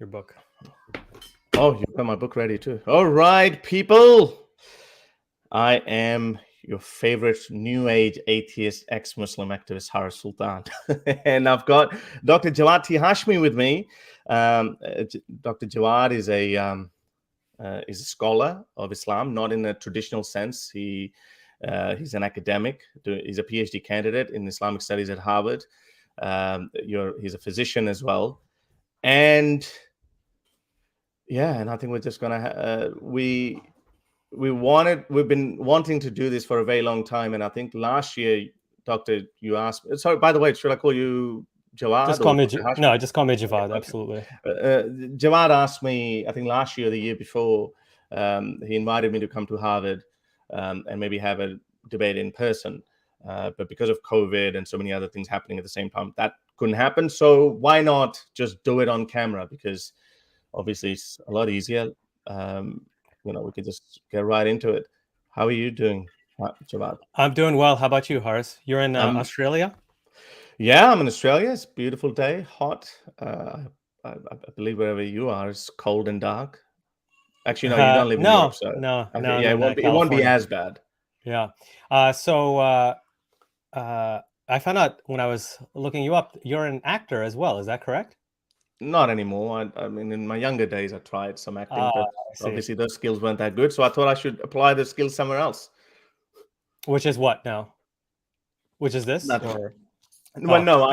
your book. Oh, you've got my book ready too. All right, people. I am your favorite New Age atheist, ex-Muslim activist, Harris Sultan. And I've got Dr. Jawad Hashmi with me. Dr. Jawad is a scholar of Islam, not in a traditional sense. He's an academic. He's a PhD candidate in Islamic Studies at Harvard. He's a physician as well. And yeah, and I think we're just gonna we've been wanting to do this for a very long time, and I think last year, Doctor, you asked. Sorry, by the way, should I call you Jawad? Just call me Hashmi? just call me Jawad. Okay. Absolutely. Jawad asked me, I think last year or the year before, he invited me to come to Harvard and maybe have a debate in person. But because of COVID and so many other things happening at the same time, that couldn't happen. So why not just do it on camera? Because obviously it's a lot easier. We could just get right into it. How are you doing, Jawad? I'm doing well. How about you, Harris? You're in Australia? Yeah, I'm in Australia. It's a beautiful day, hot. I believe wherever you are, it's cold and dark. Actually, no, you don't live in Europe, so no. it won't be as bad. Yeah. So I found out when I was looking you up, you're an actor as well. Is that correct? Not anymore. I mean, in my younger days, I tried some acting, but obviously those skills weren't that good. So I thought I should apply the skills somewhere else. Which is what now? Which is this? Well, no,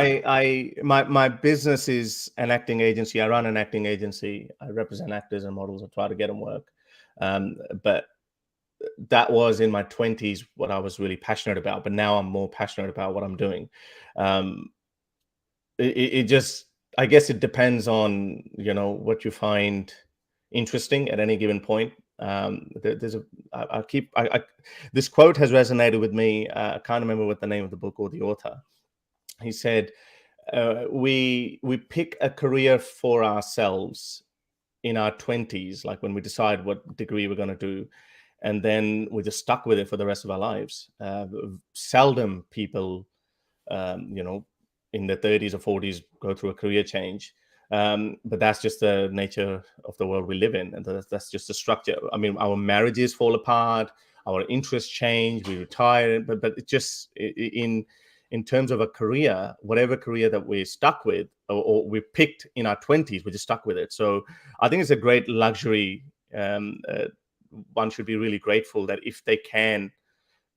my business is an acting agency. I run an acting agency. I represent actors and models. I try to get them work. But that was in my 20s what I was really passionate about. But now I'm more passionate about what I'm doing. I guess it depends on, what you find interesting at any given point. This quote has resonated with me. I can't remember what the name of the book or the author. He said, we pick a career for ourselves in our 20s, like when we decide what degree we're going to do, and then we're just stuck with it for the rest of our lives. Seldom people, in their 30s or 40s go through a career change. But that's just the nature of the world we live in. And that's just the structure. I mean, our marriages fall apart, our interests change, we retire, but it just in terms of a career, whatever career that we're stuck with or we picked in our 20s, we're just stuck with it. So I think it's a great luxury. One should be really grateful that if they can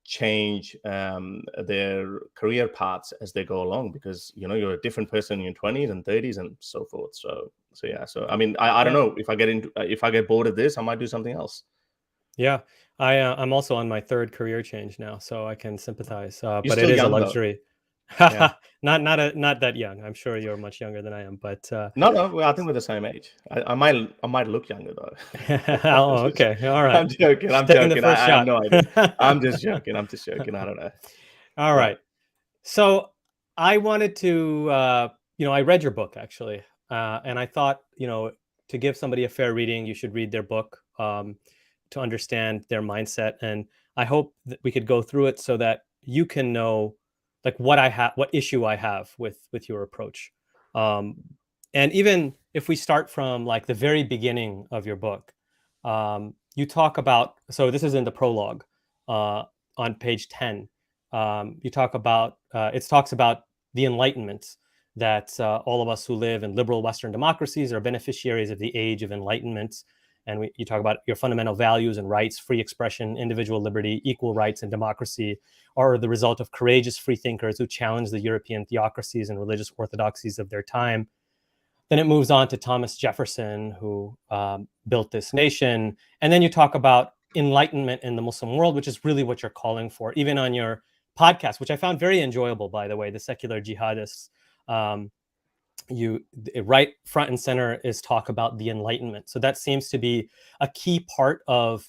change their career paths as they go along, because you're a different person in your 20s and 30s and so forth. So I mean, I don't know, if I get bored of this, I might do something else. Yeah, I'm also on my third career change now, so I can sympathize. But it is a luxury. Yeah. not that young. I'm sure you're much younger than I am, but no, I think we're the same age. I might look younger though. Oh, okay, all right. I'm joking. I have no idea. I'm just joking. I don't know. All right. So I wanted to, I read your book actually, and I thought, to give somebody a fair reading, you should read their book to understand their mindset. And I hope that we could go through it so that you can know, like, what issue I have with your approach. And even if we start from like the very beginning of your book, you talk about, so this is in the prologue on page 10. You talk about, it talks about the Enlightenment, that all of us who live in liberal Western democracies are beneficiaries of the age of enlightenment. And you talk about your fundamental values and rights: free expression, individual liberty, equal rights, and democracy are the result of courageous free thinkers who challenge the European theocracies and religious orthodoxies of their time. Then it moves on to Thomas Jefferson, who built this nation. And then you talk about enlightenment in the Muslim world, which is really what you're calling for, even on your podcast, which I found very enjoyable, by the way, The Secular Jihadists. You right front and center is talk about the Enlightenment. So that seems to be a key part of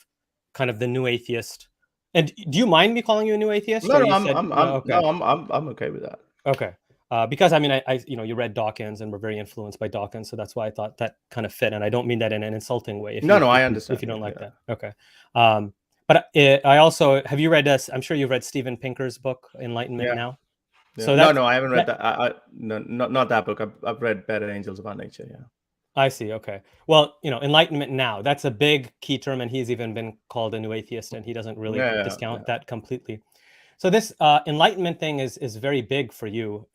kind of the new atheist. And do you mind me calling you a new atheist? No, I'm okay with that. Okay. Because I mean, I you read Dawkins and were very influenced by Dawkins, so that's why I thought that kind of fit. And I don't mean that in an insulting way. I understand. If you don't like that, okay. But I also, have you read? I'm sure you've read Steven Pinker's book, Enlightenment Now. Yeah. So no, I haven't read that. No, not that book. I've read Better Angels of Our Nature. Yeah. I see. Okay. Well, enlightenment now, that's a big key term, and he's even been called a new atheist, and he doesn't really Yeah, discount yeah, that completely. So this enlightenment thing is very big for you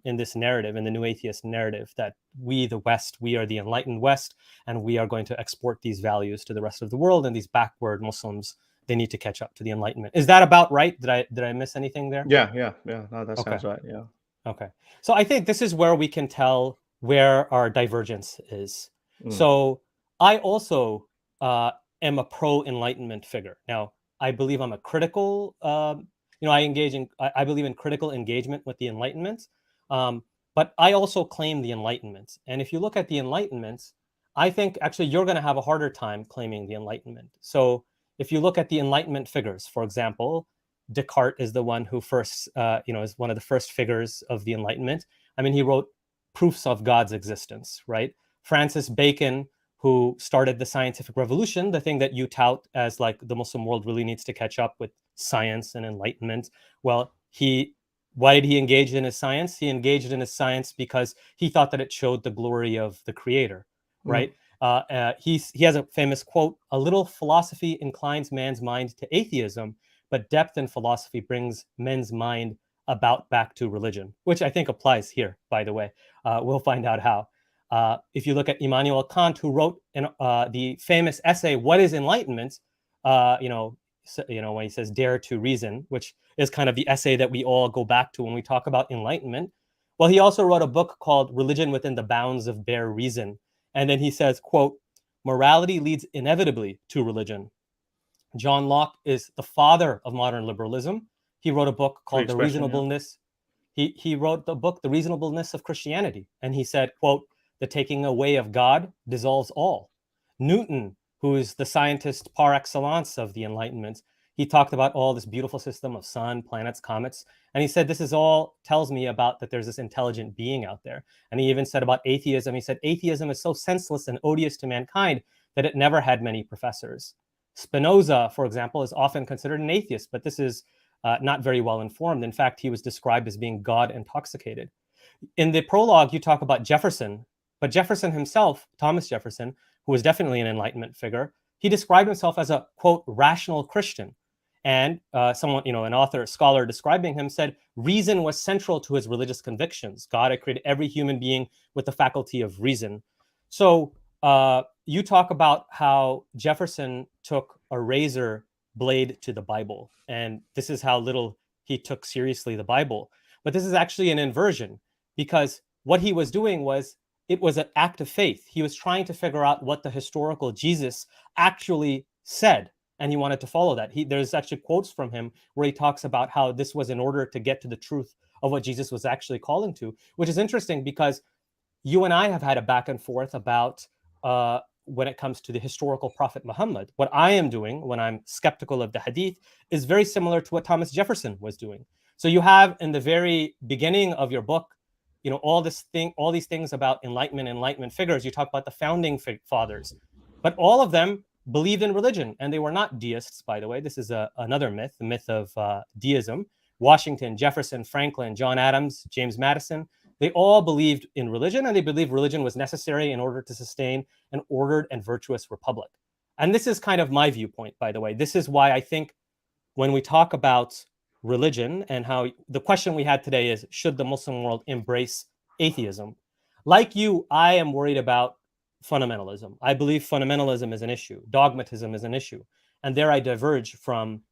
in this narrative, in the new atheist narrative, that we, the West, we are the enlightened West, and we are going to export these values to the rest of the world, and these backward Muslims, they need to catch up to the Enlightenment. Is that about right? Did I miss anything there? yeah, yeah, yeah. No, that Okay. sounds right. Yeah. Okay. So I think this is where we can tell where our divergence is. Mm. So I also uh, am a pro-enlightenment figure. Now, I believe I'm a critical, I believe in critical engagement with the Enlightenment. But I also claim the Enlightenment. And if you look at the Enlightenment, I think actually you're going to have a harder time claiming the Enlightenment. So if you look at the Enlightenment figures, for example, Descartes is the one who first, is one of the first figures of the Enlightenment. I mean, he wrote proofs of God's existence, right? Francis Bacon, who started the scientific revolution, the thing that you tout as like the Muslim world really needs to catch up with science and enlightenment. Well, why did he engage in his science? He engaged in his science because he thought that it showed the glory of the Creator, Mm. right? He has a famous quote: "A little philosophy inclines man's mind to atheism, but depth in philosophy brings men's mind about back to religion," which I think applies here, by the way. We'll find out how. If you look at Immanuel Kant, who wrote the famous essay, "What is Enlightenment?" When he says "Dare to reason," which is kind of the essay that we all go back to when we talk about enlightenment. Well, he also wrote a book called "Religion Within the Bounds of Bare Reason," and then he says, "Quote: Morality leads inevitably to religion." John Locke is the father of modern liberalism. He wrote a book Free called The expression. Yeah. Reasonableness. He wrote the book The Reasonableness of Christianity, and he said, quote, "The taking away of God dissolves all." Newton, who is the scientist par excellence of the Enlightenment, he talked about all this beautiful system of sun, planets, comets, and he said, "This is all tells me about that there's this intelligent being out there." And he even said about atheism, he said, "Atheism is so senseless and odious to mankind that it never had many professors." Spinoza, for example, is often considered an atheist, but this is not very well informed. In fact, he was described as being God intoxicated. In the prologue, you talk about Jefferson, but Jefferson himself, Thomas Jefferson, who was definitely an Enlightenment figure, he described himself as a, quote, rational Christian. And someone, an author, a scholar describing him said, reason was central to his religious convictions. God had created every human being with the faculty of reason. So you talk about how Jefferson took a razor blade to the Bible, and this is how little he took seriously the Bible. But this is actually an inversion, because what he was doing was, it was an act of faith. He was trying to figure out what the historical Jesus actually said, and he wanted to follow that. There's actually quotes from him where he talks about how this was in order to get to the truth of what Jesus was actually calling to, which is interesting because you and I have had a back and forth about when it comes to the historical prophet Muhammad. What I am doing when I'm skeptical of the hadith is very similar to what Thomas Jefferson was doing. So you have in the very beginning of your book, all these things about enlightenment figures. You talk about the founding fathers, but all of them believed in religion, and they were not deists, by the way. This is another myth, the myth of deism. Washington, Jefferson, Franklin, John Adams, James Madison, they all believed in religion, and they believed religion was necessary in order to sustain an ordered and virtuous republic. And this is kind of my viewpoint, by the way. This is why I think when we talk about religion and how the question we had today is, should the Muslim world embrace atheism? Like you, I am worried about fundamentalism. I believe fundamentalism is an issue. Dogmatism is an issue. And there I diverge from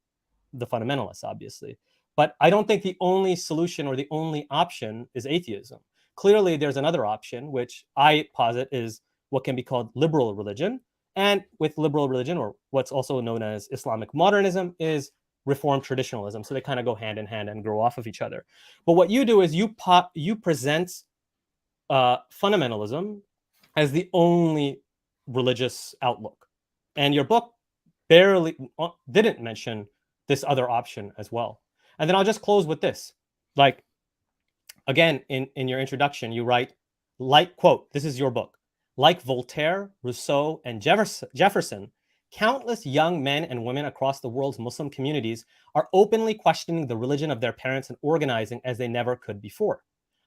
the fundamentalists, obviously. But I don't think the only solution or the only option is atheism. Clearly, there's another option, which I posit is what can be called liberal religion. And with liberal religion, or what's also known as Islamic modernism, is Reformed traditionalism. So they kind of go hand in hand and grow off of each other. But what you do is you present fundamentalism as the only religious outlook. And your book barely didn't mention this other option as well. And then I'll just close with this. Like, again, in your introduction, you write, quote, this is your book. Like Voltaire, Rousseau, and Jefferson, countless young men and women across the world's Muslim communities are openly questioning the religion of their parents and organizing as they never could before.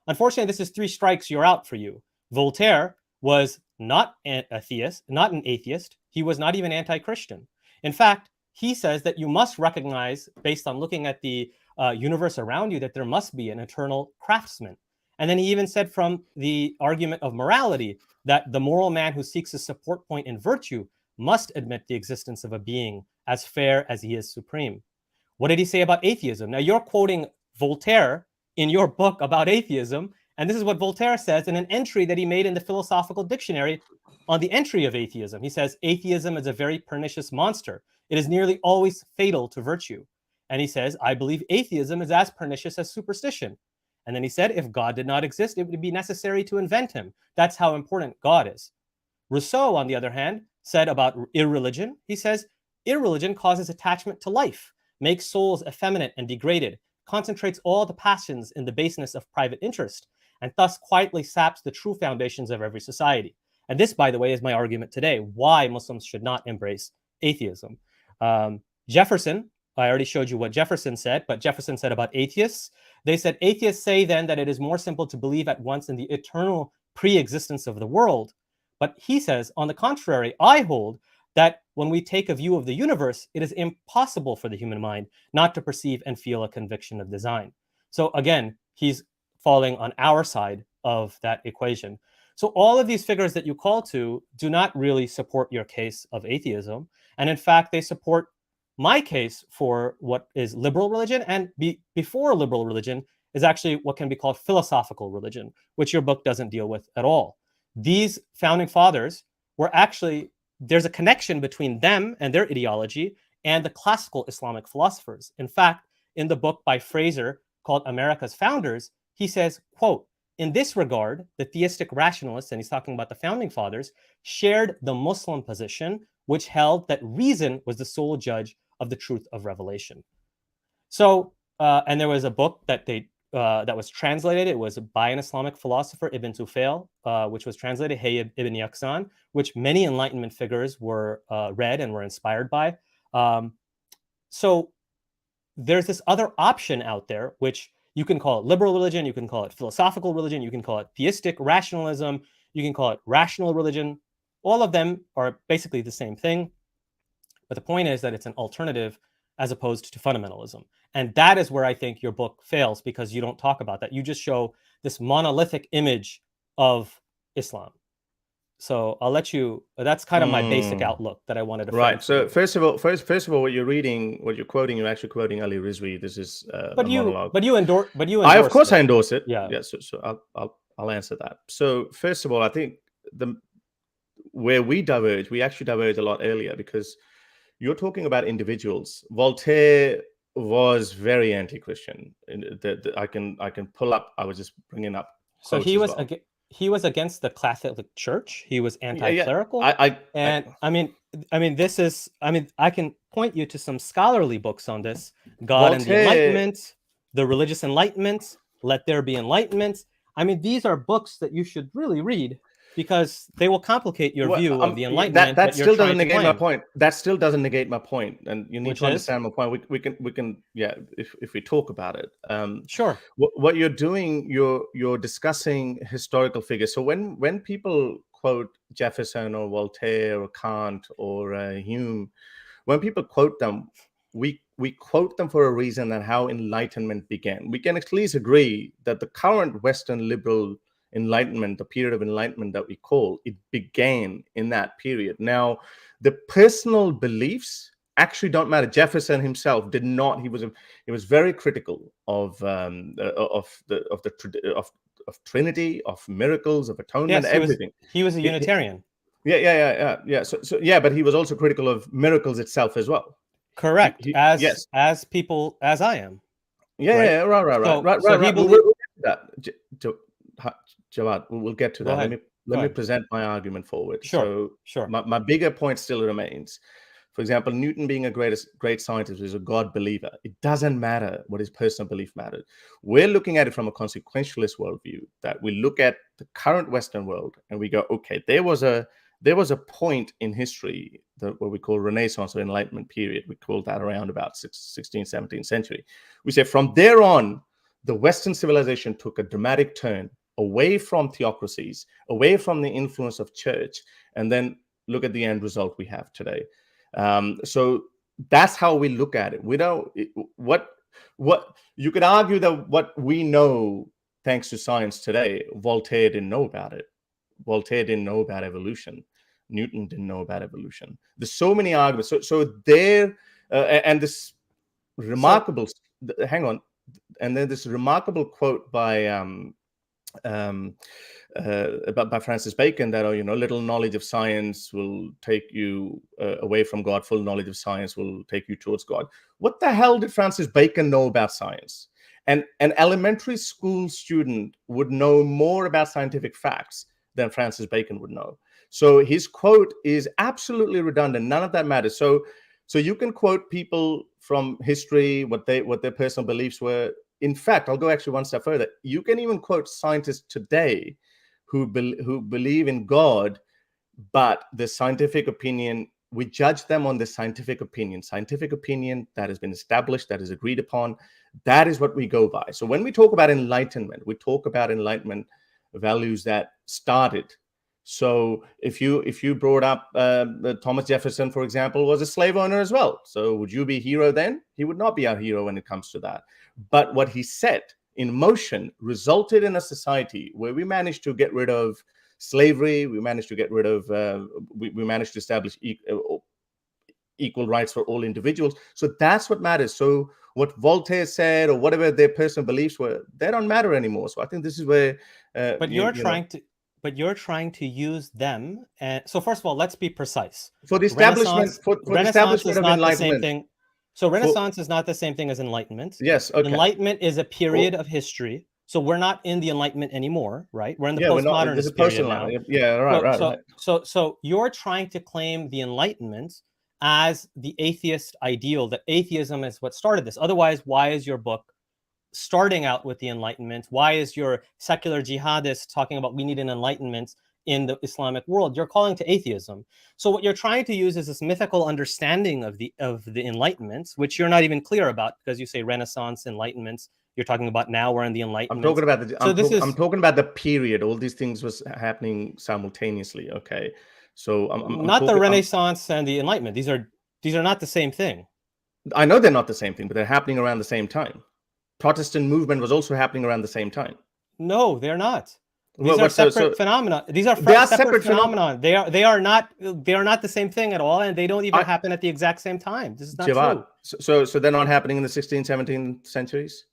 Unfortunately, this is three strikes, you're out for you. Voltaire, was not an atheist, not an atheist. He was not even anti-Christian. In fact, he says that you must recognize, based on looking at the universe around you, that there must be an eternal craftsman. And then he even said, from the argument of morality, that the moral man who seeks a support point in virtue must admit the existence of a being as fair as he is supreme. What did he say about atheism? Now, you're quoting Voltaire in your book about atheism, and this is what Voltaire says in an entry that he made in the Philosophical Dictionary on the entry of atheism. He says, atheism is a very pernicious monster. It is nearly always fatal to virtue. And he says, I believe atheism is as pernicious as superstition. And then he said, if God did not exist, it would be necessary to invent him. That's how important God is. Rousseau, on the other hand, said about irreligion, he says, irreligion causes attachment to life, makes souls effeminate and degraded, concentrates all the passions in the baseness of private interest, and thus quietly saps the true foundations of every society. And this, by the way, is my argument today, why Muslims should not embrace atheism. Jefferson, I already showed you what Jefferson said, but Jefferson said about atheists, they said, atheists say then that it is more simple to believe at once in the eternal pre-existence of the world. But he says, on the contrary, I hold that when we take a view of the universe, it is impossible for the human mind not to perceive and feel a conviction of design. So again, he's falling on our side of that equation. So all of these figures that you call to do not really support your case of atheism. And in fact, they support my case for what is liberal religion, and before liberal religion is actually what can be called philosophical religion, which your book doesn't deal with at all. These founding fathers were actually, there's a connection between them and their ideology and the classical Islamic philosophers. In fact, in the book by Fraser called America's Founders, he says, quote, in this regard, the theistic rationalists, and he's talking about the founding fathers, shared the Muslim position, which held that reason was the sole judge of the truth of revelation. So, and there was a book that that was translated. It was by an Islamic philosopher, Ibn Tufail, which was translated, Hey Ibn Yaqzan, which many Enlightenment figures were read and were inspired by. So there's this other option out there, which you can call it liberal religion, you can call it philosophical religion, you can call it theistic rationalism, you can call it rational religion. All of them are basically the same thing. But the point is that it's an alternative as opposed to fundamentalism. And that is where I think your book fails, because you don't talk about that. You just show this monolithic image of Islam. So I'll let you, that's kind of my basic outlook that I wanted to Right. So first of all, what you're reading, what you're quoting, you're actually quoting Ali Rizvi. This is a monologue. But you endorse of course, I endorse it. Yeah. Yeah. So I'll answer that. So first of all, I think where we actually diverge a lot earlier, because you're talking about individuals. Voltaire was very anti-Christian. I can pull up. I was just bringing up. So he was against the Catholic Church. He was anti-clerical. I can point you to some scholarly books on this. God and the Enlightenment, the Religious Enlightenment, Let There Be Enlightenment. I mean, these are books that you should really read, because they will complicate your view of the Enlightenment. That still doesn't negate my point. That still doesn't negate my point, and you need to understand my point. We can if we talk about it. Sure. What you're doing, you're discussing historical figures. So when people quote Jefferson or Voltaire or Kant or Hume, when people quote them, we quote them for a reason, and how Enlightenment began. We can at least agree that the current Western liberal Enlightenment, the period of Enlightenment that we call, it began in that period. Now, the personal beliefs actually don't matter. Jefferson himself did not. He was very critical of Trinity, of miracles, of atonement, everything. He was a Unitarian. Yeah. So but he was also critical of miracles itself as well. Correct. As people as I am. Right. So he believed that. Jawad, we'll get to that. Let me present my argument forward. Sure. My bigger point still remains. For example, Newton being a great scientist is a God believer. It doesn't matter what his personal belief mattered. We're looking at it from a consequentialist worldview, that we look at the current Western world and we go, okay, there was a point in history, what we call Renaissance or Enlightenment period. We call that around about 16th, 17th century. We say from there on, the Western civilization took a dramatic turn away from theocracies, away from the influence of church, and then look at the end result we have today. So that's how we look at it. We don't what you could argue that what we know thanks to science today, Voltaire didn't know about it. Voltaire didn't know about evolution. Newton didn't know about evolution. There's so many arguments. So there, and this remarkable. Hang on, and then this remarkable quote by Francis Bacon that, little knowledge of science will take you away from God. Full knowledge of science will take you towards God. What the hell did Francis Bacon know about science? And an elementary school student would know more about scientific facts than Francis Bacon would know. So his quote is absolutely redundant. None of that matters. So you can quote people from history, what their personal beliefs were. In fact, I'll go actually one step further. You can even quote scientists today who believe in God, but the scientific opinion, we judge them on the scientific opinion that has been established, that is agreed upon. That is what we go by. So when we talk about enlightenment, we talk about enlightenment values that started. So if you brought up Thomas Jefferson, for example, was a slave owner as well. So would you be a hero then? He would not be our hero when it comes to that. But what he set in motion resulted in a society where we managed to get rid of slavery. We managed to get rid of, we managed to establish equal rights for all individuals. So that's what matters. So what Voltaire said or whatever their personal beliefs were, they don't matter anymore. So I think this is where... But you're trying to use them. And so first of all, let's be precise. For the establishment, Renaissance is not the same thing. So Renaissance is not the same thing as Enlightenment. Yes, okay. Enlightenment is a period of history. So we're not in the Enlightenment anymore, right? We're in the postmodernist period now. Yeah, right. So you're trying to claim the Enlightenment as the atheist ideal, that atheism is what started this. Otherwise, why is your book starting out with the Enlightenment? Why is your secular jihadist talking about we need an Enlightenment in the Islamic world? You're calling to atheism. So what you're trying to use is this mythical understanding of the Enlightenment, which you're not even clear about, because you say Renaissance, Enlightenment. You're talking about now we're in the Enlightenment. I'm talking about the period. All these things was happening simultaneously. Okay, so I'm not the Renaissance and the Enlightenment. These are not the same thing. I know they're not the same thing, but they're happening around the same time. Protestant movement was also happening around the same time. No, they're not. These are separate phenomena. These are separate phenomena. They are not the same thing at all, and they don't even happen at the exact same time. This is not true. So they're not happening in the 16th, 17th centuries,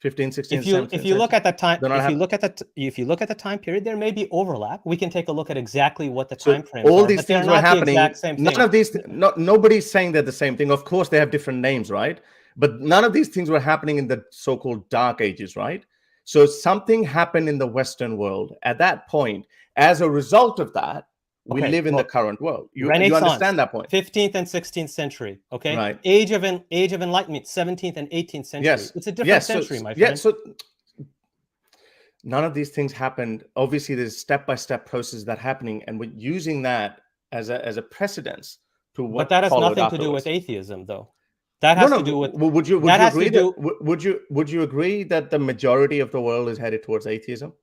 15th, 16th, 17th. If you look at that time, if you look at the time period, there may be overlap. We can take a look at exactly what the time frames all are, these things were happening. None of these. Nobody's saying they're the same thing. Of course, they have different names, right? But none of these things were happening in the so-called Dark Ages, right? So something happened in the Western world at that point. As a result of that, we live in the current world. You understand that point? 15th and 16th century, okay? Right. Age of Enlightenment, 17th and 18th century. Yes. It's a different century, my friend. So none of these things happened. Obviously, there's step-by-step process that happening, and we're using that as a precedence to what. But that has nothing to do with atheism, though. That has to do with. Would you agree that the majority of the world is headed towards atheism?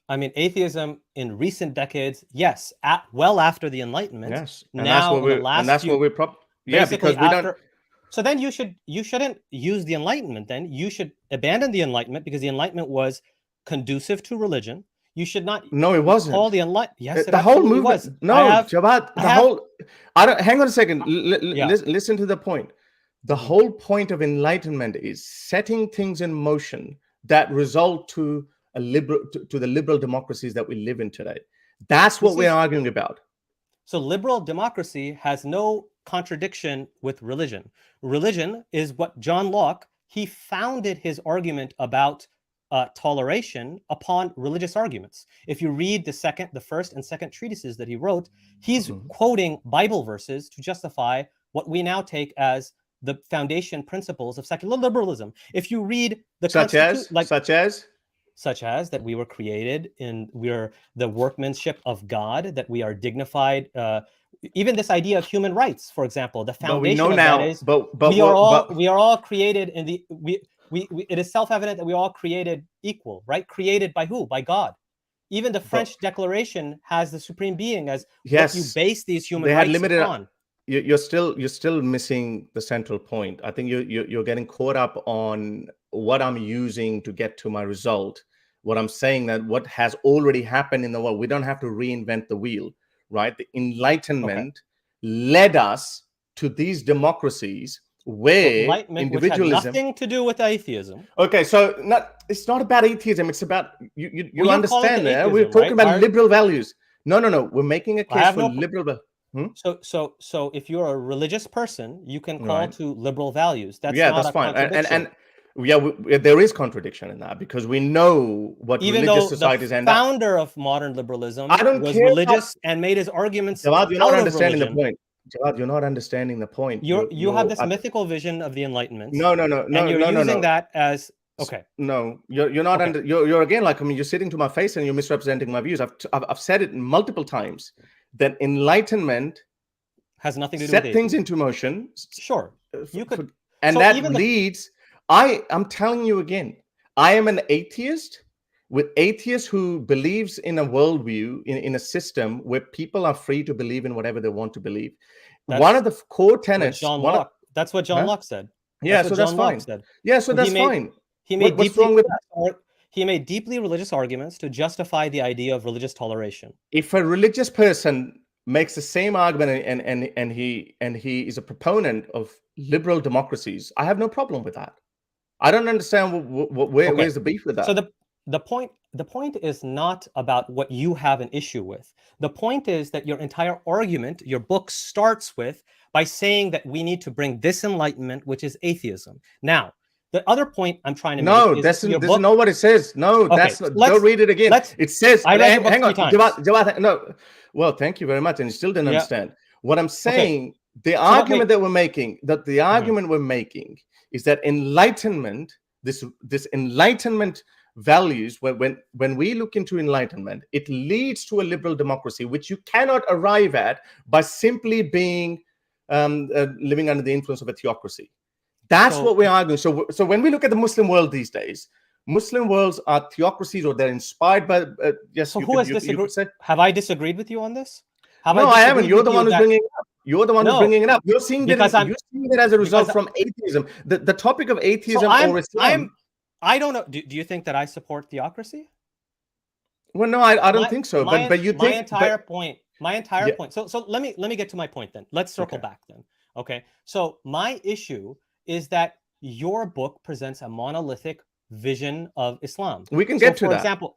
I mean, atheism in recent decades, yes, well after the Enlightenment. Yes, and now because we don't. So then you shouldn't use the Enlightenment. Then you should abandon the Enlightenment, because the Enlightenment was conducive to religion. You should not. No, it wasn't. Call the Enlightenment. Yes, the whole movement was. No, Javad. Hang on a second. Listen to the point. The whole point of enlightenment is setting things in motion that result to the liberal democracies that we live in today. That's what we're arguing about. So liberal democracy has no contradiction with religion. Religion is what John Locke, he founded his argument about toleration upon religious arguments. If you read the first and second treatises that he wrote, he's quoting Bible verses to justify what we now take as the foundation principles of secular liberalism. If you read the such as that we were created we're the workmanship of God, that we are dignified. Even this idea of human rights, for example, the foundation of that is we are all created in the it is self-evident that we all created equal, right? Created by who? By God. Even the French Declaration has the supreme being as what you base these human rights upon. You're still missing the central point. I think you're getting caught up on what I'm using to get to my result. What I'm saying, that what has already happened in the world, we don't have to reinvent the wheel, right? The Enlightenment led us to these democracies where Enlightenment, individualism, which had nothing to do with atheism. Okay, so it's not about atheism. It's about you understand there. We're talking right? about liberal values. No. We're making a case for liberal. So if you're a religious person, you can call to liberal values. That's fine. And there is contradiction in that, because we know what religious societies end up. The founder of modern liberalism was religious and made his arguments. Jawad, you're not understanding the point. Jawad, you're not understanding the point. You have this mythical vision of the Enlightenment. No. And you're using that as No, you're not under. You're again, like, I mean, you're sitting to my face and you're misrepresenting my views. I've said it multiple times that Enlightenment has nothing to do with set things into motion. Sure, you could, and that leads. I'm telling you again, I am an atheist with atheists who believes in a worldview, in a system where people are free to believe in whatever they want to believe. One of the core tenets. That's what John Locke said. That's fine. Yeah, so that's fine. What's wrong with that? He made deeply religious arguments to justify the idea of religious toleration. If a religious person makes the same argument and he is a proponent of liberal democracies, I have no problem with that. I don't understand where's the beef with that. So the point is not about what you have an issue with. The point is that your entire argument, your book, starts with by saying that we need to bring this enlightenment, which is atheism. Now, the other point I'm trying to make is this is not what it says. No, that's not. Go read it again. It says, hang on, Jawad, no. Well, thank you very much. And you still didn't understand. What I'm saying, the argument that we're making, we're making is that enlightenment, this enlightenment values, when we look into enlightenment, it leads to a liberal democracy, which you cannot arrive at by simply being living under the influence of a theocracy. That's what we're arguing. So when we look at the Muslim world these days, Muslim worlds are theocracies, or they're inspired by. Yes. So who has disagreed? Have I disagreed with you on this? No, I haven't. You're the one who's bringing it up. You're the one who's bringing it up. You're seeing it as a result from atheism. The topic of atheism or Islam. I don't know. Do you think that I support theocracy? Well, no, I don't think so. But you think my entire point. So let me get to my point then. Let's circle back then. Okay. So my issue is that your book presents a monolithic vision of Islam. We can get to that. For example,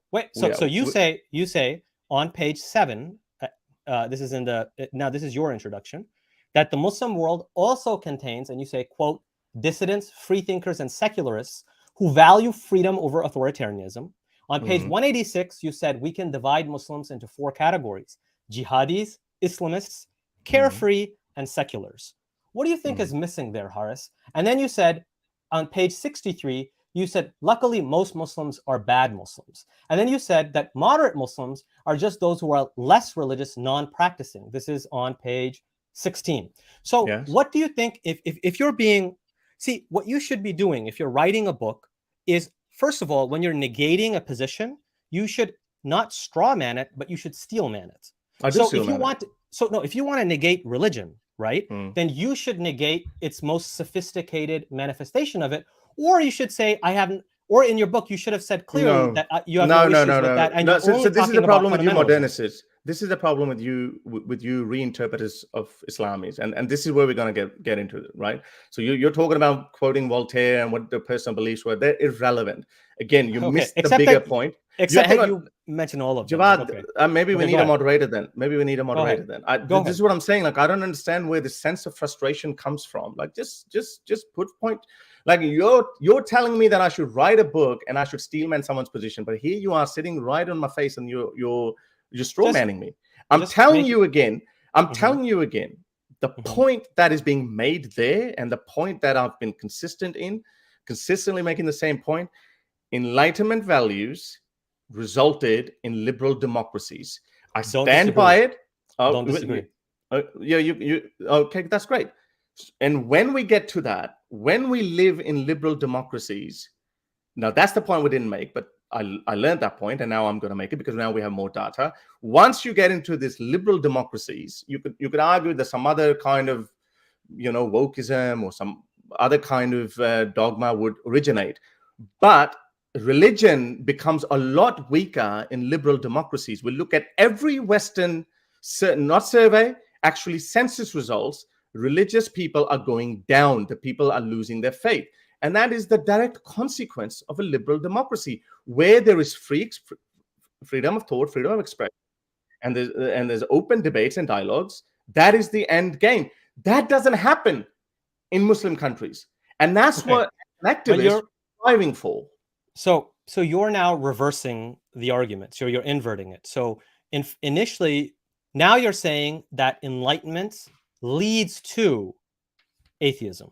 so you say on page 7, this is your introduction, that the Muslim world also contains, and you say, quote, dissidents, freethinkers, and secularists who value freedom over authoritarianism. On page 186, you said we can divide Muslims into 4 categories: jihadis, Islamists, carefree, and seculars. What do you think is missing there, Harris? And then you said on page 63, you said, luckily, most Muslims are bad Muslims. And then you said that moderate Muslims are just those who are less religious, non-practicing. This is on page 16. So what do you think if you're being, see, what you should be doing if you're writing a book is, first of all, when you're negating a position, you should not straw man it, but you should steel man it. If you want to negate religion, right, then you should negate its most sophisticated manifestation of it. Or you should say, I haven't, or in your book, you should have said clearly that you have no issues with that. And so this is the problem with you modernicists. This is the problem with you reinterpreters of Islamis. And this is where we're going to get into it, right? So you're talking about quoting Voltaire and what the personal beliefs were. They're irrelevant. Again, you missed the bigger point. Except that you mentioned all of them. Jawad, maybe we need a moderator then. This is what I'm saying. Like, I don't understand where the sense of frustration comes from. Like, just put point. Like, you're telling me that I should write a book and I should steelman someone's position, but here you are sitting right on my face and you're straw manning me. I'm telling you again. The point that is being made there, and the point that I've been consistently making the same point: Enlightenment values resulted in liberal democracies. I stand by it. Don't disagree. Okay, that's great. And when we get to that, when we live in liberal democracies, now that's the point we didn't make, but I learned that point, and now I'm going to make it because now we have more data. Once you get into this liberal democracies, you could argue that some other kind of, wokeism or some other kind of dogma would originate, but religion becomes a lot weaker in liberal democracies. We look at every Western, not survey, actually census results. Religious people are going down. The people are losing their faith. And that is the direct consequence of a liberal democracy, where there is freedom of thought, freedom of expression, and there's open debates and dialogues. That is the end game. That doesn't happen in Muslim countries. And that's what activists are striving for. So you're now reversing the argument. So you're inverting it. So initially, now you're saying that enlightenment leads to atheism,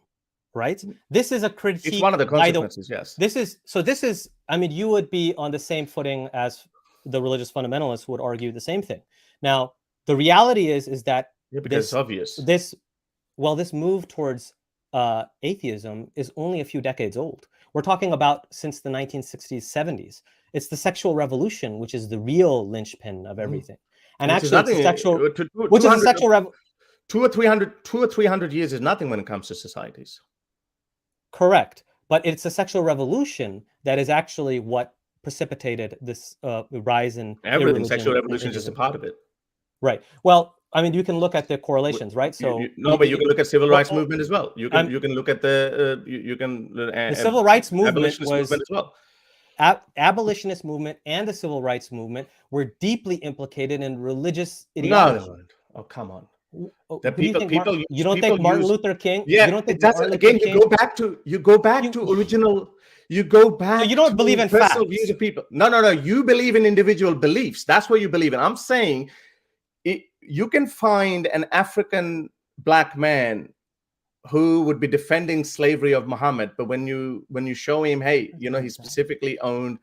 right? This is a critique. It's one of the consequences, yes. This is, I mean, you would be on the same footing as the religious fundamentalists who would argue the same thing. Now, the reality is that because it's obvious. This move towards atheism is only a few decades old. We're talking about since the 1960s, 70s. It's the sexual revolution, which is the real linchpin of everything. And which actually, which is a sexual revolution. 200 or 300 years is nothing when it comes to societies. Correct. But it's a sexual revolution that is actually what precipitated this rise in everything. Sexual revolution is just a part of it. Right. Well, I mean, you can look at the correlations, right? So but you can look at civil rights movement as well. You can look at the the civil rights movement movement as well. Abolitionist movement and the civil rights movement were deeply implicated in religious ideology. No. Oh, come on. You don't think Martin Luther King? Yeah, you don't think again. You go back to original. You go back. So you don't believe in facts. Views of people. No. You believe in individual beliefs. That's what you believe in. I'm saying, you can find an African black man who would be defending slavery of Muhammad, but when you show him, hey, he specifically owned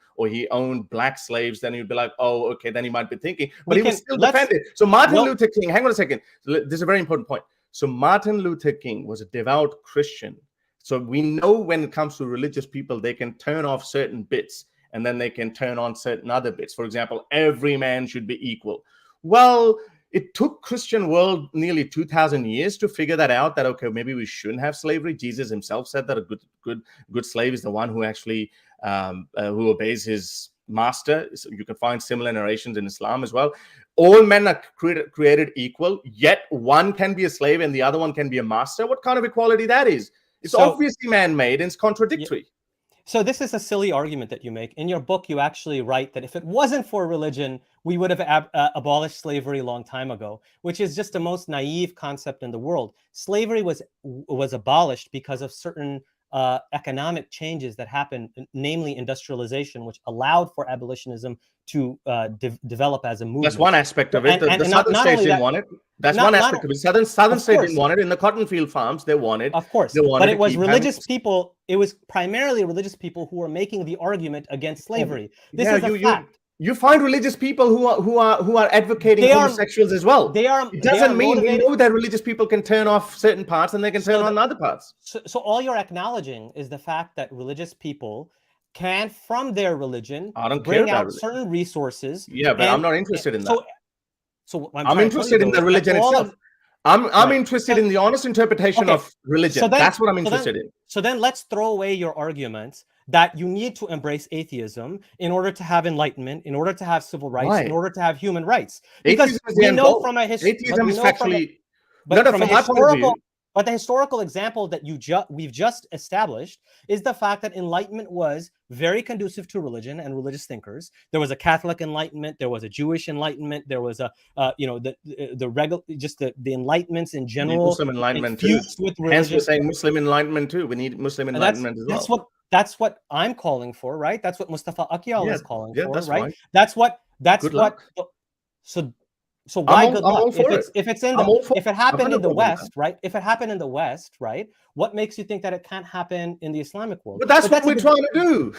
black slaves, then you'd be like, oh, okay, then he might be thinking, but he was still defended. So Martin Luther King, hang on a second, this is a very important point. So Martin Luther King was a devout Christian. So we know when it comes to religious people, they can turn off certain bits and then they can turn on certain other bits. For example, every man should be equal. Well, it took Christian world nearly 2,000 years to figure that out, that, okay, maybe we shouldn't have slavery. Jesus himself said that a good slave is the one who actually who obeys his master. So you can find similar narrations in Islam as well. All men are created equal, yet one can be a slave and the other one can be a master. What kind of equality that is? It's obviously man-made and it's contradictory. Yeah. So this is a silly argument that you make. In your book, you actually write that if it wasn't for religion, we would have abolished slavery a long time ago, which is just the most naive concept in the world. Slavery was abolished because of certain economic changes that happened, namely industrialization, which allowed for abolitionism to develop as a movement. That's one aspect of it. The southern states didn't want it. That's one aspect of it. Southern states didn't want it. In the cotton field farms, they wanted. Of course, but it was religious people. It was primarily religious people who were making the argument against slavery. This is a fact. You find religious people who are advocating homosexuals as well. It doesn't mean we know that religious people can turn off certain parts and they can turn on other parts. So all you're acknowledging is the fact that religious people can, from their religion, bring out certain resources. Yeah, but I'm not interested in that. So I'm interested in the religion itself. I'm interested in the honest interpretation of religion. That's what I'm interested in. So then let's throw away your argument that you need to embrace atheism in order to have enlightenment, in order to have civil rights, in order to have human rights. Because we know from a atheism is factually, but the historical example that we've just established is the fact that enlightenment was very conducive to religion and religious thinkers. There was a Catholic enlightenment, there was a Jewish enlightenment, there was the enlightenments in general. Muslim enlightenment too. Hence we're saying Muslim enlightenment too. We need Muslim enlightenment as well. That's what I'm calling for, right? That's what Mustafa Akyal is calling for, that's right? Fine. That's what. So why good luck? If it happened in the West, right? If it happened in the West, right? What makes you think that it can't happen in the Islamic world? But that's what we're trying to do.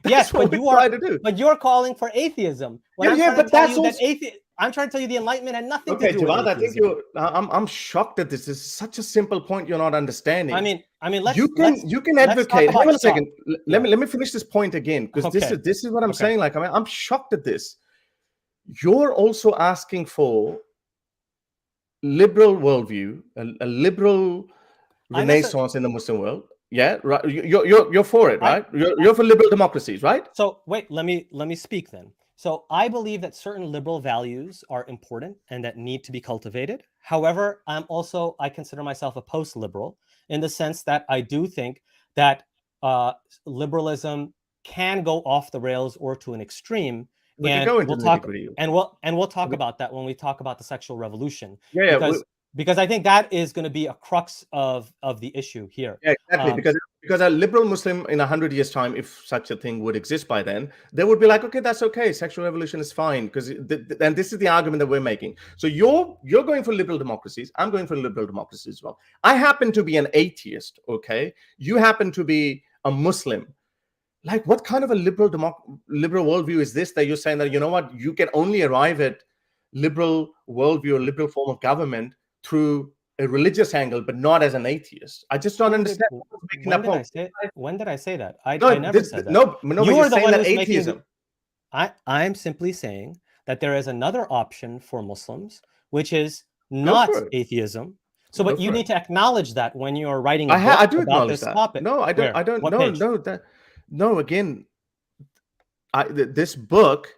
Yes, but you're calling for atheism. I'm trying to tell you the Enlightenment had nothing to Okay, do with Javad, I think atheism. I'm shocked at this. This is such a simple point you're not understanding. I mean, You can let's talk advocate. Hang about on a Shah. second. Yeah. Let me finish this point again, because Okay. this is what I'm Okay. saying. Like, I mean, I'm shocked at this. You're also asking for liberal worldview, a liberal renaissance in the Muslim world. Yeah, right. You're for it, right? You're for liberal democracies, right? So wait, let me speak then. So I believe that certain liberal values are important and that need to be cultivated. However, I consider myself a post-liberal in the sense that I do think that liberalism can go off the rails or to an extreme. We can And go into we'll the talk nitty-gritty. and we'll talk about that when we talk about the sexual revolution. Yeah, Because I think that is going to be a crux of the issue here. yeah, exactly. Because a liberal Muslim in 100 years' time, if such a thing would exist by then, they would be like, okay, that's okay. Sexual revolution is fine. Because and this is the argument that we're making. So you're going for liberal democracies. I'm going for liberal democracies as well. I happen to be an atheist. Okay, you happen to be a Muslim. Like, what kind of a liberal worldview is this that you're saying that, you know what, you can only arrive at liberal worldview or liberal form of government through a religious angle, but not as an atheist? I just don't understand. When did I say that? I No, never said that. No, You you're are the saying one that who's atheism. I'm simply saying that there is another option for Muslims, which is not atheism. So, but you need to acknowledge that when you're writing a book I do about acknowledge this that. topic. No, I don't. Where? I don't. What No, page? no. No. Again, this book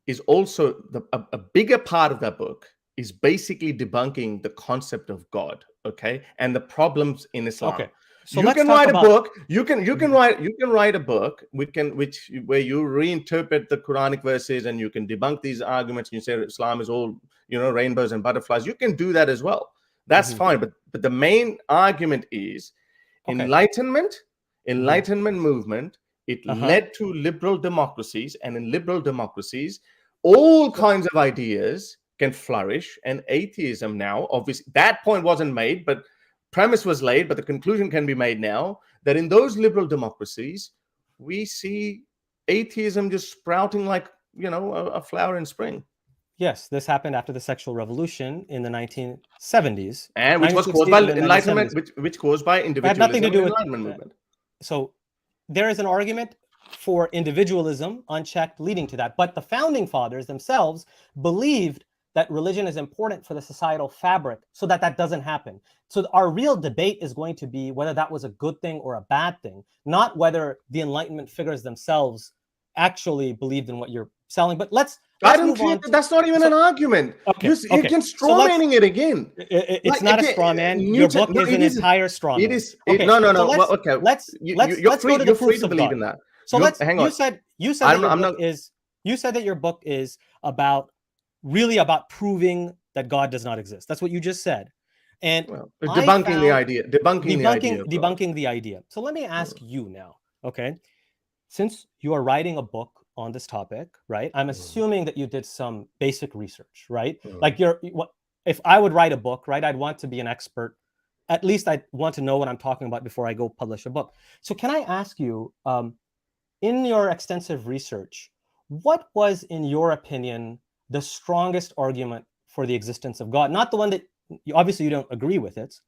is also a bigger part of that book is basically debunking the concept of God, okay, and the problems in Islam. Okay, so you let's can talk write about, a book. You can write a book where you reinterpret the Quranic verses and you can debunk these arguments. And you say Islam is all, you know, rainbows and butterflies. You can do that as well. That's fine. But the main argument is enlightenment movement. It led to liberal democracies, and in liberal democracies, all kinds of ideas can flourish. And atheism now, obviously, that point wasn't made, but premise was laid. But the conclusion can be made now that in those liberal democracies, we see atheism just sprouting like, you know, a flower in spring. Yes, this happened after the sexual revolution in the 1970s, and which was caused by enlightenment, which caused by individualism. Had nothing to do with enlightenment movement. So there is an argument for individualism unchecked leading to that. But the founding fathers themselves believed that religion is important for the societal fabric so that that doesn't happen. So our real debate is going to be whether that was a good thing or a bad thing, not whether the Enlightenment figures themselves actually believed in what you're selling. But let's move on. That's not even an argument. You're again strawmanning it again. It's not a straw man. Your book is an entire straw man. It is. No. Okay. Let's go to the proofs of believe God. in that. So you said that your book is about proving that God does not exist. That's what you just said. And debunking the idea. So let me ask you now, okay? Since you are writing a book on this topic, right? I'm assuming that you did some basic research, right? Like if I would write a book, right, I'd want to be an expert. At least I'd want to know what I'm talking about before I go publish a book. So can I ask you, in your extensive research, what was, in your opinion, the strongest argument for the existence of God? Not the one that obviously you don't agree with it,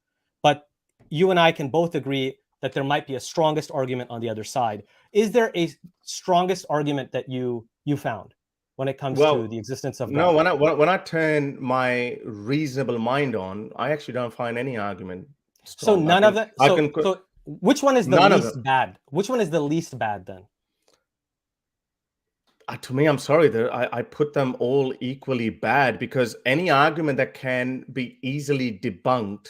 but you and I can both agree that there might be a strongest argument on the other side. Is there a strongest argument that you found when it comes to the existence of God? No, when I turn my reasonable mind on, I actually don't find any argument strong. So none of that. So which one is the least bad? Which one is the least bad then? To me, I'm sorry, I put them all equally bad, because any argument that can be easily debunked,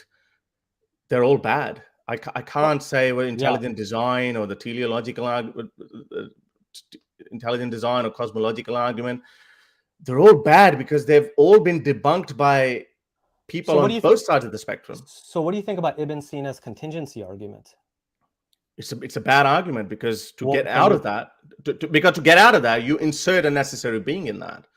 they're all bad. I can't say intelligent design or the teleological intelligent design or cosmological argument. They're all bad because they've all been debunked by people on both sides of the spectrum. So what do you think about Ibn Sina's contingency argument? It's a bad argument, because to get out of that, you insert a necessary being in that.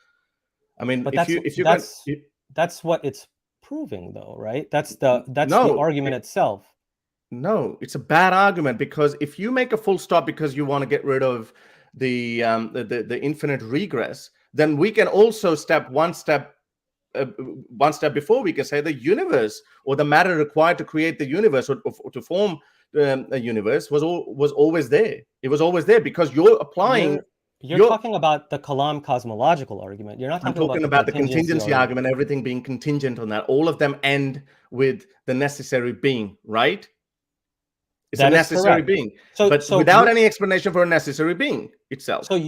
I mean, but that's what it's proving, though, right? That's the argument itself. No, it's a bad argument, because if you make a full stop because you want to get rid of the infinite regress, then we can also one step before. We can say the universe, or the matter required to create the universe, or to form a universe, was always there. It was always there, because you're applying. You're talking about the Kalam cosmological argument. You're not I'm talking talking about the contingency argument, everything being contingent on that. All of them end with the necessary being, right? It's a necessary being, but without any explanation for a necessary being itself. So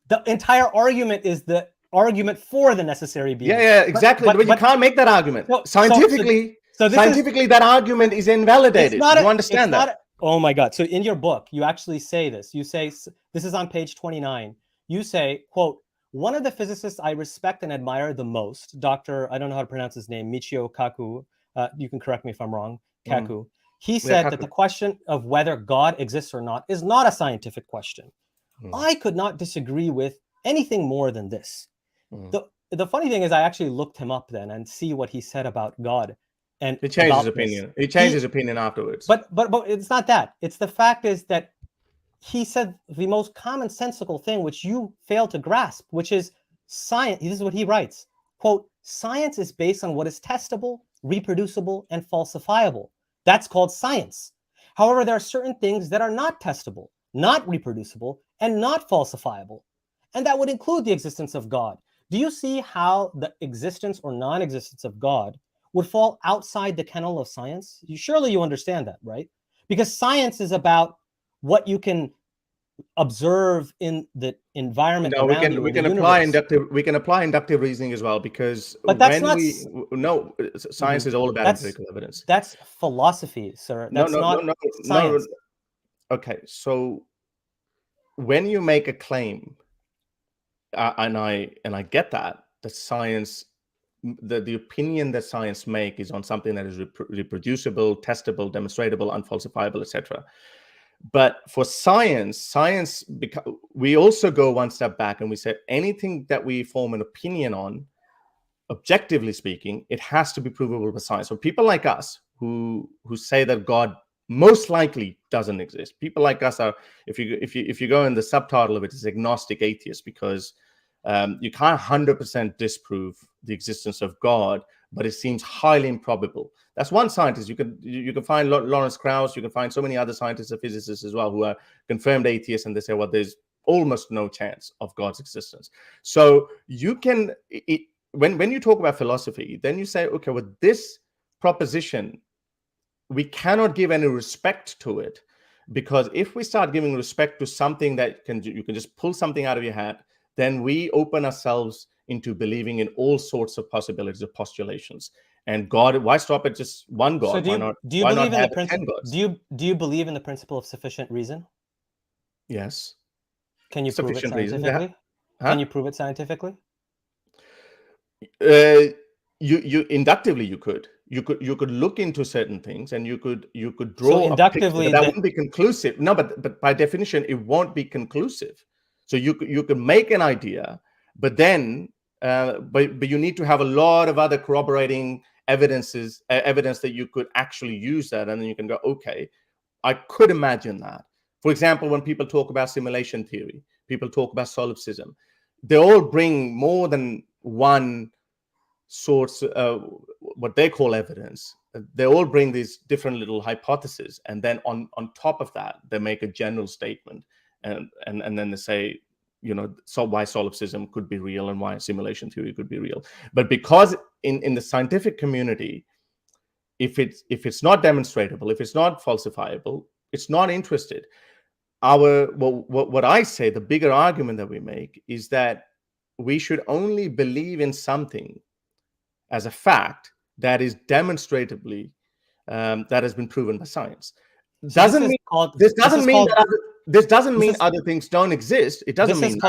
the entire argument is the argument for the necessary being. Yeah, exactly. But you can't make that argument. Scientifically, that argument is invalidated. You understand that? Oh my God. So in your book, you actually say this. You say, this is on page 29. You say, quote, "One of the physicists I respect and admire the most, Dr. I don't know how to pronounce his name, Michio Kaku, you can correct me if I'm wrong, Kaku, he said that the question of whether God exists or not is not a scientific question. I could not disagree with anything more than this." The funny thing is, I actually looked him up then and see what he said about God. And he changed his opinion. He changed his opinion afterwards. But it's not that. It's the fact is that he said the most commonsensical thing, which you fail to grasp, which is science. This is what he writes, quote, "Science is based on what is testable, reproducible, and falsifiable. That's called science. However, there are certain things that are not testable, not reproducible, and not falsifiable. And that would include the existence of God. Do you see how the existence or non-existence of God would fall outside the kennel of science? Surely you understand that, right? Because science is about what you can observe in the environment around you. We can apply inductive reasoning as well, because science is all about empirical evidence. That's philosophy, sir. That's not science. Okay, so when you make a claim, and I get that science, the opinion that science make is on something that is reproducible, testable, demonstratable, unfalsifiable, etc. But for science, we also go one step back and we say anything that we form an opinion on, objectively speaking, it has to be provable by science. So people like us who say that God most likely doesn't exist. People like us are, if you go in the subtitle of it, is agnostic atheists, because you can't 100% disprove the existence of God, but it seems highly improbable. That's one scientist. You can find Lawrence Krauss. You can find so many other scientists and physicists as well who are confirmed atheists, and they say, well, there's almost no chance of God's existence. So you can, when you talk about philosophy, then you say, okay, with this proposition, we cannot give any respect to it, because if we start giving respect to something that you can just pull something out of your hat, then we open ourselves into believing in all sorts of possibilities of postulations. And God, why stop at just one God? So do you believe in the principle? Do you believe in the principle of sufficient reason? Yes. Can you prove it scientifically? Can you prove it scientifically? You inductively you could look into certain things, and you could draw inductively, that wouldn't be conclusive. No, but by definition, it won't be conclusive. So you could make an idea, but then but you need to have a lot of other corroborating evidence that you could actually use that, and then you can go, okay, I could imagine that. For example, when people talk about simulation theory, people talk about solipsism, they all bring more than one source, what they call evidence. They all bring these different little hypotheses, and then on top of that, they make a general statement, and then they say, so why solipsism could be real and why simulation theory could be real. But because in the scientific community, if it's not demonstratable, if it's not falsifiable, it's not interested. What I say, the bigger argument that we make is that we should only believe in something as a fact that is demonstratably that has been proven by science. This doesn't mean other things don't exist. It doesn't mean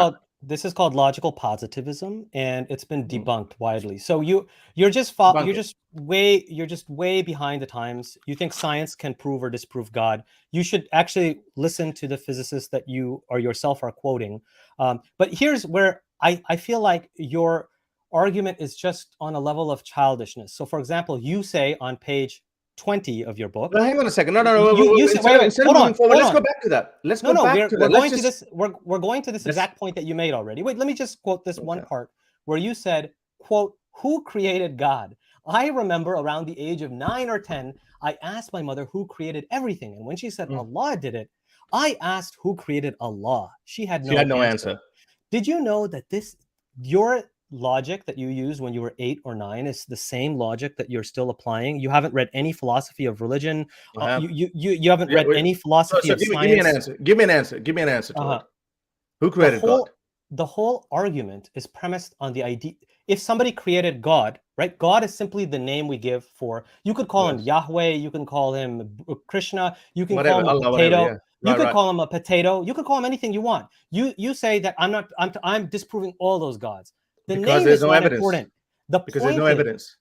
this is called logical positivism, and it's been debunked widely. So you're just way behind the times. You think science can prove or disprove God. You should actually listen to the physicists that you or yourself are quoting. But here's where I feel like your argument is just on a level of childishness. So, for example, you say on page 20 of your book. Now, hang on a second. No. You said, wait, instead of hold moving on, forward, hold let's on. go back to that. Let's go No, back to that. we're going to this exact point that you made already. Wait, let me just quote this one part where you said, quote, "Who created God?" I remember around the age of 9 or 10, I asked my mother who created everything. And when she said Allah did it, I asked who created Allah. She had no answer. Did you know that your logic that you used when you were 8 or 9 is the same logic that you're still applying? You haven't read any philosophy of religion. You haven't read any philosophy of science. Give me an answer. Give me an answer to it. Who created God? The whole argument is premised on the idea. If somebody created God, right? God is simply the name we give for. You could call him Yahweh. You can call him Krishna. You can call him a potato. You could call him a potato. You could call him anything you want. You say that I'm disproving all those gods. The name is not important. Because there's no evidence.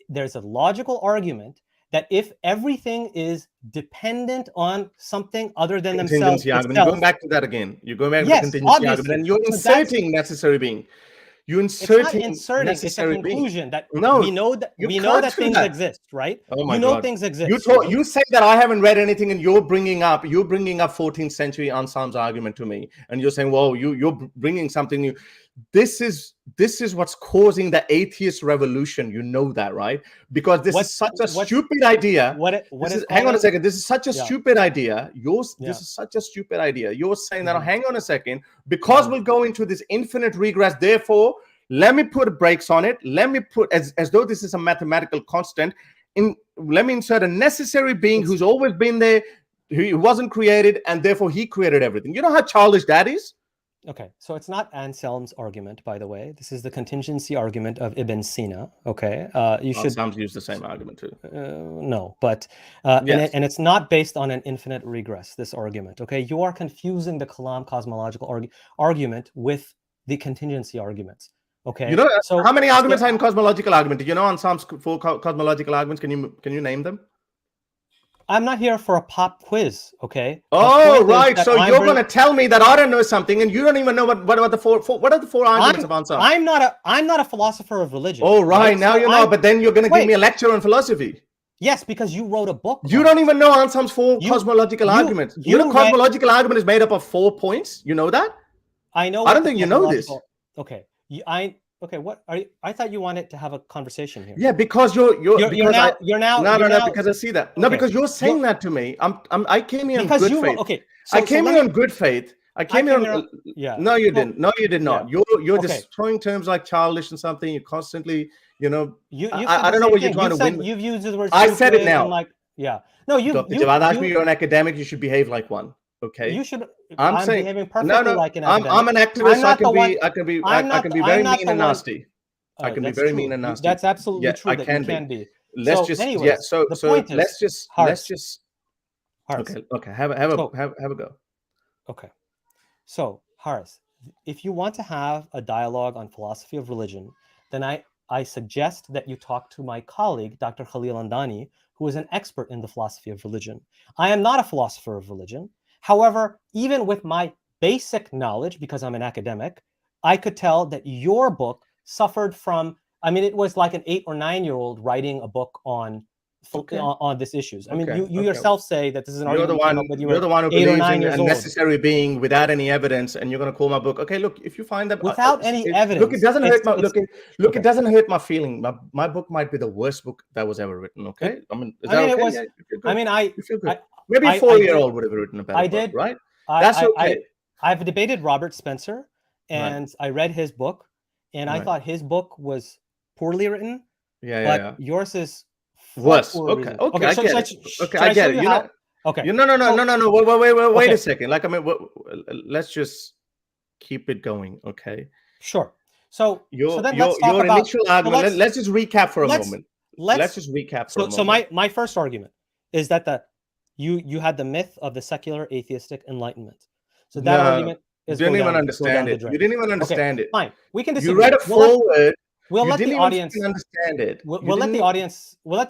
There's a logical argument that if everything is dependent on something other than themselves, you're going back to that again. You're going back to the contingency argument, and you're inserting necessary being. You're inserting. It's not inserting. It's a conclusion that we know that things exist, right? Oh my God. Things exist. You say that I haven't read anything, and you're bringing up 14th century Anselm's argument to me, and you're saying, "Well, you're bringing something new." This is what's causing the atheist revolution. You know that, right? Because this is such a stupid idea. Hang on a second. This is such a stupid idea. This is such a stupid idea. You're saying that, hang on a second, because we'll go into this infinite regress. Therefore, let me put brakes on it. Let me put, as though this is a mathematical constant, let me insert a necessary being who's always been there, who wasn't created, and therefore he created everything. You know how childish that is? Okay, so it's not Anselm's argument, by the way. This is the contingency argument of Ibn Sina. Okay, Anselm's used the same argument too. No, but and it's not based on an infinite regress. This argument, okay, you are confusing the Kalam cosmological argument with the contingency arguments. Okay, you know, so how many arguments are in cosmological argument? Do you know Anselm's 4 cosmological arguments? Can you name them? I'm not here for a pop quiz, okay? Oh, right. So you're going to tell me that I don't know something, and you don't even know what are the four arguments of Anselm? I'm not a philosopher of religion. Oh, right. Now you know, but then you're going to give me a lecture on philosophy. Yes, because you wrote a book. You don't even know Anselm's 4 cosmological arguments. You know, cosmological argument is made up of 4 points. You know that? I know. I don't think you know this. Okay. Okay, what are you? I thought you wanted to have a conversation here. Yeah, because you're now because I see that. No, okay. Because you're saying that to me. I came here on good faith. Okay, I came here on good faith. No, you didn't. No, you did not. Yeah. You're just throwing terms like childish and something. You constantly, I don't know what you're trying to win. You've used the word. I said it now. No, you're an academic. You should behave like one. Okay. You should. I'm saying behaving perfectly like an academic. I'm an activist. I can be very mean and nasty. I can be very mean and nasty. That's absolutely true. I can be. Let's just okay. Have a go. Okay. So Harris, if you want to have a dialogue on philosophy of religion, then I suggest that you talk to my colleague, Dr. Khalil Andani, who is an expert in the philosophy of religion. I am not a philosopher of religion. However, even with my basic knowledge, because I'm an academic, I could tell that your book suffered from, it was like an 8 or 9-year-old writing a book on these issues. You yourself say that this is an argument you're the one who believes in a necessary being without any evidence, and you're going to call my book. Okay, look, if you find that without any evidence, look, it doesn't hurt my it doesn't hurt my feeling. My book might be the worst book that was ever written. Okay, you feel good. Maybe a 4-year-old would have written a better book, right? That's okay. I've debated Robert Spencer, and I read his book, and I thought his book was poorly written. But yours is worse. Okay, I get it. I get it. Okay. No. Wait a second. Let's just keep it going. Okay. Sure. So your initial argument. Let's just recap for a moment. Let's just recap for a moment. So my first argument is that you had the myth of the secular atheistic enlightenment. So that argument is you didn't even understand it. You didn't even understand it. Fine. We can disagree. You read a forward. We'll let the audience understand it. We'll let the audience. Yeah, we'll let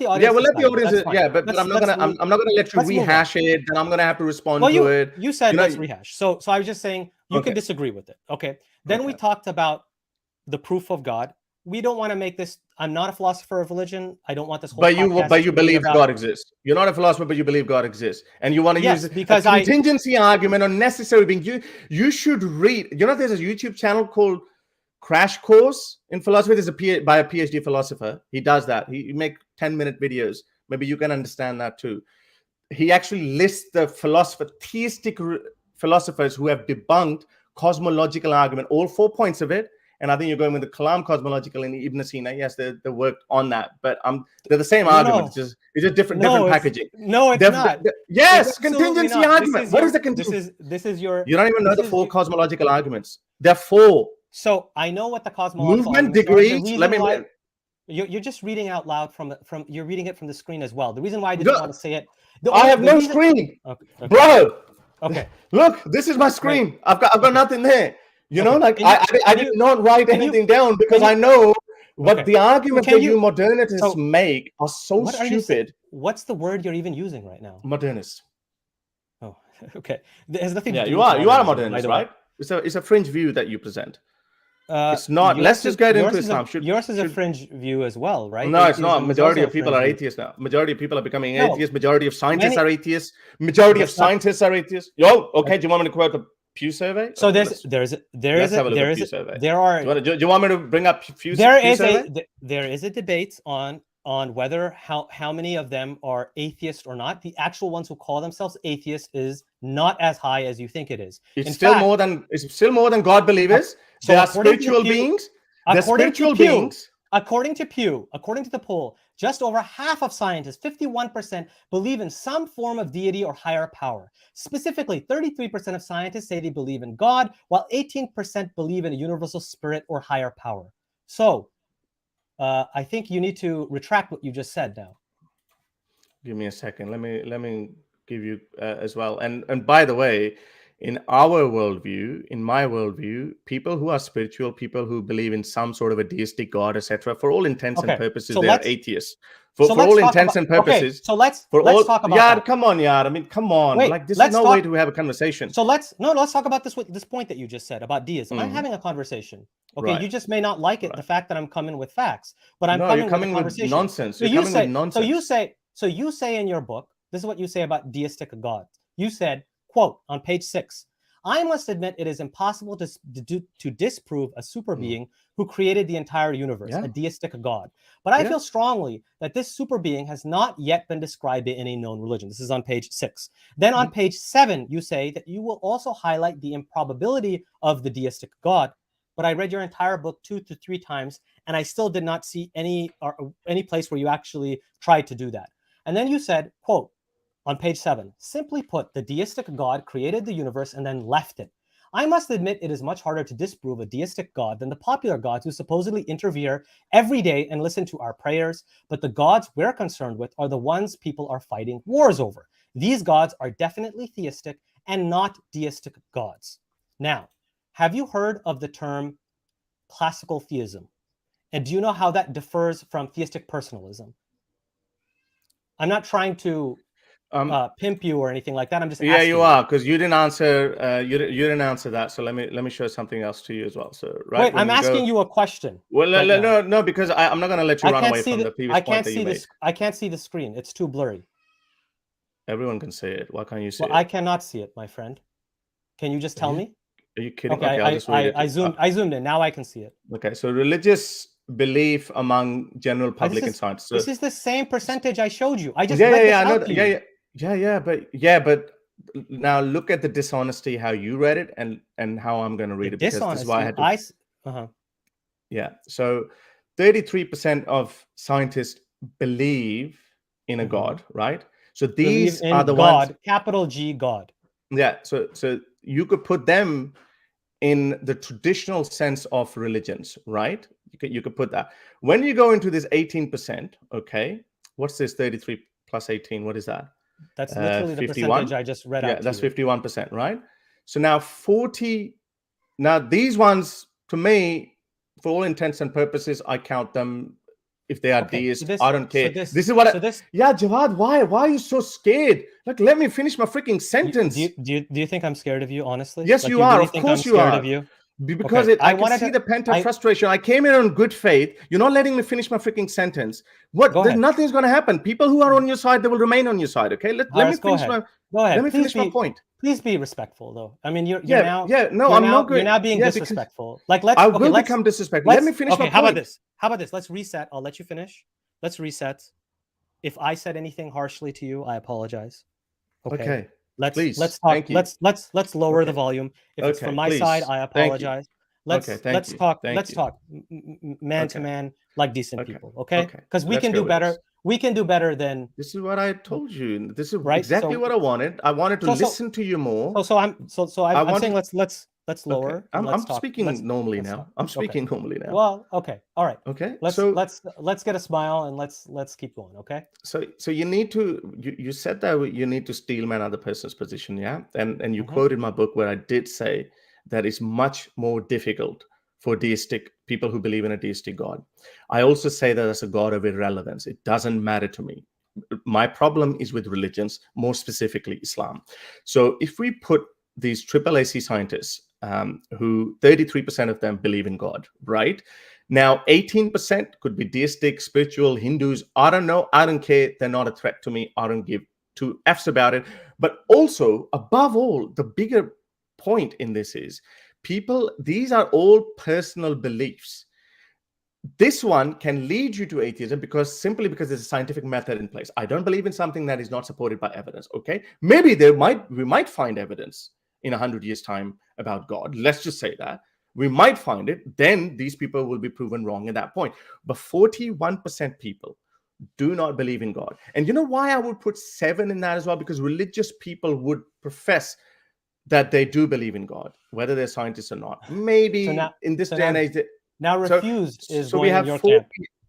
the audience. Yeah, but I'm not gonna let you rehash it. Then I'm gonna have to respond to it. You said let's rehash. So I was just saying you can disagree with it. Okay. Then we talked about the proof of God we don't want to make this. I'm not a philosopher of religion. I don't want this whole. But you podcast to be believe about, God exists. You're not a philosopher, but you believe God exists, and you want to Yes, use because a contingency argument on necessary being. You should read. You know, there's a YouTube channel called Crash Course in Philosophy. There's by a PhD philosopher. He does that. He make 10-minute videos. Maybe you can understand that too. He actually lists the theistic philosophers who have debunked cosmological argument, all 4 points of it. And I think you're going with the Kalam cosmological and Ibn Sina. Yes, they worked on that, but they're the same argument. It's just different packaging. No, it's not. Yes, contingency argument. What is the contingency? This is your. You don't even know the 4 cosmological arguments. There are 4. So I know what the cosmological movement degrees. Let me. You're just reading out loud you're reading it from the screen as well. The reason why I didn't want to say it. I have no screen, okay. Bro. Okay. Look, this is my screen. Right. I've got nothing there. You know, like I did not write anything down because I know what the arguments that you modernists make are so stupid. What's the word you're even using right now? Modernist. Oh, okay. There's nothing. Yeah, you are a modernist, right? It's a fringe view that you present. It's not. Let's just get into Islam. Yours is a fringe view as well, right? No, it's not. Majority of people are atheists now. Majority of people are becoming atheists. Majority of scientists are atheists. Majority of scientists are atheists. Okay. Do you want me to quote the Pew survey? So there are. Do you want me to bring up Pew survey? There is a debate on whether how many of them are atheist or not. The actual ones who call themselves atheists is not as high as you think it is. It's still more than God believers. So they are spiritual beings. They're spiritual beings. According to Pew, according to the poll, just over half of scientists, 51%, believe in some form of deity or higher power. Specifically, 33% of scientists say they believe in God, while 18% believe in a universal spirit or higher power. So, I think you need to retract what you just said now. Give me a second. Let me give you as well. And by the way, in our worldview, in my worldview, people who are spiritual, people who believe in some sort of a deistic God, etc., for all intents and purposes, they are atheists. For all intents and purposes. So let's talk about that. Come on, I mean, come on. Wait, this is no way to have a conversation. So let's talk about this point that you just said about deism. I'm having a conversation. Okay, right. You just may not like it, the fact that I'm coming with facts, but I'm coming with nonsense. You're coming with nonsense. So you say in your book, this is what you say about deistic God. You said, quote, on page 6, I must admit it is impossible to disprove a super being who created the entire universe, a deistic God. But I feel strongly that this super being has not yet been described in any known religion. This is on page 6. Then on page 7, you say that you will also highlight the improbability of the deistic God. But I read your entire book 2 to 3 times, and I still did not see any place where you actually tried to do that. And then you said, quote, on page 7, simply put, the deistic God created the universe and then left it. I must admit it is much harder to disprove a deistic God than the popular gods who supposedly interfere every day and listen to our prayers, but the gods we're concerned with are the ones people are fighting wars over. These gods are definitely theistic and not deistic gods. Now, have you heard of the term classical theism? And do you know how that differs from theistic personalism? I'm not trying to pimp you or anything like that. I'm just asking you are, because you didn't answer. You didn't answer that. So let me show something else to you as well. So wait, I'm asking you a question. Well, no, because I'm not going to let you run away from the previous point that you made. I can't see the screen. It's too blurry. Everyone can see it. Why can't you see it? I cannot see it, my friend. Can you just tell me? Are you kidding? Okay, I'll just read it. I zoomed in. Now I can see it. Okay, so religious belief among general public and science. So, this is the same percentage I showed you. I just but now look at the dishonesty how you read it and how I'm going to read it, because this is why I had to. Yeah, so 33% of scientists believe in a God, right? So these are the God, ones, capital G God. Yeah, so you could put them in the traditional sense of religions, right? You could put that. When you go into this 18%, okay, what's this 33 plus 18? What is that? That's literally the percentage I just read out. Yeah, that's 51%, right? So now now these ones, to me, for all intents and purposes, I count them, if they are deists, I don't care. This is what Jawad, why are you so scared? Like, let me finish my freaking sentence. Do you think I'm scared of you, honestly? Yes, you are. Of course you are. Because Okay, I can see the pent-up frustration. I came in on good faith. You're not letting me finish my freaking sentence. There's nothing's going to happen. People who are on your side, they will remain on your side. Okay, let me finish my Let me finish my point. Please be respectful, though. I mean, you're now being disrespectful. Like, I will become disrespectful. Let me finish my point. How about this? Let's reset. I'll let you finish. Let's reset. If I said anything harshly to you, I apologize. Okay. Let's talk. Let's lower the volume. If it's from my side, I apologize. Let's talk man to man like decent people. Okay? Because we can do better. We can do better than. This is what I told you. This is exactly what I wanted. I wanted to listen to you more. I'm saying let's lower. Okay. I'm speaking normally now. I'm speaking normally now. Well, okay, all right. Okay. Let's get a smile and let's keep going. Okay. So you need to. You said that you need to steel man other person's position, yeah. And you quoted my book where I did say that it's much more difficult for deistic people who believe in a deistic God. I also say that as a God of irrelevance. It doesn't matter to me. My problem is with religions, more specifically Islam. So if we put these AAAC scientists, who 33% of them believe in God, right? Now, 18% could be deistic, spiritual, Hindus. I don't know. I don't care. They're not a threat to me. I don't give two F's about it. But also, above all, the bigger point in this is these are all personal beliefs. This one can lead you to atheism simply because there's a scientific method in place. I don't believe in something that is not supported by evidence. Okay, maybe we might find evidence in 100 years' time about God. Let's just say that we might find it. Then these people will be proven wrong at that point. But 41% people do not believe in God. And you know why I would put 7 in that as well? Because religious people would profess that they do believe in God, whether they're scientists or not. Maybe in this day and age. Now refused is so going in your camp.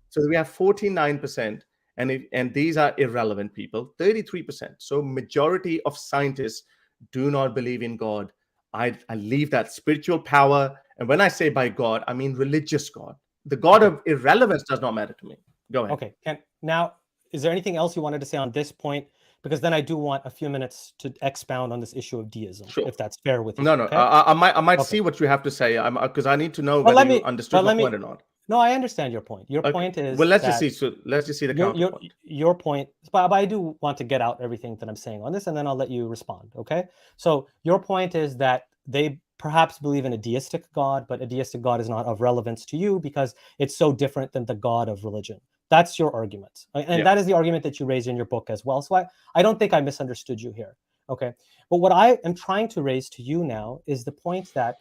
So we have 49%, and these are irrelevant people, 33%. So majority of scientists do not believe in God. I leave that spiritual power. And when I say by God, I mean religious God. The God of irrelevance does not matter to me. Go ahead. Okay. Now, is there anything else you wanted to say on this point? Because then I do want a few minutes to expound on this issue of deism, if that's fair with you. No. Okay? I might see what you have to say, because I need to know whether you understood my point or not. No, I understand your point. Your point is let's just see the counterpoint. Your point, but I do want to get out everything that I'm saying on this, and then I'll let you respond. Okay. So your point is that they perhaps believe in a deistic God, but a deistic God is not of relevance to you because it's so different than the God of religion. That's your argument. And that is the argument that you raised in your book as well. So I don't think I misunderstood you here. Okay. But what I am trying to raise to you now is the point that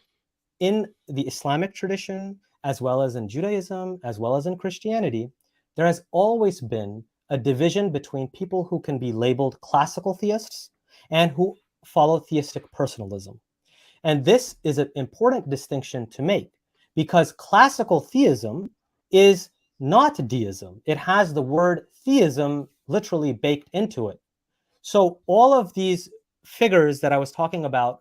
in the Islamic tradition, as well as in Judaism, as well as in Christianity, there has always been a division between people who can be labeled classical theists and who follow theistic personalism. And this is an important distinction to make because classical theism is not deism. It has the word theism literally baked into it. So all of these figures that I was talking about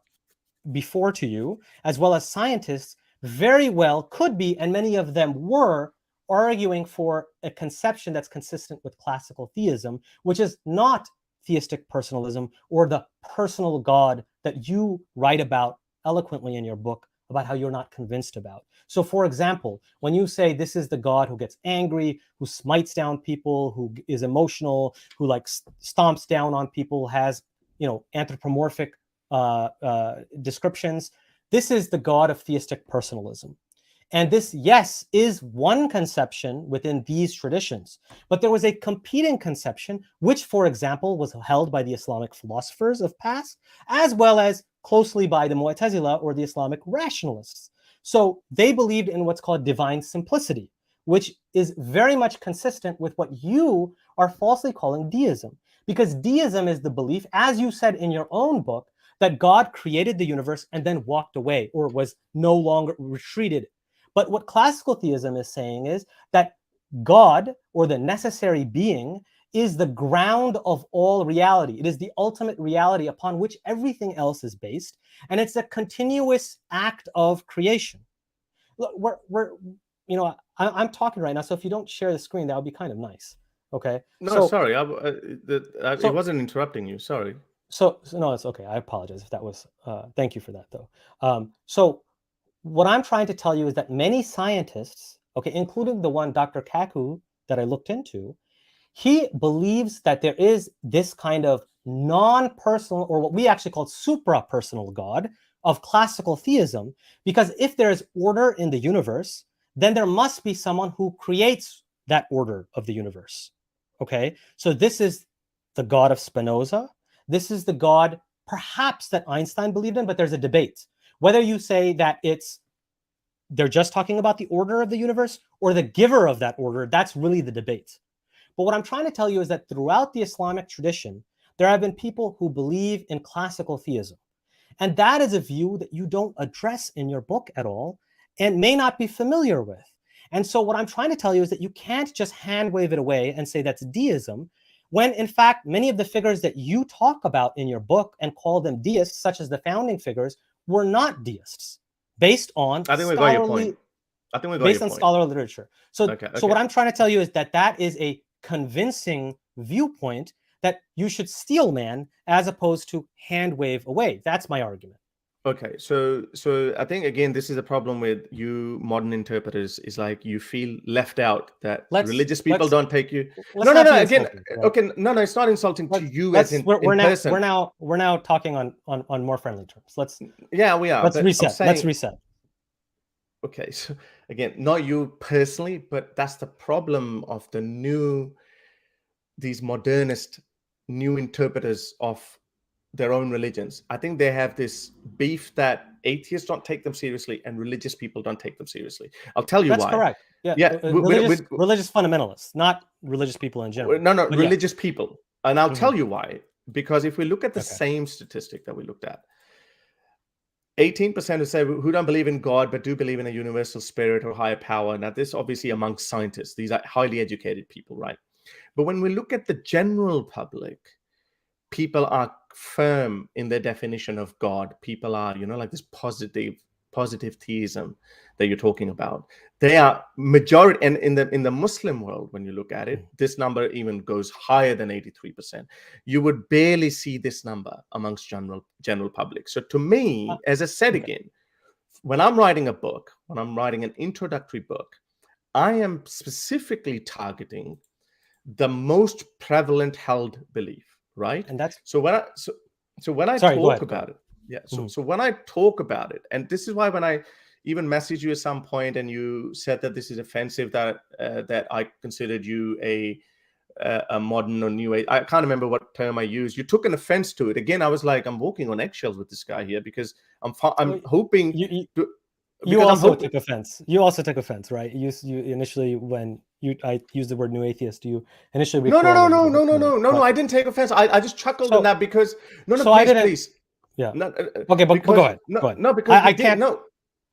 before to you, as well as scientists, very well could be, and many of them were, arguing for a conception that's consistent with classical theism, which is not theistic personalism or the personal God that you write about eloquently in your book about how you're not convinced about. So for example, when you say this is the God who gets angry, who smites down people, who is emotional, who like stomps down on people, has, anthropomorphic descriptions, this is the God of theistic personalism. And this, yes, is one conception within these traditions. But there was a competing conception, which, for example, was held by the Islamic philosophers of past, as well as closely by the Mu'tazila or the Islamic rationalists. So they believed in what's called divine simplicity, which is very much consistent with what you are falsely calling deism. Because deism is the belief, as you said in your own book, that God created the universe and then walked away or was no longer retreated. But what classical theism is saying is that God, or the necessary being, is the ground of all reality. It is the ultimate reality upon which everything else is based, and it's a continuous act of creation. Look, I'm talking right now, so if you don't share the screen, that would be kind of nice. Okay. No, sorry, it wasn't interrupting you. Sorry. So no, it's okay. I apologize if that was. Thank you for that, though. So what I'm trying to tell you is that many scientists, okay, including the one Dr. Kaku that I looked into, he believes that there is this kind of non-personal, or what we actually call supra-personal God of classical theism, because if there is order in the universe, then there must be someone who creates that order of the universe. Okay, so this is the God of Spinoza. This is the God perhaps that Einstein believed in, but there's a debate. Whether you say that they're just talking about the order of the universe or the giver of that order, that's really the debate. But what I'm trying to tell you is that throughout the Islamic tradition, there have been people who believe in classical theism. And that is a view that you don't address in your book at all and may not be familiar with. And so what I'm trying to tell you is that you can't just hand wave it away and say that's deism, when in fact, many of the figures that you talk about in your book and call them deists, such as the founding figures, were not deists based on I think we got your point. I think we got based your on point. scholarly literature. So, Okay. so what I'm trying to tell you is that that is a convincing viewpoint that you should steel man as opposed to hand wave away. That's my argument. Okay, so I think again this is a problem with you modern interpreters, is like you feel left out, that religious people don't take you. No, again, right? Okay, no, it's not insulting to you as in person. We're now talking on more friendly terms. Let's we are. Let's reset. Let's reset. Okay, so again, not you personally, but that's the problem of these modernist new interpreters of their own religions. I think they have this beef that atheists don't take them seriously and religious people don't take them seriously. I'll tell you why. That's correct. Yeah. Religious fundamentalists, not religious people in general. No, religious people. And I'll tell you why. Because if we look at the same statistic that we looked at, 18% who don't believe in God but do believe in a universal spirit or higher power. Now, this obviously amongst scientists. These are highly educated people, right? But when we look at the general public, people are firm in their definition of God. People are, like this positive theism that you're talking about. They are majority, and in the Muslim world, when you look at it, this number even goes higher than 83%. You would barely see this number amongst general public. So to me, as I said again, when I'm writing a book, when I'm writing an introductory book, I am specifically targeting the most prevalent held belief. Right, and that's so when I talk about it, So when I talk about it, and this is why when I even messaged you at some point and you said that this is offensive, that I considered you a modern or new age. I can't remember what term I used. You took an offense to it. Again, I was like, I'm walking on eggshells with this guy here because I'm hoping. You also took offense. You also took offense, right? You initially, when I used the word new atheist, you initially no. I didn't take offense. I just chuckled in that because please. Yeah. No, okay, but go ahead. No, because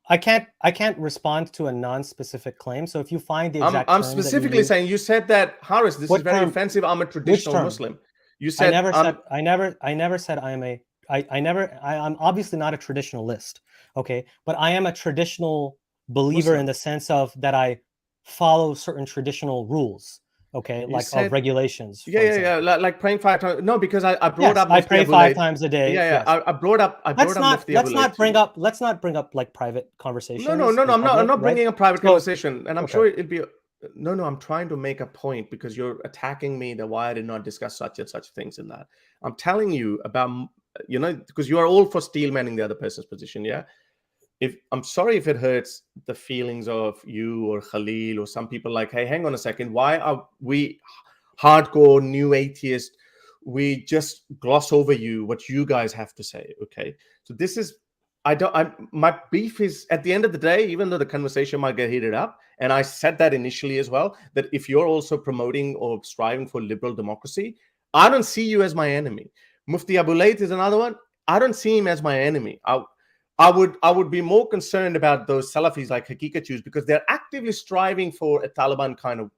I can't respond to a non-specific claim. So if you find the exact I'm specifically saying, you said that, Harris, this is very offensive. I'm a traditional Muslim. You said I never said I'm obviously not a traditionalist. Okay, but I am a traditional believer in the sense of that I follow certain traditional rules. Okay, of regulations. Yeah. Like praying 5 times. No, because I brought up. I pray 5 times a day. Yeah. Yes. I brought up. Let's not bring up like private conversations. No. I'm not bringing a private conversation, and I'm sure it'll be. No. I'm trying to make a point because you're attacking me that why I did not discuss such and such things in that. I'm telling you about, because you are all for steelmanning the other person's position. Yeah. I'm sorry if it hurts the feelings of you or Khalil or some people, like, hey, hang on a second. Why are we hardcore new atheists? We just gloss over what you guys have to say. Okay. So this is, my beef is, at the end of the day, even though the conversation might get heated up, and I said that initially as well, that if you're also promoting or striving for liberal democracy, I don't see you as my enemy. Mufti Abu Layth is another one. I don't see him as my enemy. I would be more concerned about those Salafis like Hakikachus, because they're actively striving for a Taliban kind of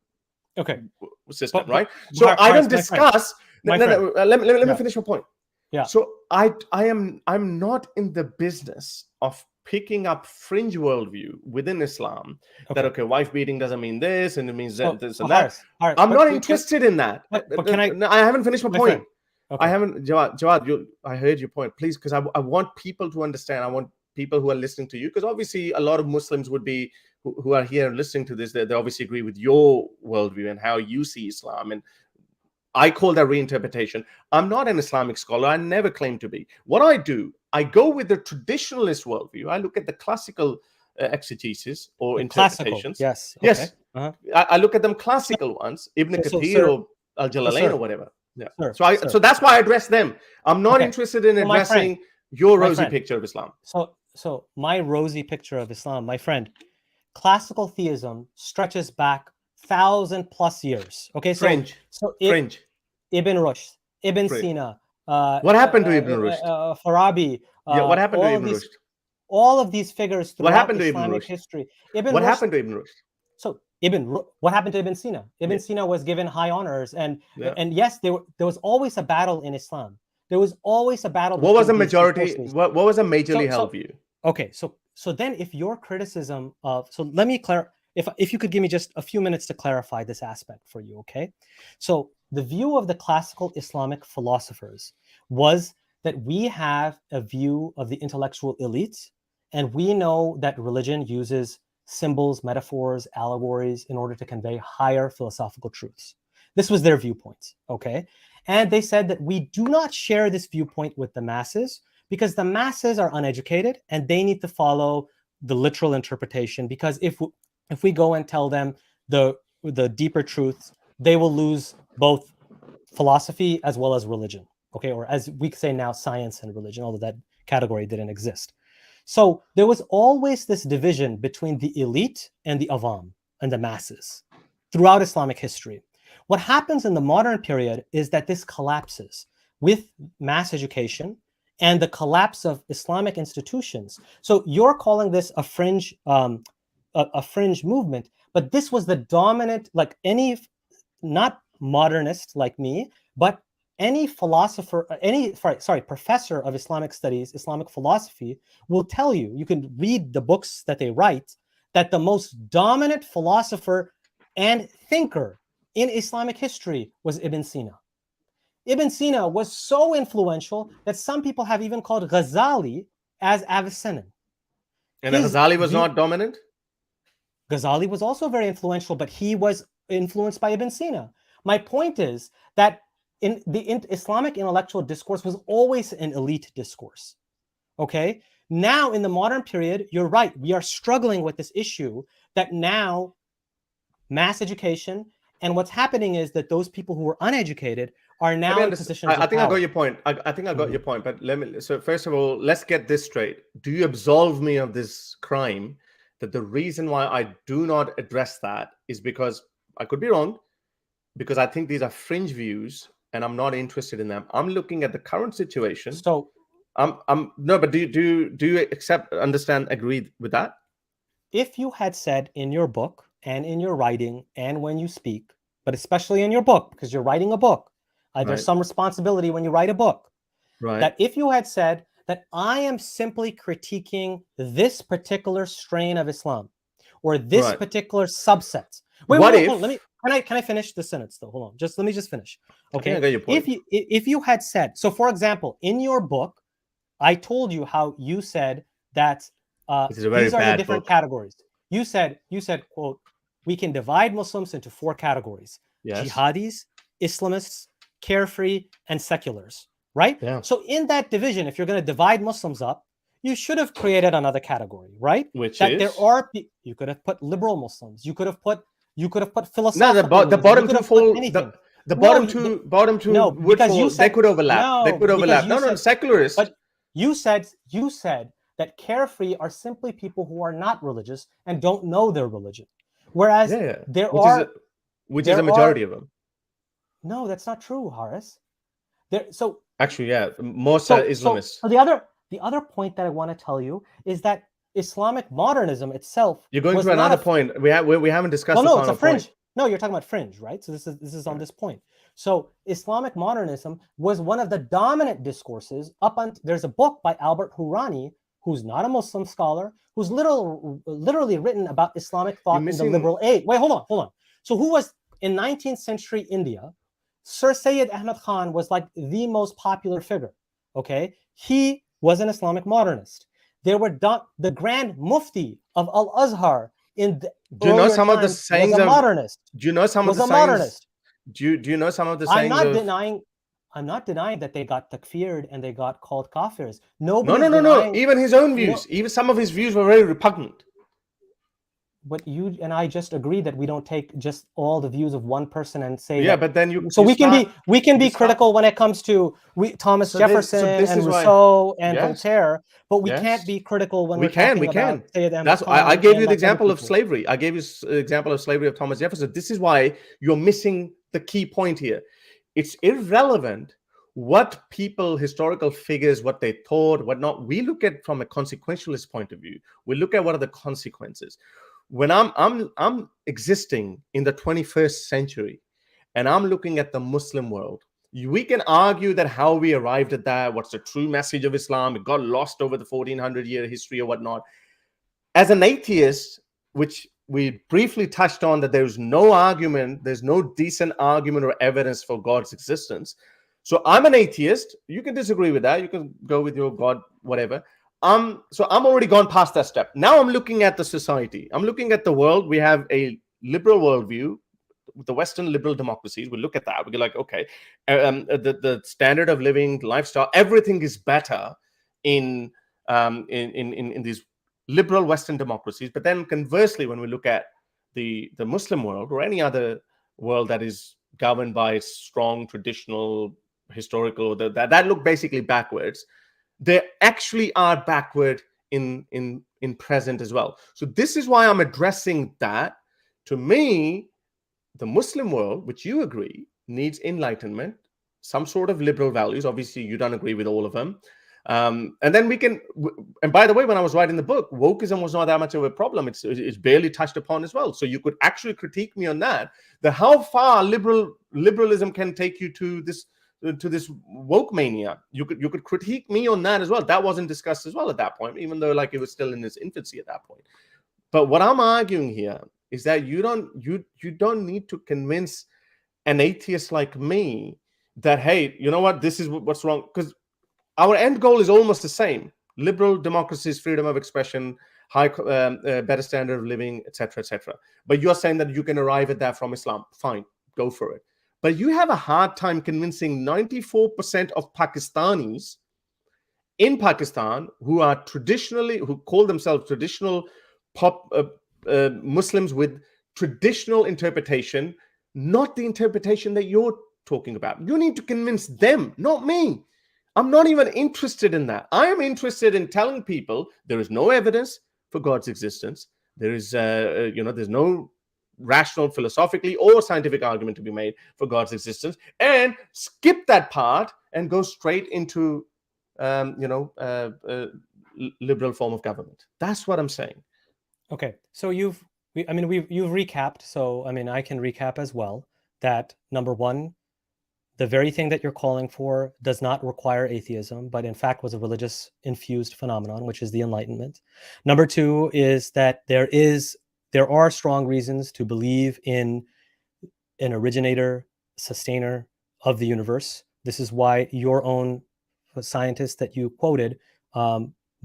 system, right? So I don't discuss. Let me finish my point. Yeah. So I'm not in the business of picking up fringe worldview within Islam. That wife beating doesn't mean this, and it means this and that. Harris, I'm not interested in that. But can I haven't finished my point. Okay. I haven't, Jawad, I heard your point, please, because I want people to understand. I want people who are listening to you, because obviously a lot of Muslims would be who are here listening to this, they obviously agree with your worldview and how you see Islam, and I call that reinterpretation. I'm not an Islamic scholar. I never claim to be. What I do, I go with the traditionalist worldview. I look at the classical exegesis or interpretations. Classical, yes. Okay. Yes. I look at them classical ones, Ibn Kathir or Al-Jalalain or whatever. Yeah. So that's why I address them. I'm not interested in addressing your rosy picture of Islam. So my rosy picture of Islam, my friend, classical theism stretches back 1,000+ years. Okay, Fringe. Ibn Rushd, Ibn Sina. What happened to Ibn Rushd? Farabi. What happened to Ibn Rushd? All of these figures throughout Islamic history. What happened to Ibn Rushd? So what happened to Ibn Sina? Ibn Sina was given high honors, and yes, there was always a battle in Islam. There was always a battle. What was a majority? What was a majorly held view? Okay, so then if your criticism of, so let me clarify, if you could give me just a few minutes to clarify this aspect for you, okay? So the view of the classical Islamic philosophers was that we have a view of the intellectual elites, and we know that religion uses symbols, metaphors, allegories in order to convey higher philosophical truths. This was their viewpoint, okay? And they said that we do not share this viewpoint with the masses because the masses are uneducated and they need to follow the literal interpretation, because if we go and tell them the deeper truths, they will lose both philosophy as well as religion, okay? Or as we say now, science and religion, although that category didn't exist. So there was always this division between the elite and the avam and the masses throughout Islamic history. What happens in the modern period is that this collapses with mass education and the collapse of Islamic institutions. So you're calling this a fringe movement, but this was the dominant, like any, not modernist like me, but any philosopher, professor of Islamic studies, Islamic philosophy will tell you, you can read the books that they write, that the most dominant philosopher and thinker in Islamic history was Ibn Sina. Ibn Sina was so influential that some people have even called Ghazali as Avicennan. And Ghazali was not dominant? Ghazali was also very influential, but he was influenced by Ibn Sina. My point is that in the Islamic intellectual discourse was always an elite discourse, okay? Now, in the modern period, you're right, we are struggling with this issue that now mass education, and what's happening is that those people who were uneducated are now in positions of I think power. I got your point. I think I got your point, but so first of all, let's get this straight. Do you absolve me of this crime that the reason why I do not address that is because, I could be wrong, because I think these are fringe views and I'm not interested in them. I'm looking at the current situation. So no, but do you accept, understand, agree with that? If you had said in your book and in your writing and when you speak, but especially in your book, because you're writing a book, there's some responsibility when you write a book, that if you had said that I am simply critiquing this particular strain of Islam or this particular subset. Can I finish the sentence though? Hold on. Let me finish. Okay. I got your point. If you had said, so for example, in your book, I told you how you said that these are the different categories. You said, quote, we can divide Muslims into 4 categories. Yes. Jihadis, Islamists, carefree, and seculars, right? Yeah. So in that division, if you're going to divide Muslims up, you should have created another category, right? Which that is? There are, you could have put liberal Muslims. You could have put philosophical. No, the bottom two fall. The bottom two. No, because you said they could overlap. They could overlap. No, secularists. But you said that carefree are simply people who are not religious and don't know their religion, whereas which is a majority of them. No, that's not true, Harris. Actually, yeah, most are Islamists. So the other point that I want to tell you is that Islamic modernism itself. You're going to another point. We haven't discussed. Well, no, it's a fringe. No, you're talking about fringe, right? So this is on this point. So Islamic modernism was one of the dominant discourses up until there's a book by Albert Hourani, who's not a Muslim scholar, who's literally written about Islamic thought in the liberal age. Wait, hold on. So who was in 19th century India? Sir Syed Ahmad Khan was like the most popular figure. Okay, he was an Islamic modernist. They were done. The Grand Mufti of Al-Azhar in the Do you know earlier some of the times sayings was a of? modernist. Do you know some of Was the a sayings? modernist. Do you know some of the I'm sayings not of? denying. I'm not denying that they got takfired and they got called kafirs. No, Nobody's no. denying. Even his own views. No, Even some of his views were very repugnant. but you and I just agreed that we don't take just all the views of one person and say Yeah, that. but then you. So you we can start, be you start- critical when it comes to Thomas So Jefferson this and is why. Rousseau and Yes. Voltaire, but we Yes. can't be critical when We we're can. talking We about can. Sayyid Ahmad That's I Khan gave you and the like other example of people. slavery. I gave you the example of slavery of Thomas Jefferson. This is why you're missing the key point here. It's irrelevant what people, historical figures, what they thought, what not. We look at from a consequentialist point of view. We look at what are the consequences. When I'm existing in the 21st century, and I'm looking at the Muslim world, we can argue that how we arrived at that, what's the true message of Islam, it got lost over the 1400-year history or whatnot. As an atheist, which we briefly touched on, that there's no argument, there's no decent argument or evidence for God's existence. So I'm an atheist. You can disagree with that. You can go with your God, whatever. So I'm already gone past that step. Now I'm looking at the society. I'm looking at the world. We have a liberal worldview, the Western liberal democracies. We look at that. We're like, okay, the standard of living, lifestyle, everything is better in these liberal Western democracies. But then conversely, when we look at the Muslim world or any other world that is governed by strong traditional historical that look basically backwards, they actually are backward in present as well. So this is why I'm addressing that. To me, the Muslim world, which you agree needs enlightenment, some sort of liberal values. Obviously you don't agree with all of them. And then we can, and by the way, when I was writing the book, wokeism was not that much of a problem. It's barely touched upon as well. So you could actually critique me on that, how far liberalism can take you to this woke mania. You could critique me on that as well. That wasn't discussed as well at that point, even though like it was still in its infancy at that point. But what I'm arguing here is that you don't need to convince an atheist like me that, hey, you know what, this is what's wrong, because our end goal is almost the same: liberal democracies, freedom of expression, high better standard of living, etc., etc. But you're saying that you can arrive at that from Islam. Fine, go for it. But you have a hard time convincing 94% of Pakistanis in Pakistan who call themselves traditional Muslims with traditional interpretation, not the interpretation that you're talking about. You need to convince them, not me. I'm not even interested in that. I am interested in telling people there is no evidence for God's existence. There is, there's no rational, philosophically or scientific argument to be made for God's existence, and skip that part and go straight into, liberal form of government. That's what I'm saying. Okay, so you've recapped. So I can recap as well that number one, the very thing that you're calling for does not require atheism, but in fact was a religious infused phenomenon, which is the Enlightenment. Number two is that there are strong reasons to believe in an originator, sustainer of the universe. This is why your own scientist that you quoted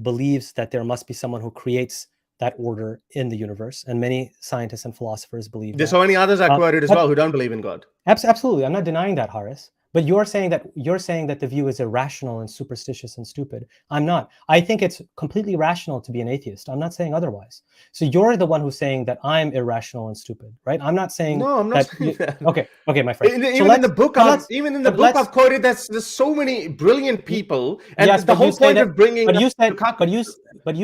believes that there must be someone who creates that order in the universe, and many scientists and philosophers believe There's that. so many others I quoted as well who don't believe in God. Absolutely, I'm not denying that, Harris. But you're saying that the view is irrational and superstitious and stupid. I'm not. I think it's completely rational to be an atheist. I'm not saying otherwise. So you're the one who's saying that I'm irrational and stupid, right? I'm not saying. No, I'm not saying that. Okay, my friend. Even in the book, I've quoted that there's so many brilliant people, and yes, the whole point of bringing. But you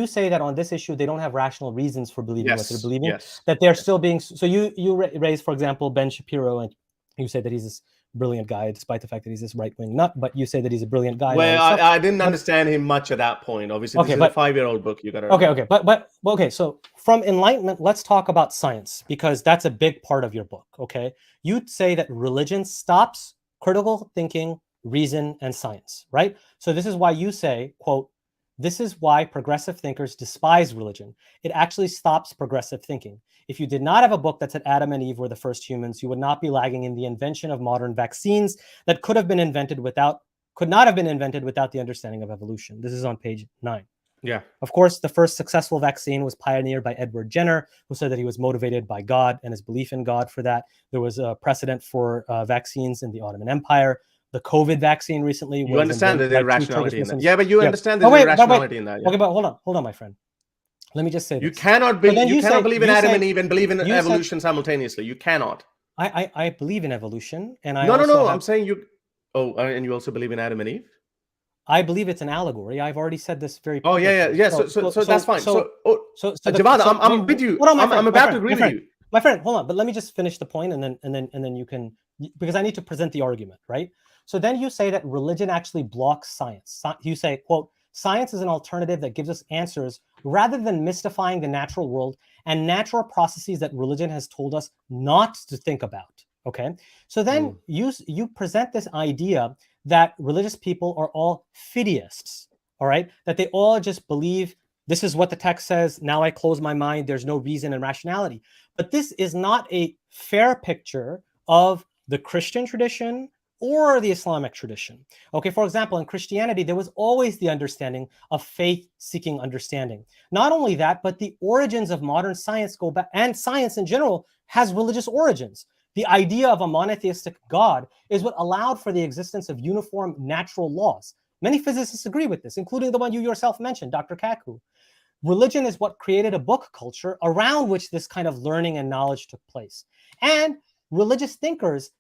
say that on this issue they don't have rational reasons for believing what they're believing. Yes. That they're still being. So you raise, for example, Ben Shapiro, and you say that he's this brilliant guy, despite the fact that he's this right-wing nut, but you say that he's a brilliant guy. Well, I didn't understand him much at that point. Obviously, this is a 5-year-old book. You got to okay. So from Enlightenment, let's talk about science, because that's a big part of your book. Okay, you'd say that religion stops critical thinking, reason, and science, right? So this is why you say, quote, "This is why progressive thinkers despise religion. It actually stops progressive thinking. If you did not have a book that said Adam and Eve were the first humans, you would not be lagging in the invention of modern vaccines that could not have been invented without the understanding of evolution." This is on page 9. Yeah. Of course, the first successful vaccine was pioneered by Edward Jenner, who said that he was motivated by God and his belief in God for that. There was a precedent for vaccines in the Ottoman Empire. The COVID vaccine recently You was understand invented there's by two Turkish irrationality in that. Muslims. Yeah, but you Yeah. understand But there's wait. irrationality in that. Yeah. Okay, but hold on, my friend. Let me just say You this. cannot So then you cannot say- believe in you Adam say- and Eve and believe in you said- evolution simultaneously. You cannot. I believe in evolution, and I No. also I'm saying you. Oh, and you also believe in Adam and Eve? I believe it's an allegory. I've already said this very Oh, yeah. publicly. So that's fine. So Javad, I'm with you. Hold on, my friend, I'm about to agree with you. My friend, hold on, but let me just finish the point, and then you can, because I need to present the argument, right? So then you say that religion actually blocks science. You say, quote, science is an alternative that gives us answers rather than mystifying the natural world and natural processes that religion has told us not to think about. Okay, so then you present this idea that religious people are all fideists, all right? That they all just believe this is what the text says. Now I close my mind. There's no reason and rationality. But this is not a fair picture of the Christian tradition or the Islamic tradition. Okay, for example, in Christianity, there was always the understanding of faith-seeking understanding. Not only that, but the origins of modern science go back, and science in general has religious origins. The idea of a monotheistic God is what allowed for the existence of uniform natural laws. Many physicists agree with this, including the one you yourself mentioned, Dr. Kaku. Religion is what created a book culture around which this kind of learning and knowledge took place. And religious thinkers,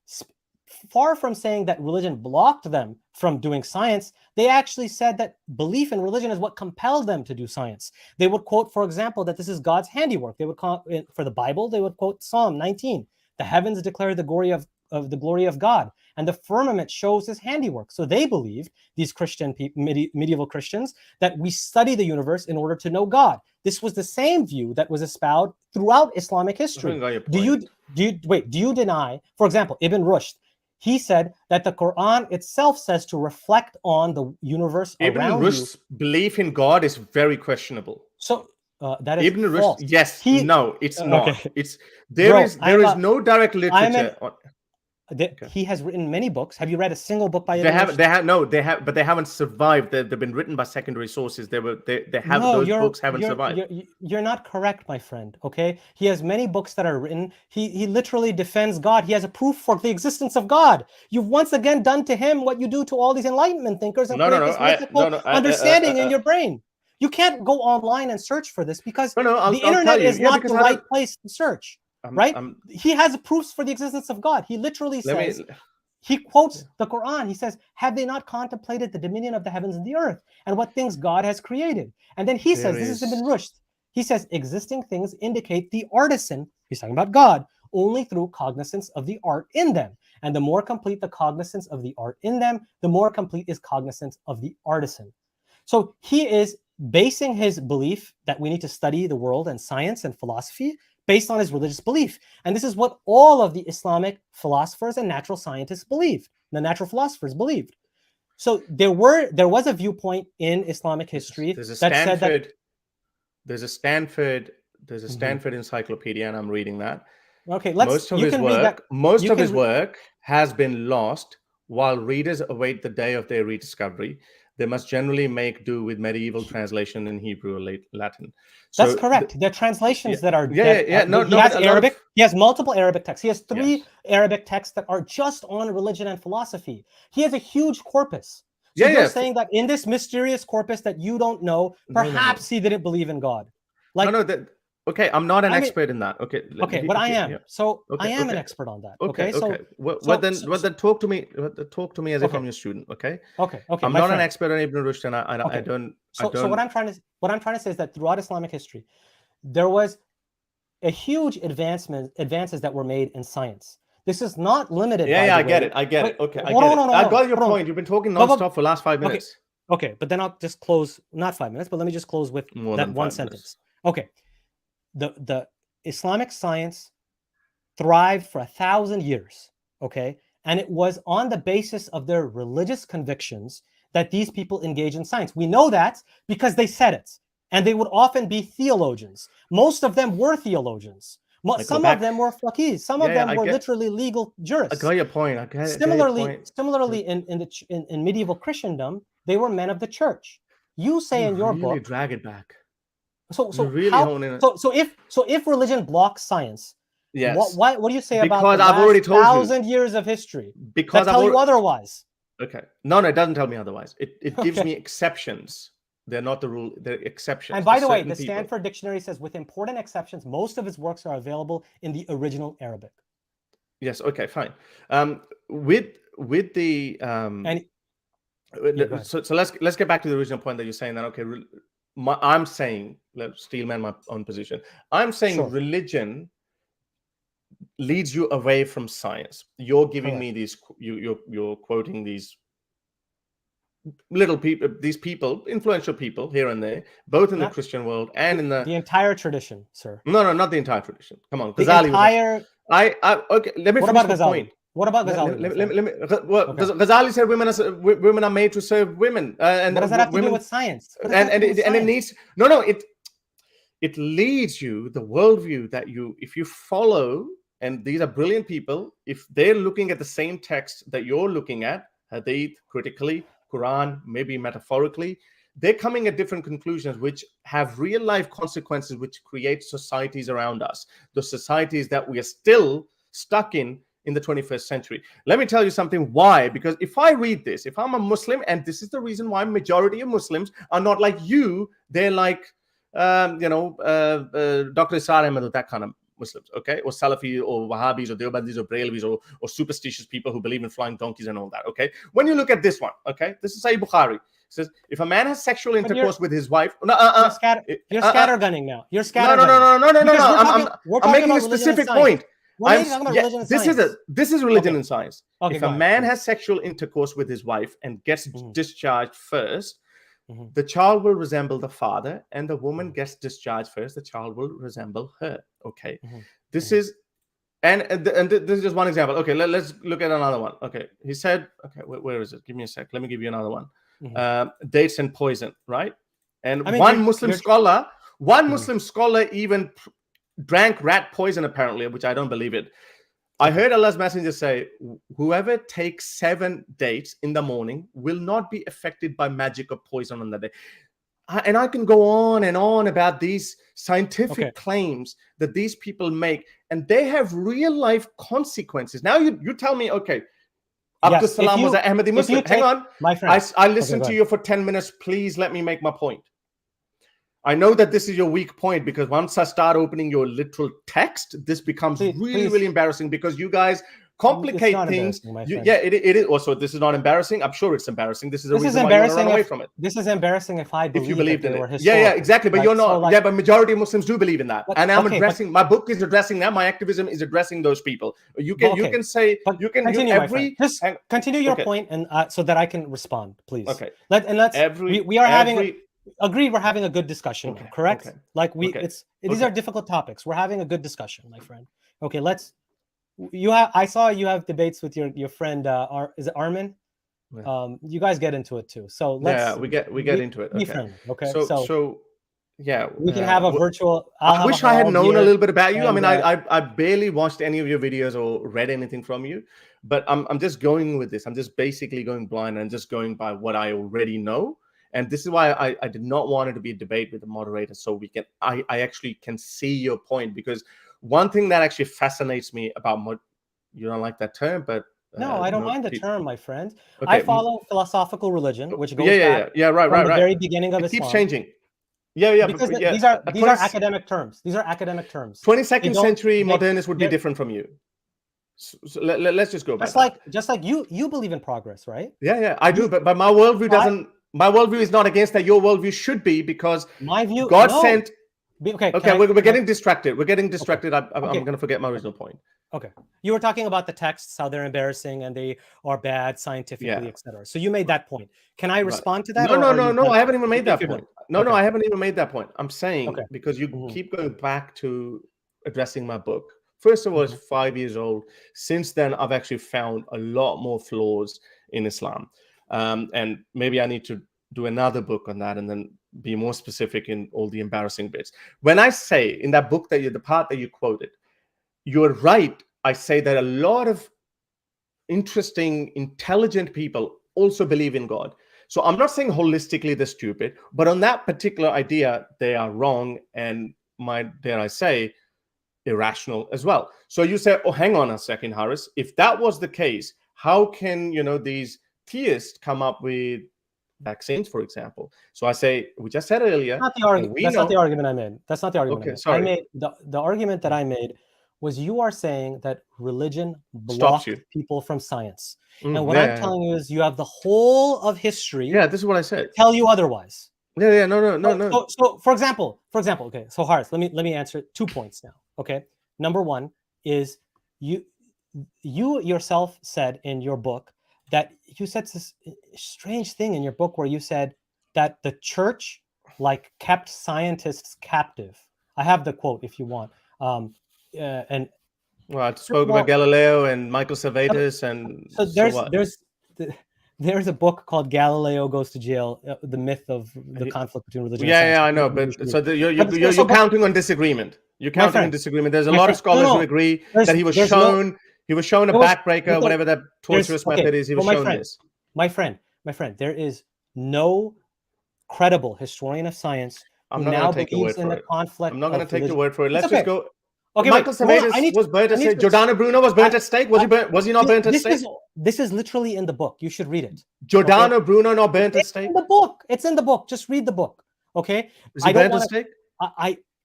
far from saying that religion blocked them from doing science, they actually said that belief in religion is what compelled them to do science. They would quote, for example, that this is God's handiwork. They would call, for the Bible, they would quote Psalm 19. The heavens declare the glory of the glory of God, and the firmament shows his handiwork. So they believed, these Christian medieval Christians, that we study the universe in order to know God. This was the same view that was espoused throughout Islamic history. Do you deny, for example, Ibn Rushd? He said that the Quran itself says to reflect on the universe around you. Ibn Rushd's belief in God is very questionable. So that is Ibn false. Rushd, yes, no, it's not. Okay. There is no direct literature. He has written many books. Have you read a single book by Ibn Rushd? But they haven't survived. They've been written by secondary sources. Those books haven't survived. You're not correct, my friend. Okay, he has many books that are written. He literally defends God. He has a proof for the existence of God. You've once again done to him what you do to all these Enlightenment thinkers and create this mythical understanding in your brain. You can't go online and search for this because the internet is not the right place to search. He has proofs for the existence of God. He literally says, he quotes the Quran. He says, have they not contemplated the dominion of the heavens and the earth and what things God has created? And then he says, this is Ibn Rushd. He says, existing things indicate the artisan, he's talking about God, only through cognizance of the art in them. And the more complete the cognizance of the art in them, the more complete is cognizance of the artisan. So he is basing his belief that we need to study the world and science and philosophy based on his religious belief. And this is what all of the Islamic philosophers and natural scientists believed, the natural philosophers believed. So there was a viewpoint in Islamic history that said that there's a Stanford encyclopedia, and I'm reading that. Okay, most of his work has been lost while readers await the day of their rediscovery. They must generally make do with medieval translation in Hebrew or Latin. That's correct. There are translations that are... He has Arabic. He has multiple Arabic texts. He has 3 Arabic texts that are just on religion and philosophy. He has a huge corpus. So you're saying that in this mysterious corpus that you don't know, perhaps he didn't believe in God. Okay, I'm not an expert in that. Okay, but I am. I am an expert on that. Okay. Then talk to me. Talk to me as if I'm your student. Okay. Okay. I'm not an expert on Ibn Rushd, and I don't. So what I'm trying to say is that throughout Islamic history, there was a huge advances that were made in science. This is not limited. I get it. Okay, I got your point. You've been talking nonstop for the last 5 minutes. Okay, but then I'll just close. Not 5 minutes, but let me just close with that one sentence. Okay. The Islamic science thrived for 1,000 years, okay? And it was on the basis of their religious convictions that these people engage in science. We know that because they said it. And they would often be theologians. Most of them were theologians. Some of them were faqihs. Some of them were literally legal jurists. I got your point. Similarly, in medieval Christendom, they were men of the church. You say in your book, drag it back. so really how hone in. so if religion blocks science, Yes. what do you say about Because the I've already last told you. 1,000 years of history Because that tell you otherwise? Okay. No, it doesn't tell me otherwise. It gives me exceptions. They're not the rule. They're exceptions. And by the way, the Stanford Dictionary says, with important exceptions, most of his works are available in the original Arabic. Yes. Okay. Fine. With the so let's get back to the original point that you're saying that I'm saying, let's steelman my own position. I'm saying religion leads you away from science. You're giving me these. You're quoting these little people, these people, influential people here and there, both in the Christian world and in the entire tradition, sir. No, not the entire tradition. Come on, Ghazali okay. Let me finish the point. What about Ghazali? Ghazali said women are made to serve women. And what does that have to do with science? And it needs it leads you the worldview that if you follow, and these are brilliant people, if they're looking at the same text that you're looking at, Hadith, critically, Quran, maybe metaphorically, they're coming at different conclusions which have real life consequences, which create societies around us, the societies that we are still stuck in the 21st century. Let me tell you something. Why? Because if I read this, if I'm a Muslim, and this is the reason why majority of Muslims are not like you, they're like, Dr. Isar Ahmed, that kind of Muslims, okay? Or Salafi, or Wahhabis, or Deobandis, or Brelvis, or superstitious people who believe in flying donkeys and all that, okay? When you look at this one, okay? This is Sahih Bukhari. It says, if a man has sexual intercourse with his wife... You're scattergunning now. You're scattergunning. No. I'm making a specific point. This is religion and science. If a man has sexual intercourse with his wife and gets discharged first, the child will resemble the father, and the woman gets discharged first, the child will resemble her. Okay. This is and this is just one example. Okay, let's look at another one. Okay, he said, okay, where is it? Give me a sec. Let me give you another one. Dates and poison, right? And one Muslim scholar even drank rat poison, apparently, which I don't believe it. I heard Allah's messenger say, whoever takes 7 dates in the morning will not be affected by magic or poison on that day. And I can go on and on about these scientific claims that these people make, and they have real life consequences. Now you tell me, okay, Abdul Salam was an Ahmadi Muslim. Hang on, my friend. I listened to you for 10 minutes. Please let me make my point. I know that this is your weak point, because once I start opening your literal text, this becomes really embarrassing, because you guys complicate things. It is. Also, this is not embarrassing. I'm sure it's embarrassing. This is a reason why you want to run away from it. This is embarrassing if I believe you believed in it. Yeah, exactly. But you're not. But majority of Muslims do believe in that, and I'm addressing. My book is addressing that. My activism is addressing those people. You can say. But you can continue. Just continue your point, and so that I can respond, please. Okay. We are having. Agreed, we're having a good discussion, correct? These are difficult topics. We're having a good discussion, my friend. Okay, I saw you have debates with your friend, is it Armin? Yeah. You guys get into it too. So we get into it. Okay. Okay. So we can have a virtual. I wish I had known a little bit about you. I mean, I barely watched any of your videos or read anything from you, but I'm just going with this. I'm just basically going blind and just going by what I already know. And this is why I did not want it to be a debate with the moderator, so I actually can see your point. Because one thing that actually fascinates me about you don't like that term, but no, I don't mind the term, my friend. Okay. I follow philosophical religion, which goes back from the very beginning of Islam. It keeps changing. Because these are academic terms. These are academic terms. 22nd century modernists would be different from you. So let's just go back. Just like you believe in progress, right? Yeah, I do. But my worldview doesn't. My worldview is not against that. Your worldview should be, because my view. God sent. Okay, we're getting distracted. We're getting distracted. I'm going to forget my original point. Okay, you were talking about the texts, how they're embarrassing and they are bad scientifically, etc. So you made that point. Can I respond to that? No. I haven't even made that point. No, I haven't even made that point. I'm saying because you keep going back to addressing my book. First of all, it's 5 years old. Since then, I've actually found a lot more flaws in Islam. And maybe I need to do another book on that and then be more specific in all the embarrassing bits. When I say in that book the part that you quoted, you're right. I say that a lot of interesting, intelligent people also believe in God. So I'm not saying holistically they're stupid, but on that particular idea, they are wrong and dare I say, irrational as well. So you say, oh, hang on a second, Harris. If that was the case, how can, these theists come up with vaccines, for example? So I say, we just said earlier. Not the argument. That's not the argument I made. That's not the argument I made. Sorry. I made the argument that I made was you are saying that religion blocks people from science. And what I'm telling you is you have the whole of history. Yeah, this is what I said. Tell you otherwise. Yeah, no. So for example, okay. So Harris, let me answer 2 points now. Okay. Number one is you yourself said in your book that you said this strange thing in your book where you said that the church kept scientists captive. I have the quote if you want. And I spoke about Galileo and Michael Servetus, and so there's a book called Galileo Goes to Jail: The Myth of the Conflict Between Religion. Yeah, I know, but so you're counting on disagreement. You're counting on disagreement. There's a lot of scholars who agree that he was shown a backbreaker, whatever that torturous method is. He was shown this. My friend, there is no credible historian of science who now believes in the conflict. I'm not going to take your word for it. Let's just go. Okay, Michael Servetus was burnt at stake. Giordano Bruno was burnt at stake. Was he not burnt at stake? This is literally in the book. You should read it. Giordano Bruno not burnt at stake? It's in the book. Just read the book. Okay? Is he burnt at stake?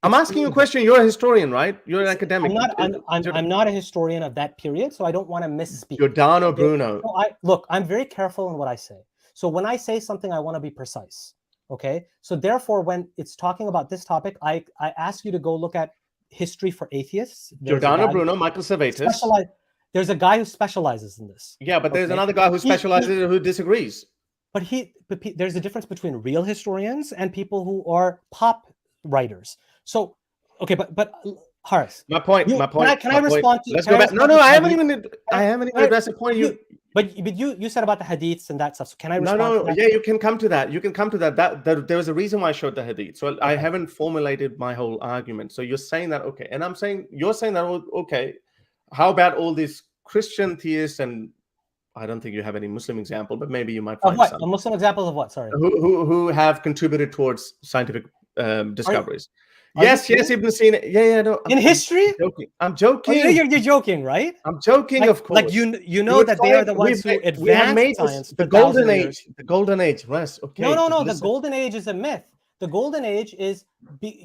I'm asking you a question. You're a historian, right? You're an academic. I'm not a historian of that period, so I don't want to misspeak. Giordano Bruno. Look, I'm very careful in what I say. So when I say something, I want to be precise. Okay? So therefore, when it's talking about this topic, I ask you to go look at History for Atheists. Giordano Bruno, Michael Servetus. There's a guy who specializes in this. Yeah, but there's another guy who specializes who disagrees. But there's a difference between real historians and people who are pop writers. So, okay, but Harris. My point. Can I respond to? Let's go back. No, I haven't even addressed the point. But you said about the hadiths and that stuff. So can I respond? No. Yeah, you can come to that. That there was a reason why I showed the hadith. So I haven't formulated my whole argument. So you're saying that okay, and you're saying that okay. How about all these Christian theists, and I don't think you have any Muslim example, but maybe you might find some. A Muslim example of what? Sorry. Who have contributed towards scientific discoveries. Yes, Ibn Sina. Yeah, no. In history? I'm joking. You're joking, right? I'm joking, of course. Like you know that they are the ones who advanced science. The golden age. The golden age. Yes. Okay. No. The golden age is a myth. The golden age is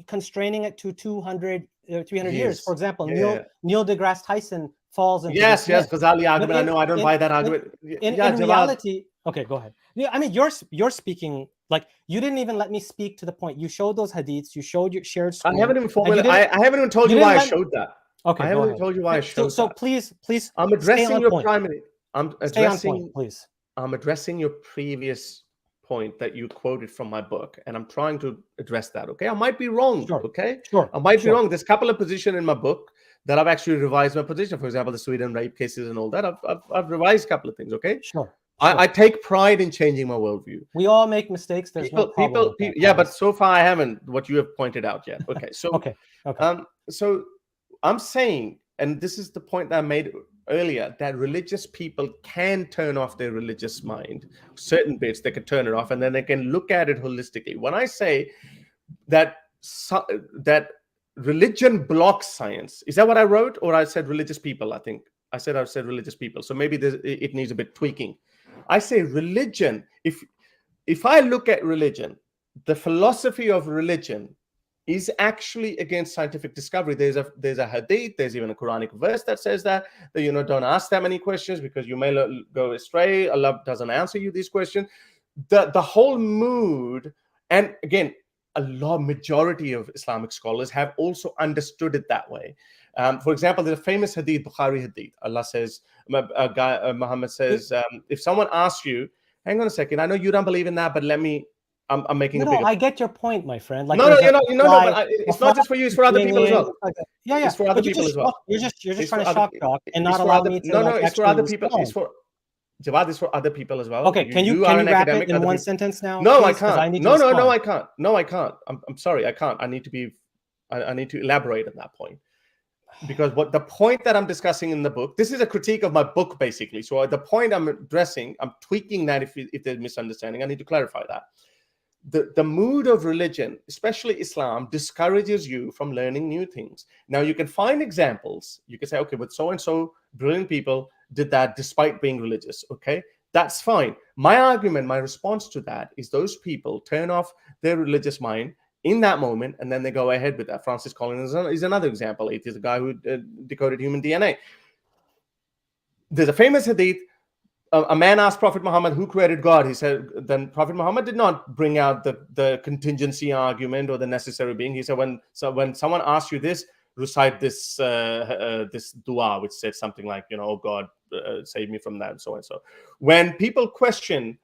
constraining it to 200, 300 years. For example, Neil deGrasse Tyson falls into yes, Ghazali argument. I know. I don't buy that argument. In reality, okay, go ahead. Yeah, I mean, you're speaking like you didn't even let me speak to the point. You showed those hadiths. You shared screen. I haven't even told you why I showed that. Okay, I haven't even told you why I showed that. So please, I'm addressing your primary. Stay on point, please. I'm addressing your previous point that you quoted from my book, and I'm trying to address that. Okay, I might be wrong. Sure. Okay, sure. I might be wrong. There's a couple of positions in my book that I've actually revised my position. For example, the Sweden rape cases and all that. I've revised a couple of things. Okay, sure. I take pride in changing my worldview. We all make mistakes. There's no problem. Yeah, but so far I haven't what you have pointed out yet. Okay, so okay. So I'm saying, and this is the point that I made earlier, that religious people can turn off their religious mind. Certain bits they can turn it off, and then they can look at it holistically. When I say that religion blocks science, is that what I wrote, or I said religious people? I think I said religious people. So maybe it needs a bit tweaking. I say religion. If I look at religion, the philosophy of religion is actually against scientific discovery. There's a hadith, there's even a Quranic verse that says that don't ask that many questions because you may go astray. Allah doesn't answer you these questions. The whole mood, and again, majority of Islamic scholars have also understood it that way. For example, there's a famous hadith, Bukhari hadith. Allah says, Muhammad says, if someone asks you, hang on a second, I know you don't believe in that, but I'm making a bigger... I get your point, my friend. Like, but it's not just for you, it's for other people as well. Yeah. It's for other people as well. You're just trying to shock and not allow me to... No, it's for other people. Jawad, is for other people as well. Okay, can you wrap it in one sentence now? No, I can't. No, I can't. No, I can't. I'm sorry, I can't. I need to elaborate on that point. because what the point that I'm discussing in the book, this is a critique of my book, basically. So the point I'm addressing, I'm tweaking that if there's misunderstanding. I need to clarify that. The mood of religion, especially Islam, discourages you from learning new things. Now, you can find examples. You can say, okay, but so-and-so brilliant people did that despite being religious. Okay, that's fine. My argument, my response to that is those people turn off their religious mind in that moment, and then they go ahead with that. Francis Collins is another example. It is a guy who decoded human DNA. There's a famous hadith. A man asked Prophet Muhammad, who created God? He said, then Prophet Muhammad did not bring out the contingency argument or the necessary being. He said, when someone asks you this, recite this this dua, which said something like, oh God, save me from that, and so and so. When people question,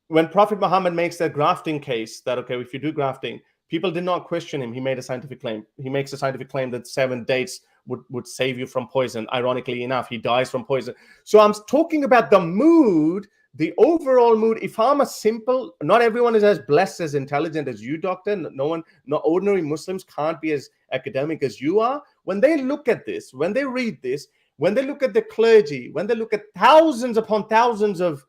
when Prophet Muhammad makes that grafting case, that, okay, if you do grafting, people did not question him. He made a scientific claim. He makes a scientific claim that 7 dates would save you from poison. Ironically enough, he dies from poison. So I'm talking about the mood, the overall mood. If I'm a simple, not everyone is as blessed, as intelligent as you, doctor. No ordinary Muslims can't be as academic as you are. When they look at this, when they read this, when they look at the clergy, when they look at thousands upon thousands of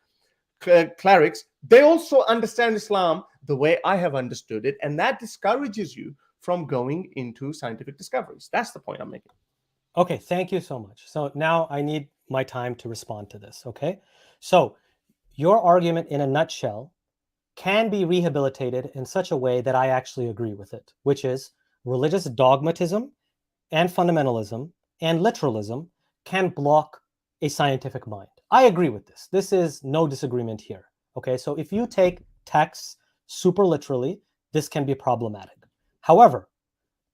clerics, they also understand Islam the way I have understood it, and that discourages you from going into scientific discoveries. That's the point I'm making. Okay, thank you so much. So now I need my time to respond to this, okay? So your argument in a nutshell can be rehabilitated in such a way that I actually agree with it, which is religious dogmatism and fundamentalism and literalism can block a scientific mind. I agree with this. This is no disagreement here, okay? So if you take texts super literally, this can be problematic. However,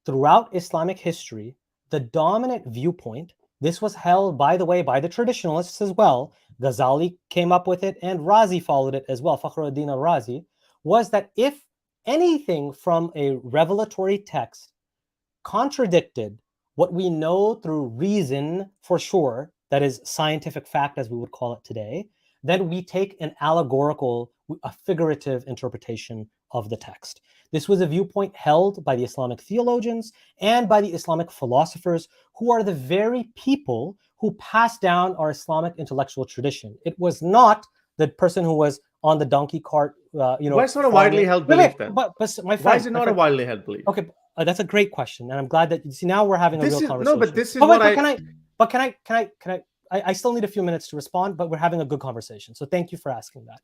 throughout Islamic history, the dominant viewpoint, this was held, by the way, by the traditionalists as well. Ghazali came up with it and Razi followed it as well, Fakhruddin al-Razi, was that if anything from a revelatory text contradicted what we know through reason for sure, that is scientific fact as we would call it today, then we take an allegorical, a figurative interpretation of the text. This was a viewpoint held by the Islamic theologians and by the Islamic philosophers, who are the very people who passed down our Islamic intellectual tradition. It was not the person who was on the donkey cart, Why it's not a widely held belief then? But my friend, why is it not a widely held belief? Okay, that's a great question, and I'm glad that you see now we're having a real conversation. No, but this is what I still need a few minutes to respond, but we're having a good conversation. So thank you for asking that.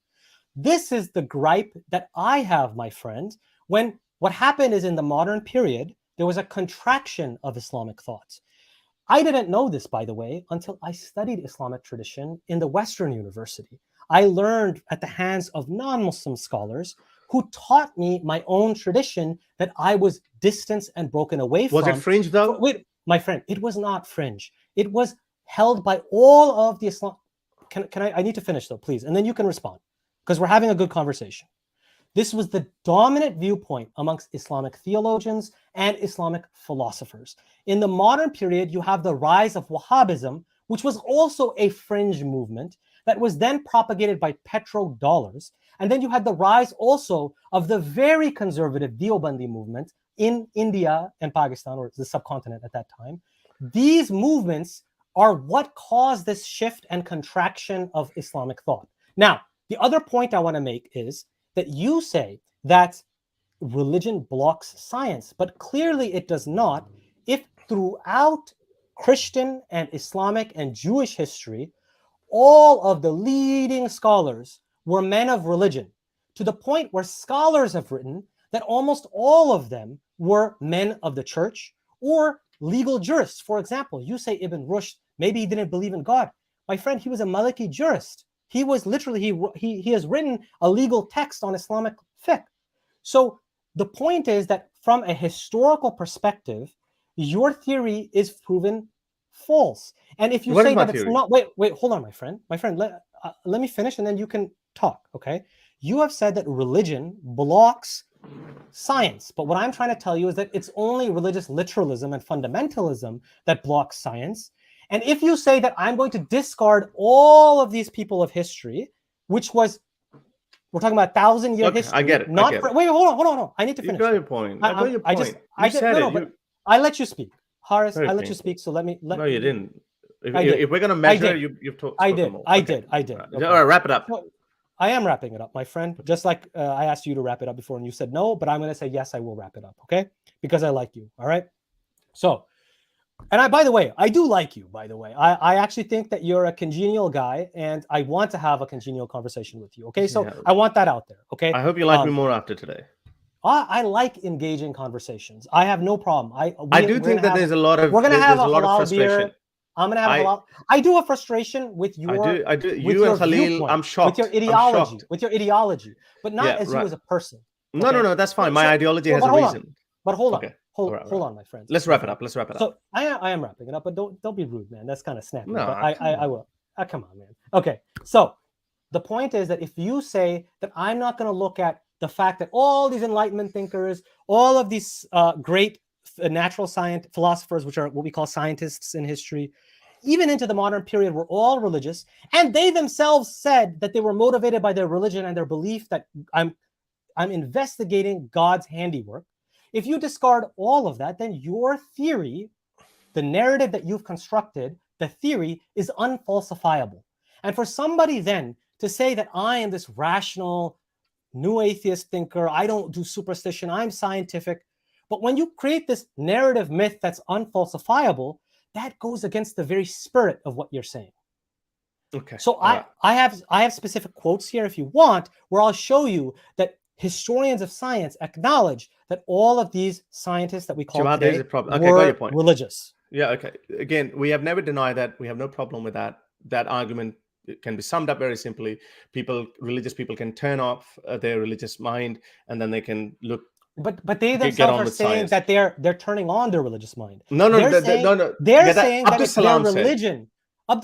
This is the gripe that I have, my friend, when what happened is in the modern period, there was a contraction of Islamic thoughts. I didn't know this, by the way, until I studied Islamic tradition in the Western University. I learned at the hands of non-Muslim scholars who taught me my own tradition that I was distanced and broken away from. Was it fringe though? Wait, my friend, it was not fringe. It was held by all of the Islam. I need to finish though, please, and then you can respond, because we're having a good conversation. This was the dominant viewpoint amongst Islamic theologians and Islamic philosophers. In the modern period, you have the rise of Wahhabism, which was also a fringe movement that was then propagated by petrodollars. And then you had the rise also of the very conservative Deobandi movement in India and Pakistan, or the subcontinent at that time. These movements are what caused this shift and contraction of Islamic thought. Now, the other point I want to make is that you say that religion blocks science, but clearly it does not. If throughout Christian and Islamic and Jewish history, all of the leading scholars were men of religion, to the point where scholars have written that almost all of them were men of the church or legal jurists. For example, you say Ibn Rushd, maybe he didn't believe in God. My friend, he was a Maliki jurist. He was literally, he has written a legal text on Islamic fiqh. So the point is that from a historical perspective, your theory is proven false. And if you say that it's not, wait, hold on, my friend, let me finish and then you can talk, okay? You have said that religion blocks science, but what I'm trying to tell you is that it's only religious literalism and fundamentalism that blocks science. And if you say that I'm going to discard all of these people of history, which was, we're talking about 1,000-year history. I get it. Wait, hold on. I need to finish. You got your point. I got your point. I let you speak. Harris, Very I let you painful. speak, so let me. No, you didn't. I did. If we're gonna I measure, did. you've I spoken did. more. I Okay. did. I did. All Okay. right, wrap it up. So, I am wrapping it up, my friend. Just like I asked you to wrap it up before, and you said no, but I'm going to say yes. I will wrap it up. Okay, because I like you. All right. So, and by the way, I do like you. By the way, I actually think that you're a congenial guy, and I want to have a congenial conversation with you. Okay, so Yeah. I want that out there. Okay. I hope you like me more after today. I like engaging conversations. I have no problem. I do think that there's a lot of we're gonna have a halal frustration. Beer. I'm gonna have a halal. I do have frustration with your. I do. You and Khalil, I'm shocked. With your ideology, but not as you as a person. Okay? No, that's fine. My ideology has a reason. But hold on. Hold on, my friends. Let's wrap it up. So I am wrapping it up, but don't be rude, man. That's kind of snappy. No, but I will. Come on, man. Okay. So the point is that if you say that I'm not going to look at the fact that all these Enlightenment thinkers, all of these great natural science philosophers, which are what we call scientists in history, even into the modern period, were all religious, and they themselves said that they were motivated by their religion and their belief that I'm investigating God's handiwork. If you discard all of that, then your theory, the narrative that you've constructed, the theory is unfalsifiable. And for somebody then to say that I am this rational, new atheist thinker, I don't do superstition, I'm scientific. But when you create this narrative myth that's unfalsifiable, that goes against the very spirit of what you're saying. Okay. So I have specific quotes here if you want, where I'll show you that historians of science acknowledge that all of these scientists that we call today were religious. Yeah, okay. Again, we have never denied that. We have no problem with that. That argument can be summed up very simply. Religious people can turn off their religious mind, and then they can look. But they themselves are saying that they're turning on their religious mind. No. They're saying that it's their religion.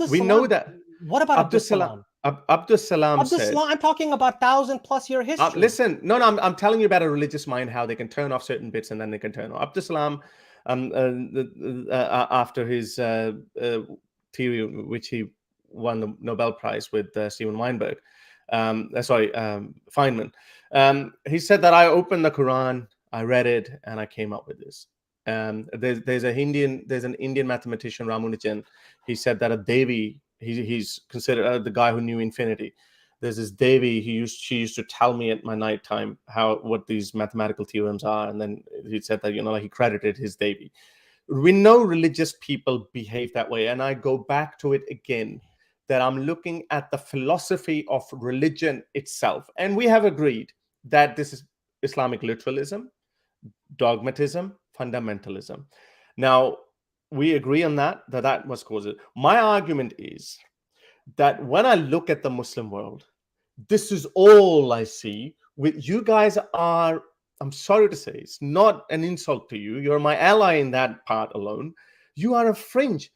We know that. What about Abdus Salam? Abdus Salam said, I'm talking about 1,000+ year history. Listen, I'm telling you about a religious mind, how they can turn off certain bits and then they can turn on. Abdus Salam, after his theory, which he won the Nobel Prize with Steven Weinberg, Feynman. He said that I opened the Quran, I read it, and I came up with this. There's an Indian mathematician, Ramanujan. He said that a Devi, he's considered the guy who knew infinity. There's this Devi, she used to tell me at my nighttime what these mathematical theorems are, and then he said that he credited his Devi. We know religious people behave that way, and I go back to it again, that I'm looking at the philosophy of religion itself, and we have agreed that this is Islamic literalism, dogmatism, fundamentalism. Now, we agree on that must cause it. My argument is that when I look at the Muslim world, this is all I see. You guys are, I'm sorry to say, it's not an insult to you. You're my ally in that part alone. You are a fringe.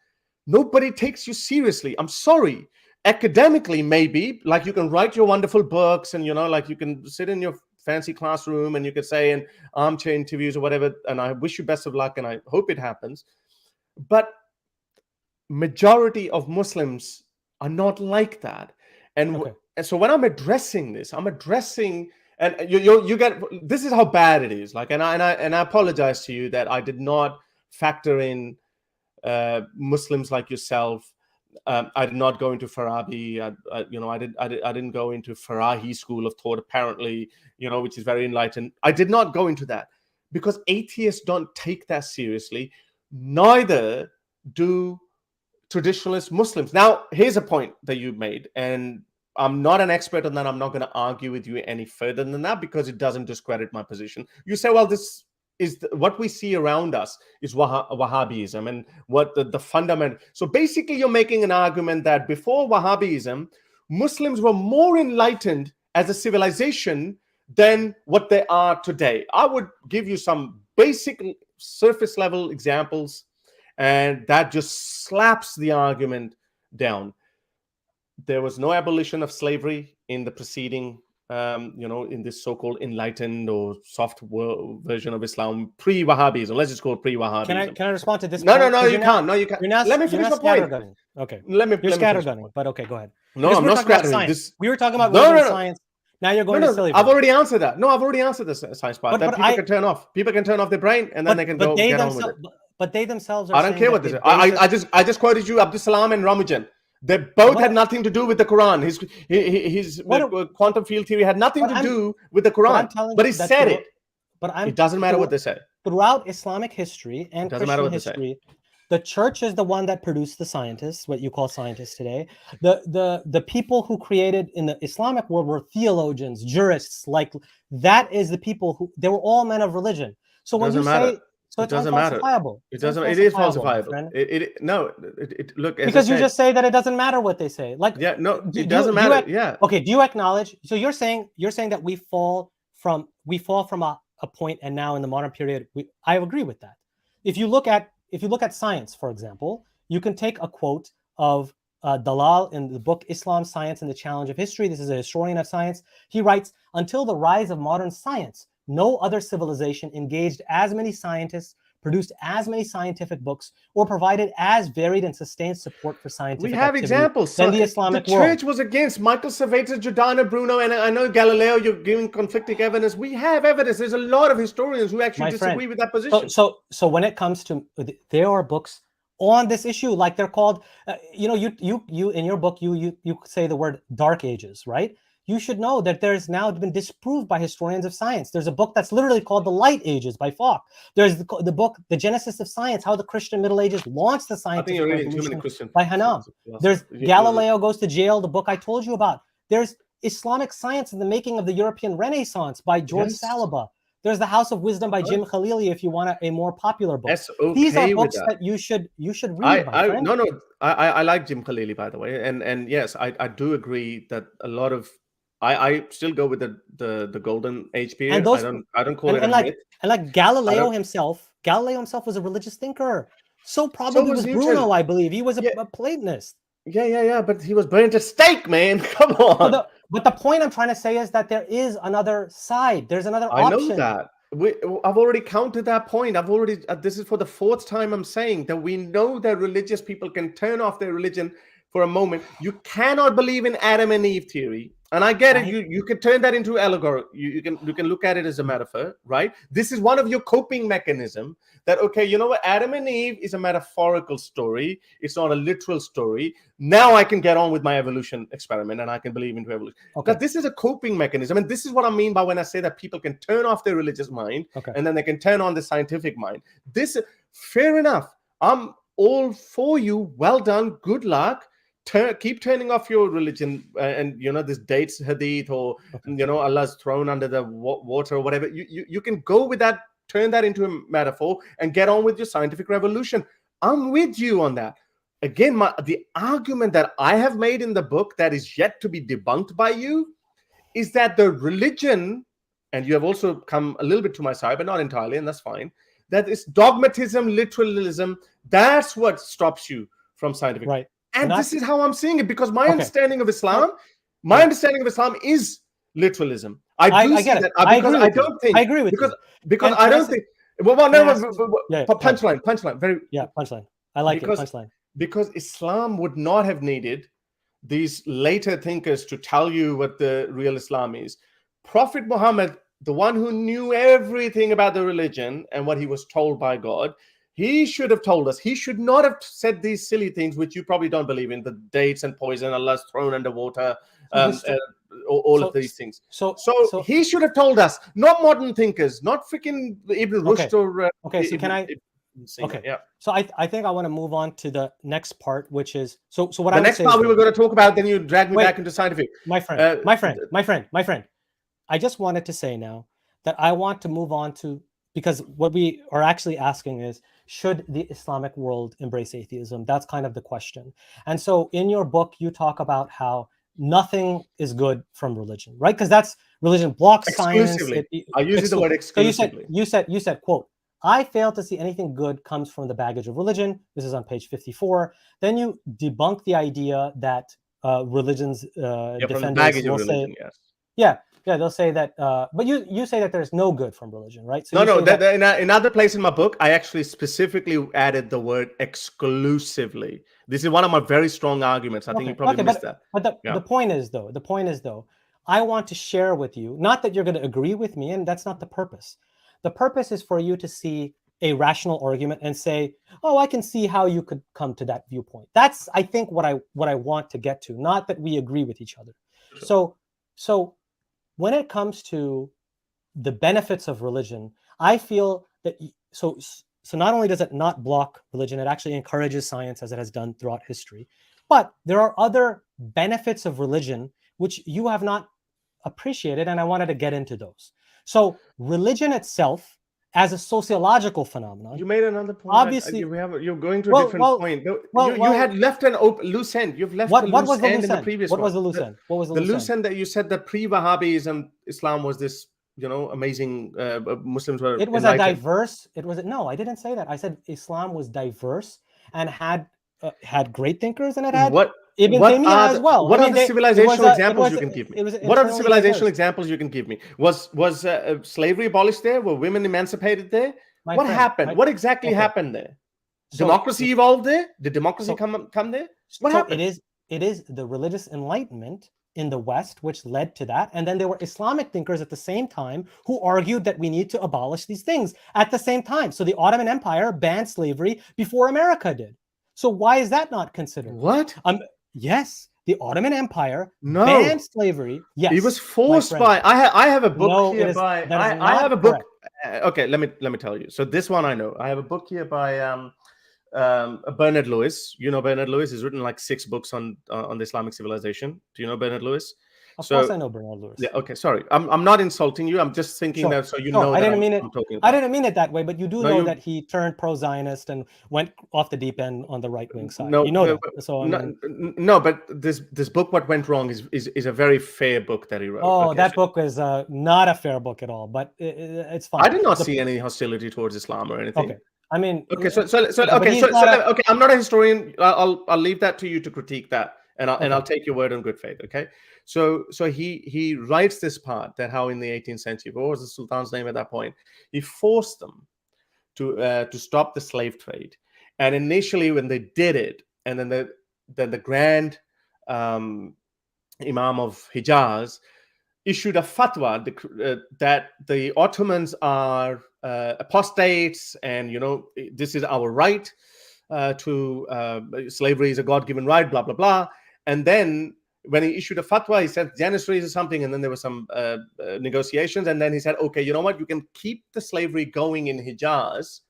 Nobody takes you seriously. I'm sorry. Academically, maybe, like you can write your wonderful books and, like you can sit in your fancy classroom and you could say in armchair interviews or whatever, and I wish you best of luck and I hope it happens. But majority of Muslims are not like that. And so when I'm addressing this, and you get, this is how bad it is. Like, and I apologize to you that I did not factor in Muslims like yourself. I did not go into Farabi. I didn't go into Farahi school of thought, apparently, which is very enlightened. I did not go into that because atheists don't take that seriously. Neither do traditionalist Muslims. Now, here's a point that you made, and I'm not an expert on that. I'm not going to argue with you any further than that because it doesn't discredit my position. You say, well, this is what we see around us is Wahhabism and what the fundamental. So basically, you're making an argument that before Wahhabism, Muslims were more enlightened as a civilization than what they are today. I would give you some basic surface level examples, and that just slaps the argument down. There was no abolition of slavery in the preceding, in this so-called enlightened or soft version of Islam, pre-Wahhabism. Let's just call it pre-Wahhabism. Can I respond to this? No, you can't. No, you can't. Let me finish my point. Okay. You're scattergunning, but okay, go ahead. No, I'm not scattering. We were talking about science. Now you're going to silly. I've already answered that. No, I've already answered the science part. That people can turn off. People can turn off their brain, and then they can go get on with it. But they themselves are I don't saying care that what they they say. base it. I just quoted you Abdus Salam and Ramajan. They both What had nothing to do with the Quran. His what quantum field theory had nothing but to I'm do with the but I'm Quran. telling But you he that said it. but It I'm doesn't matter what they say. throughout Islamic history It and doesn't matter Christian what they say. history, the church is the one that produced the scientists, what you call scientists today. The people who created in the Islamic world were theologians, jurists, like that is the people who they were all men of religion. So It when you doesn't matter. say so It it's doesn't matter. unfalsifiable. It It's doesn't. It is unfalsifiable, my falsifiable. friend. No. Look, as I Because you said, just say that it doesn't matter what they say. Like, yeah. No, it do doesn't matter. Yeah. okay? Do you acknowledge? So you're saying that we fall from a point, and now in the modern period, I agree with that. If you look at science, for example, you can take a quote of Dalal in the book Islam, Science, and the Challenge of History. This is a historian of science. He writes, until the rise of modern science, no other civilization engaged as many scientists, produced as many scientific books, or provided as varied and sustained support for We scientific have activity examples. than So the Islamic the world. church was against Michael Servetus, Giordano Bruno, and I know Galileo. You're giving conflicting evidence. We have evidence. There's a lot of historians who actually My friend. disagree with that position. So when it comes to, there are books on this issue, like they're called, you in your book you say the word Dark Ages, right? You should know that there's now been disproved by historians of science. There's a book that's literally called The Light Ages by Falk. There's the book The Genesis of Science: How the Christian Middle Ages Launched the Scientific Revolution by Hanam. There's Galileo Goes to Jail, the book I told you about. There's Islamic Science and the Making of the European Renaissance by George Salaba. There's The House of Wisdom by Jim Khalili, if you want a more popular book. These are books that you should read, my friend. No, I like Jim Khalili, by the way, and yes, I do agree that a lot of I still go with the golden age period. I don't call it a myth. And like Galileo himself was a religious thinker. So probably was Bruno, I believe. He was a Platonist. Yeah, but he was burned at stake, man. Come on. But the point I'm trying to say is that there is another side. There's another option. I know that. I've already counted that point. This is for the fourth time I'm saying that we know that religious people can turn off their religion for a moment. You cannot believe in Adam and Eve theory. And I get it. You can turn that into allegory. You can look at it as a metaphor, right? This is one of your coping mechanism that, okay, you know what? Adam and Eve is a metaphorical story. It's not a literal story. Now I can get on with my evolution experiment and I can believe into evolution. Okay. But this is a coping mechanism. And this is what I mean by when I say that people can turn off their religious mind and then they can turn on the scientific mind. Fair enough. I'm all for you. Well done. Good luck. Keep turning off your religion and this dates hadith or Allah's thrown under the water or whatever. You can go with that, turn that into a metaphor and get on with your scientific revolution. I'm with you on that. Again, the argument that I have made in the book that is yet to be debunked by you is that the religion, and you have also come a little bit to my side, but not entirely, and that's fine, that is dogmatism, literalism, that's what stops you from scientific. Right. And this is how I'm seeing it, because my understanding of Islam, understanding of Islam is literalism. I get it. I agree with you. Because I don't think. Punchline. Punchline. I like it. Punchline. Because Islam would not have needed these later thinkers to tell you what the real Islam is. Prophet Muhammad, the one who knew everything about the religion and what he was told by God, he should have told us. He should not have said these silly things, which you probably don't believe in, the dates and poison, Allah's thrown underwater, all of these things. So he should have told us, not modern thinkers, not freaking Ibn Rushd or... so can I... Okay. Yeah. So I think I want to move on to the next part, which is the next part we were going to talk about. Then you drag me back into scientific. My friend. I just wanted to say now that I want to move on to, because what we are actually asking is, should the Islamic world embrace atheism? That's kind of the question. And so in your book, you talk about how nothing is good from religion, right? Because that's religion blocks science. I use the word exclusively. So you said, quote, I fail to see anything good comes from the baggage of religion. This is on page 54. Then you debunk the idea that religions defenders will say, they'll say that, but you say that there's no good from religion, right? So in another place in my book, I actually specifically added the word exclusively. This is one of my very strong arguments. I think you probably missed that. But the point is though, I want to share with you, not that you're going to agree with me, and that's not the purpose. The purpose is for you to see a rational argument and say, oh, I can see how you could come to that viewpoint. That's, I think, what I want to get to, not that we agree with each other. Sure. So when it comes to the benefits of religion, I feel that so not only does it not block religion, it actually encourages science, as it has done throughout history. But there are other benefits of religion which you have not appreciated, and I wanted to get into those. So religion itself, as a sociological phenomenon, You made another point. obviously, You're going to a different point. You had left an loose end. You've left what the was loose the end loose in the end? previous What one. was the loose end? What was the loose end that you said that pre-Wahhabism Islam was this, amazing, Muslims were It was enlightened. a diverse. No, I didn't say that. I said Islam was diverse and had great thinkers, and it had Ibn Taymiyyah as well. What are the civilizational examples you can give me? What are the civilizational examples you can give me? Was slavery abolished there? Were women emancipated there? What happened? What exactly happened there? Democracy evolved there? Did democracy come there? What happened? It is the religious enlightenment in the West which led to that, and then there were Islamic thinkers at the same time who argued that we need to abolish these things at the same time. So the Ottoman Empire banned slavery before America did. So why is that not considered? What? Yes, the Ottoman Empire banned slavery. Yes, it was forced by. I have a book here by. I have a book. Okay, let me tell you. So this one I know. I have a book here by Bernard Lewis. You know Bernard Lewis. He's written like 6 books on the Islamic civilization. Do you know Bernard Lewis? Of course I know Bernard Lewis. Yeah. Okay. Sorry, I'm not insulting you. I'm just thinking that so you know. I didn't mean it. I didn't mean it that way, but you do know that he turned pro-Zionist and went off the deep end on the right-wing side. No, you know that. So no, but this book, What Went Wrong, is a very fair book that he wrote. Oh, that book is not a fair book at all, but it's fine. I did not see any hostility towards Islam or anything. Okay. I mean, okay. So I'm not a historian. I'll leave that to you to critique that. And I'll take your word on good faith, okay? So he writes this part that how in the 18th century, what was the Sultan's name at that point? He forced them to stop the slave trade, and initially when they did it, and then the Grand Imam of Hijaz issued a fatwa that the Ottomans are apostates, and this is our right to slavery is a God-given right, blah blah blah. And then when he issued a fatwa, he said Janissaries or something, and then there were some negotiations, and then he said, okay, you know what, you can keep the slavery going in Hijaz,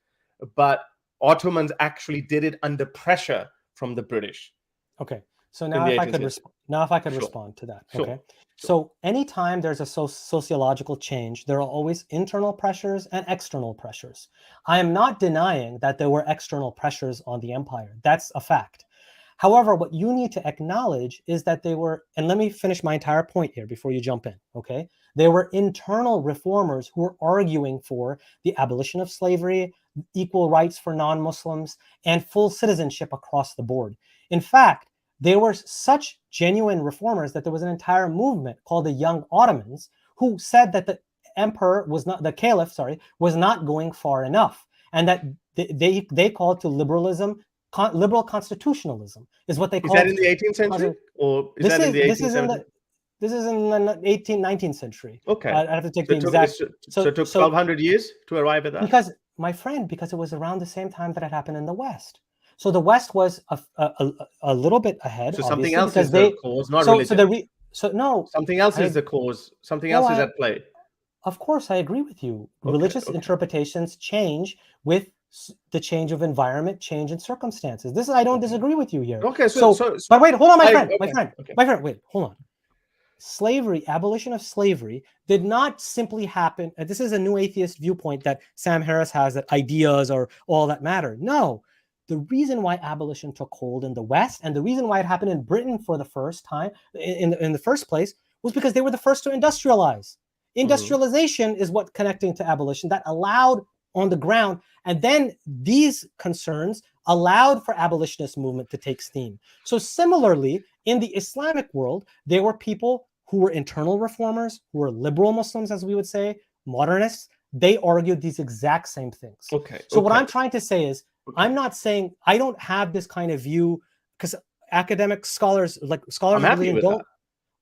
but Ottomans actually did it under pressure from the British. Okay, so now if I could respond to that. Okay, so anytime there's a sociological change, there are always internal pressures and external pressures. I am not denying that there were external pressures on the empire. That's a fact. However, what you need to acknowledge is that they were, and let me finish my entire point here before you jump in, okay? They were internal reformers who were arguing for the abolition of slavery, equal rights for non-Muslims, and full citizenship across the board. In fact, they were such genuine reformers that there was an entire movement called the Young Ottomans who said that the caliph was not going far enough, and that they called to liberalism. Liberal constitutionalism is what they call it. Is that in the 18th century? Or is that in the 18th century? This is in the 18th, 19th century. Okay. I have to take the exact... So it took 1,200 years to arrive at that? Because, my friend, because it was around the same time that it happened in the West. So the West was a little bit ahead. So something else is the cause, not religion. Something else is the cause. Something else is at play. Of course, I agree with you. Religious interpretations change with the change of environment, change in circumstances. I don't disagree with you here. Okay, but wait, hold on, my friend, wait, hold on. Slavery, abolition of slavery did not simply happen. This is a new atheist viewpoint that Sam Harris has, that ideas are all that matter. No, the reason why abolition took hold in the West, and the reason why it happened in Britain for the first time, in the first place, was because they were the first to industrialize. Industrialization is what connecting to abolition that allowed on the ground, and then these concerns allowed for abolitionist movement to take steam. So similarly, in the Islamic world, there were people who were internal reformers, who were liberal Muslims, as we would say, modernists. They argued these exact same things. So what I'm trying to say is, I'm not saying I don't have this kind of view, because academic scholars, like scholars,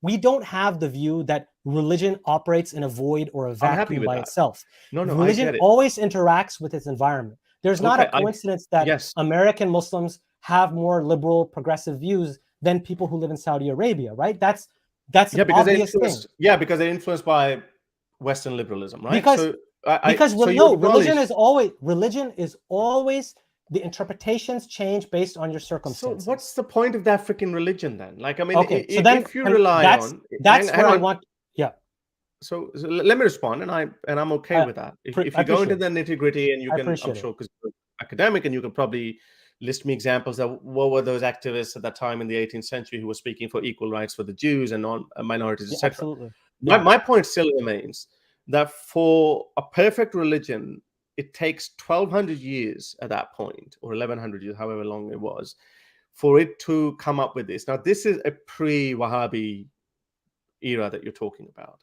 we don't have the view that religion operates in a void or a I'm happy vacuum with by that. itself. No, I Religion get it. always interacts with its environment. There's not a Okay, coincidence that yes. American Muslims have more liberal, progressive views than people who live in Saudi Arabia, right? That's Yeah, an because they're obvious thing. influenced. Yeah, because they're influenced by Western liberalism, right? Because so because you religion acknowledge. is always the interpretations change based on your So circumstances. what's the point of that freaking religion then? Like, I mean, Okay, so then if you rely on, that's hang where I on. want. Yeah, So let me respond, and I'm okay with that. If I you go into appreciate the it. nitty gritty, and you I can, I'm appreciate it. sure, because you're academic, and you could probably list me examples of what were those activists at that time in the 18th century who were speaking for equal rights for the Jews and minorities, Yeah, etc. absolutely. My point still remains that for a perfect religion, it takes 1,200 years at that point, or 1,100 years, however long it was, for it to come up with this. Now, this is a pre-Wahhabi era that you're talking about.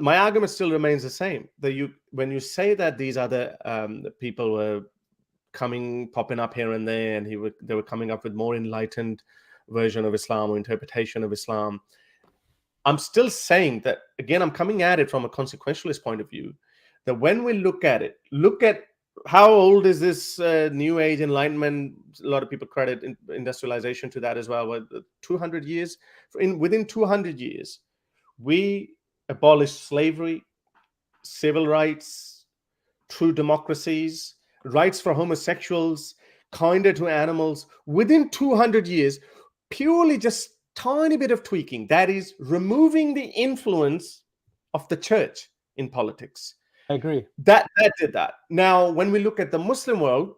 My argument still remains the same. That when you say that these other people were popping up here and there, and they were coming up with more enlightened version of Islam or interpretation of Islam, I'm still saying that, again, I'm coming at it from a consequentialist point of view, that when we look at how old is this New Age Enlightenment? A lot of people credit industrialization to that as well. But 200 years, within 200 years, we abolished slavery, civil rights, true democracies, rights for homosexuals, kinder to animals. Within 200 years, purely just tiny bit of tweaking, that is removing the influence of the church in politics. I agree. That did that. Now, when we look at the Muslim world,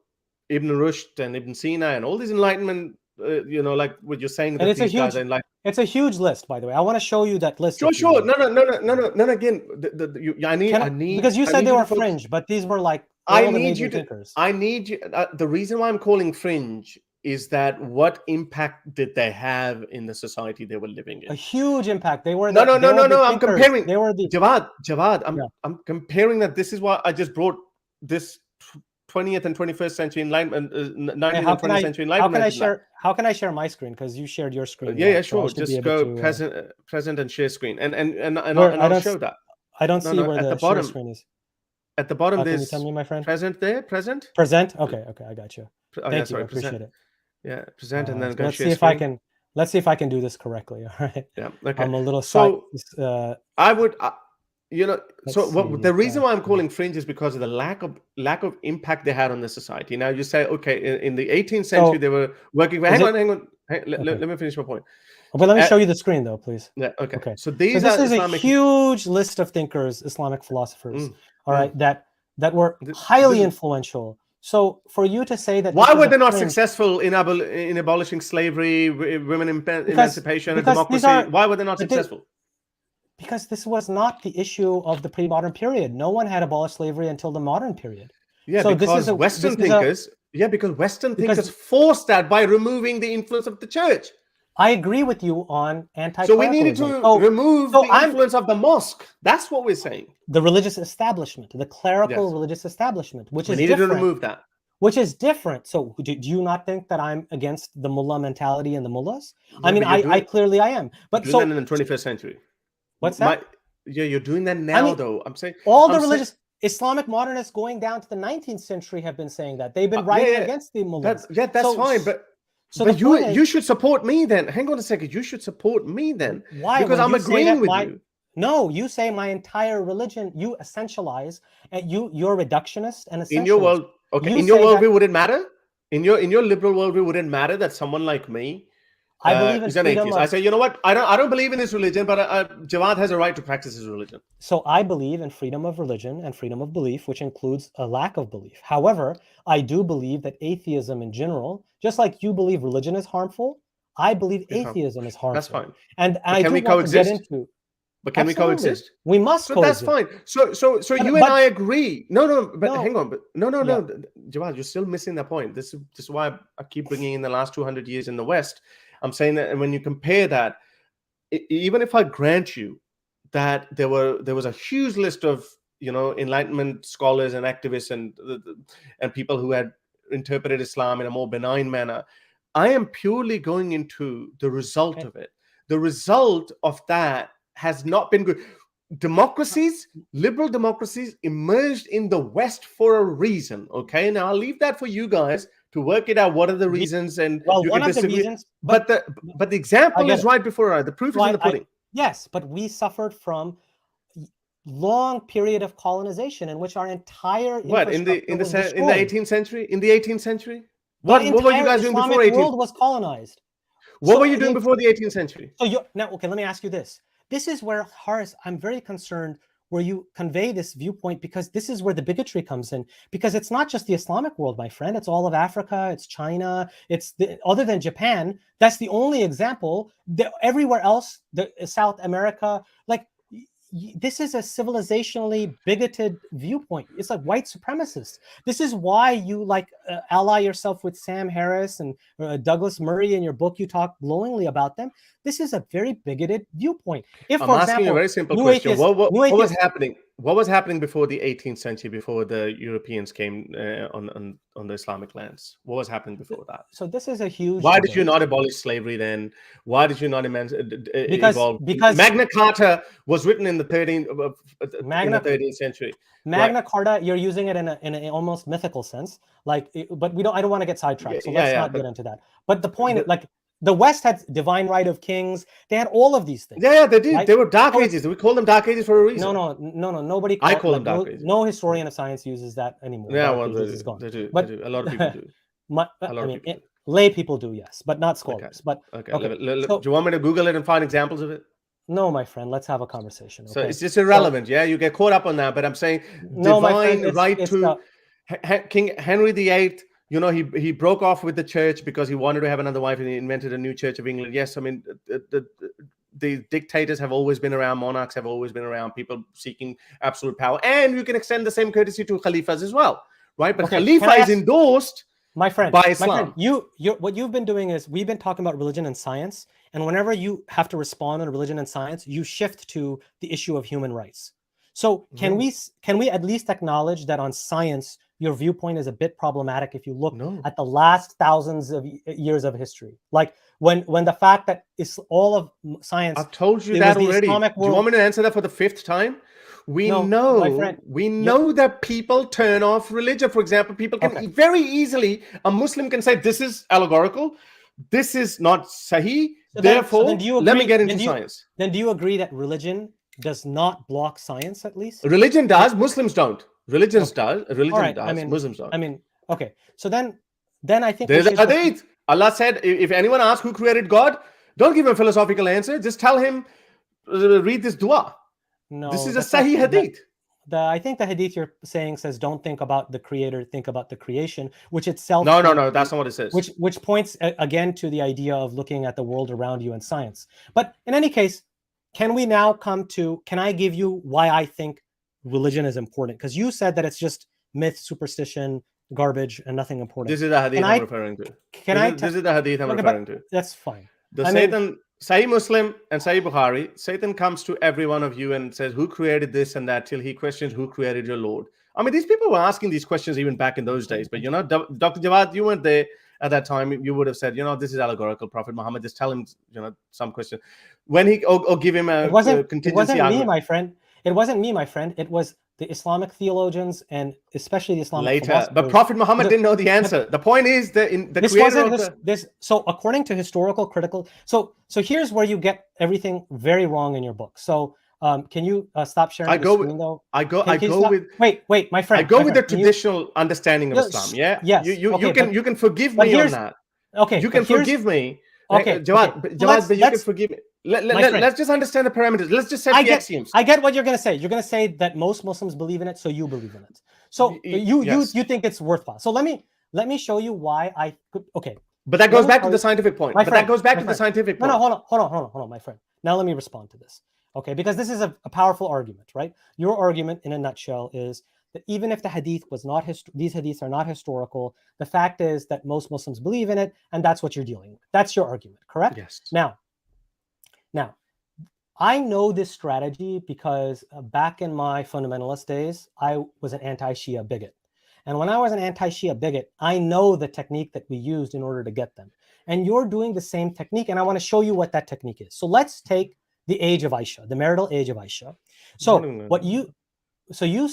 Ibn Rushd and Ibn Sina and all these enlightenment, like what you're saying, that these guys are enlightened. It's a huge list, by the way. I want to show you that list. Sure. No. Again, I need because you said they were fringe, but these were like all the major thinkers. I need you. The reason why I'm calling fringe is that what impact did they have in the society they were living in? A huge impact. They were no. I'm comparing. They were the Jawad. I'm comparing that. This is why I just brought this 20th and 21st century enlightenment, 19th and 20th century enlightenment. How can I share my screen? Because you shared your screen. Yeah, sure. Just go present and share screen, and I'll show that. I don't see where the share screen is. At the bottom, there's. Can you tell me, my friend? Present there. Present. Okay, I got you. Thank you. I appreciate it. Yeah, present and then go let's share see if screen. Let's see if I can do this correctly. All right. Yeah. Okay. I'm a little I would, the reason why I'm calling fringe is because of the lack of impact they had on the society. Now you say, okay, in the 18th century they were working. Hang on. Let me finish my point. But let me show you the screen, though, please. Yeah. Okay. So this is a huge list of thinkers, Islamic philosophers. All right, that were highly influential. So for you to say that, why were they not successful in abolishing slavery, women emancipation, and democracy? Why were they not successful? Because this was not the issue of the pre-modern period. No one had abolished slavery until the modern period. Yeah, so because Western thinkers. Because Western thinkers forced that by removing the influence of the church. I agree with you on anti-clericalism. So we needed to remove the influence of the mosque. That's what we're saying. The religious establishment, the clerical religious establishment, which is different. We needed to remove that. Which is different. So do you not think that I'm against the mullah mentality and the mullahs? I mean, I clearly I am. But so in the 21st century. What's that? You're doing that now, though. I'm saying religious Islamic modernists going down to the 19th century have been saying that. They've been writing against the mullahs. That's fine, but you should support me then. Hang on a second. You should support me then. Why? Because I'm agreeing with you. No, you say my entire religion, you essentialize, and you're reductionist and essentialist. In your world, in your worldview, would it matter? In your liberal worldview, would it matter that someone like me I believe in is an atheist? I say, you know what? I don't believe in his religion, but Jawad has a right to practice his religion. So I believe in freedom of religion and freedom of belief, which includes a lack of belief. However, I do believe that atheism in general, just like you believe religion is harmful, I believe atheism is harmful. That's fine. And I do want to get into. But can we coexist? We must coexist. That's fine. So you and I agree. Hang on. But no. Jawad, you're still missing that point. This is why I keep bringing in the last 200 years in the West. I'm saying that, and when you compare that, even if I grant you that there was a huge list of Enlightenment scholars and activists and people who had interpreted Islam in a more benign manner, I am purely going into the result of it. The result of that has not been good. Democracies, liberal democracies, emerged in the West for a reason. Okay, now I'll leave that for you guys to work it out. What are the reasons? And well, you one can of the disagree. reasons, But the example is it. right before our eyes. The proof is in the pudding. Yes, but we suffered from long period of colonization in which our entire in the 18th century? In the 18th century? What were you guys doing before 18th? World was colonized. What were you doing before the 18th century? So now, okay, let me ask you this. This is where, Harris, I'm very concerned where you convey this viewpoint, because this is where the bigotry comes in. Because it's not just the Islamic world, my friend. It's all of Africa. It's China. It's other than Japan. That's the only example. Everywhere else, South America, like, this is a civilizationally bigoted viewpoint. It's like white supremacist. This is why you ally yourself with Sam Harris and Douglas Murray. In your book, you talk glowingly about them. This is a very bigoted viewpoint. If, I'm for asking example, you a very simple question. What was happening? What was happening before the 18th century, before the Europeans came on the Islamic lands? What was happening before that? So this is a huge. Why did you not abolish slavery then? Why did you not evolve? Because Magna Carta was written in the 13th century. Magna Carta, you're using it in an almost mythical sense, but I don't want to get sidetracked, so let's not get into that. But the point is, the West had divine right of kings. They had all of these things. Yeah, they did. Right? They were dark ages. We call them dark ages for a reason. No. Nobody. I call them dark ages. No historian of science uses that anymore. Yeah, well, they do. But a lot of people do. Lay people do, yes, but not scholars. Okay. But do you want me to Google it and find examples of it? No, my friend. Let's have a conversation. Okay? So it's just irrelevant. Yeah, you get caught up on that. But I'm saying divine right to King Henry VIII. You know, he broke off with the church because he wanted to have another wife, and he invented a new Church of England. Yes, I mean, the dictators have always been around, monarchs have always been around, people seeking absolute power. And you can extend the same courtesy to Khalifas as well, right? But Khalifa is endorsed, my friend, by Islam. What you've been doing is, we've been talking about religion and science, and whenever you have to respond on religion and science, you shift to the issue of human rights. So can we at least acknowledge that on science, your viewpoint is a bit problematic if you look at the last thousands of years of history? Like when the fact that it's all of science. I've told you that already. Do you want me to answer that for the 5th time? We know that people turn off religion. For example, people can very easily, a Muslim can say, this is allegorical, this is not sahih, therefore, let me get into science. Then do you agree that religion does not block science, at least? Religion does, Muslims don't. Religion does, Muslims don't. I mean, okay. So then I think there's a hadith. Allah said, if anyone asks who created God, don't give him a philosophical answer. Just tell him, read this dua. No, this is a sahih hadith. I think the hadith you're saying says, don't think about the creator, think about the creation, which itself. No, that's not what it says. Which points again to the idea of looking at the world around you and science. But in any case, can we now come to, can I give you why I think religion is important? Because you said that it's just myth, superstition, garbage, and nothing important. This is the hadith I'm referring to. This is the hadith I'm referring to. That's fine. Sahih Muslim and Sahih Bukhari, Satan comes to every one of you and says, who created this and that, till he questions who created your Lord. I mean, these people were asking these questions even back in those days. But, you know, Dr. Jawad, you weren't there at that time. You would have said, you know, this is allegorical. Prophet Muhammad, just tell him, you know, some question. When he, or give him a contingency. It wasn't me, my friend. It wasn't me, my friend. It was the Islamic theologians, and especially the Islamic philosophers. But Prophet Muhammad didn't know the answer. The point is that So according to historical critical, so here's where you get everything very wrong in your book. So can you stop sharing the screen though? Wait, my friend. I go with the traditional understanding of Islam. Yeah. Yes. You can forgive me on that. Okay. You can forgive me. Okay, Jawad, but you can forgive me. Let's just understand the parameters. Let's just set the axioms. I get what you're going to say. You're going to say that most Muslims believe in it, so you believe in it. So you think it's worthwhile. So let me show you why I could. Okay. But that goes back to the scientific point. No, hold on, my friend. Now let me respond to this. Okay, because this is a powerful argument, right? Your argument, in a nutshell, is that even if the hadith was not these hadiths are not historical, the fact is that most Muslims believe in it, and that's what you're dealing with. That's your argument, correct? Yes. Now, I know this strategy because back in my fundamentalist days, I was an anti-Shia bigot. And when I was an anti-Shia bigot, I know the technique that we used in order to get them. And you're doing the same technique, and I want to show you what that technique is. So let's take the age of Aisha, the marital age of Aisha. So you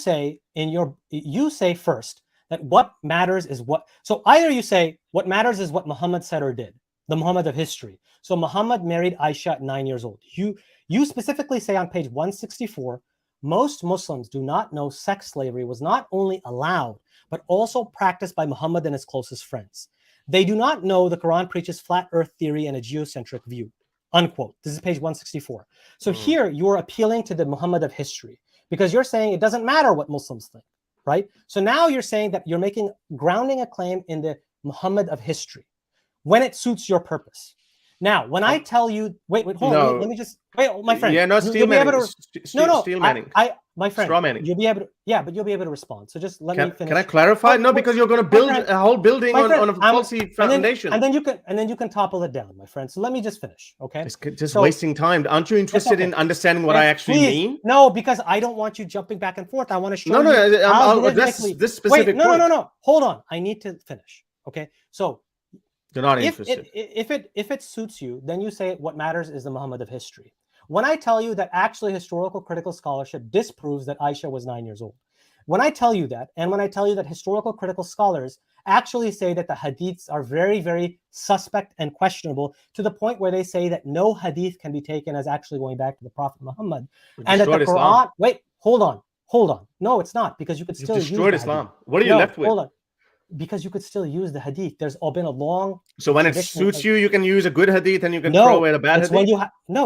say first that what matters is what. So either you say what matters is what Muhammad said or did, the Muhammad of history. So Muhammad married Aisha at 9 years old. You specifically say on page 164, most Muslims do not know sex slavery was not only allowed, but also practiced by Muhammad and his closest friends. They do not know the Quran preaches flat earth theory and a geocentric view, unquote. This is page 164. So here you're appealing to the Muhammad of history because you're saying it doesn't matter what Muslims think, right? So now you're saying that you're grounding a claim in the Muhammad of history when it suits your purpose. Now, when I tell you, wait, hold on, let me just, wait, my friend. Yeah, no, steel manning. Steel manning. My friend, straw manning. You'll be able to, yeah, but you'll be able to respond. So just let me finish. Can I clarify? No, because you're going to build a whole building on a faulty foundation. And then you can topple it down, my friend. So let me just finish, okay? Just wasting time. Aren't you interested in understanding what I actually mean? No, because I don't want you jumping back and forth. I want to show you. No, I'll address this specific point. No. Hold on. I need to finish, okay? So you're not interested. If it suits you, then you say what matters is the Muhammad of history. When I tell you that actually historical critical scholarship disproves that Aisha was 9 years old, when I tell you that, and when I tell you that historical critical scholars actually say that the hadiths are very, very suspect and questionable to the point where they say that no hadith can be taken as actually going back to the Prophet Muhammad, and that the Quran. Islam. Wait, hold on. No, it's not, because you could still destroyed use Islam. What are you left with? Hold on. Because you could still use the hadith. There's been a long. So when it suits you, you can use a good hadith and you can throw away the bad hadith. When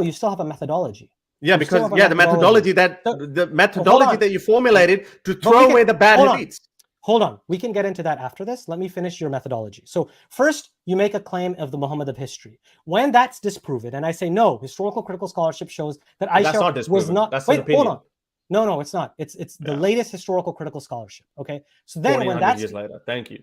you still have a methodology. Yeah, because the methodology that you formulated to throw away the bad hadiths. Hold on, we can get into that after this. Let me finish your methodology. So first, you make a claim of the Muhammad of history. When that's disproven, and I say no, historical critical scholarship shows that Aisha was not. That's wait, an opinion. Hold on. No, it's not. It's the latest historical critical scholarship. Okay, so then when that's years later, thank you.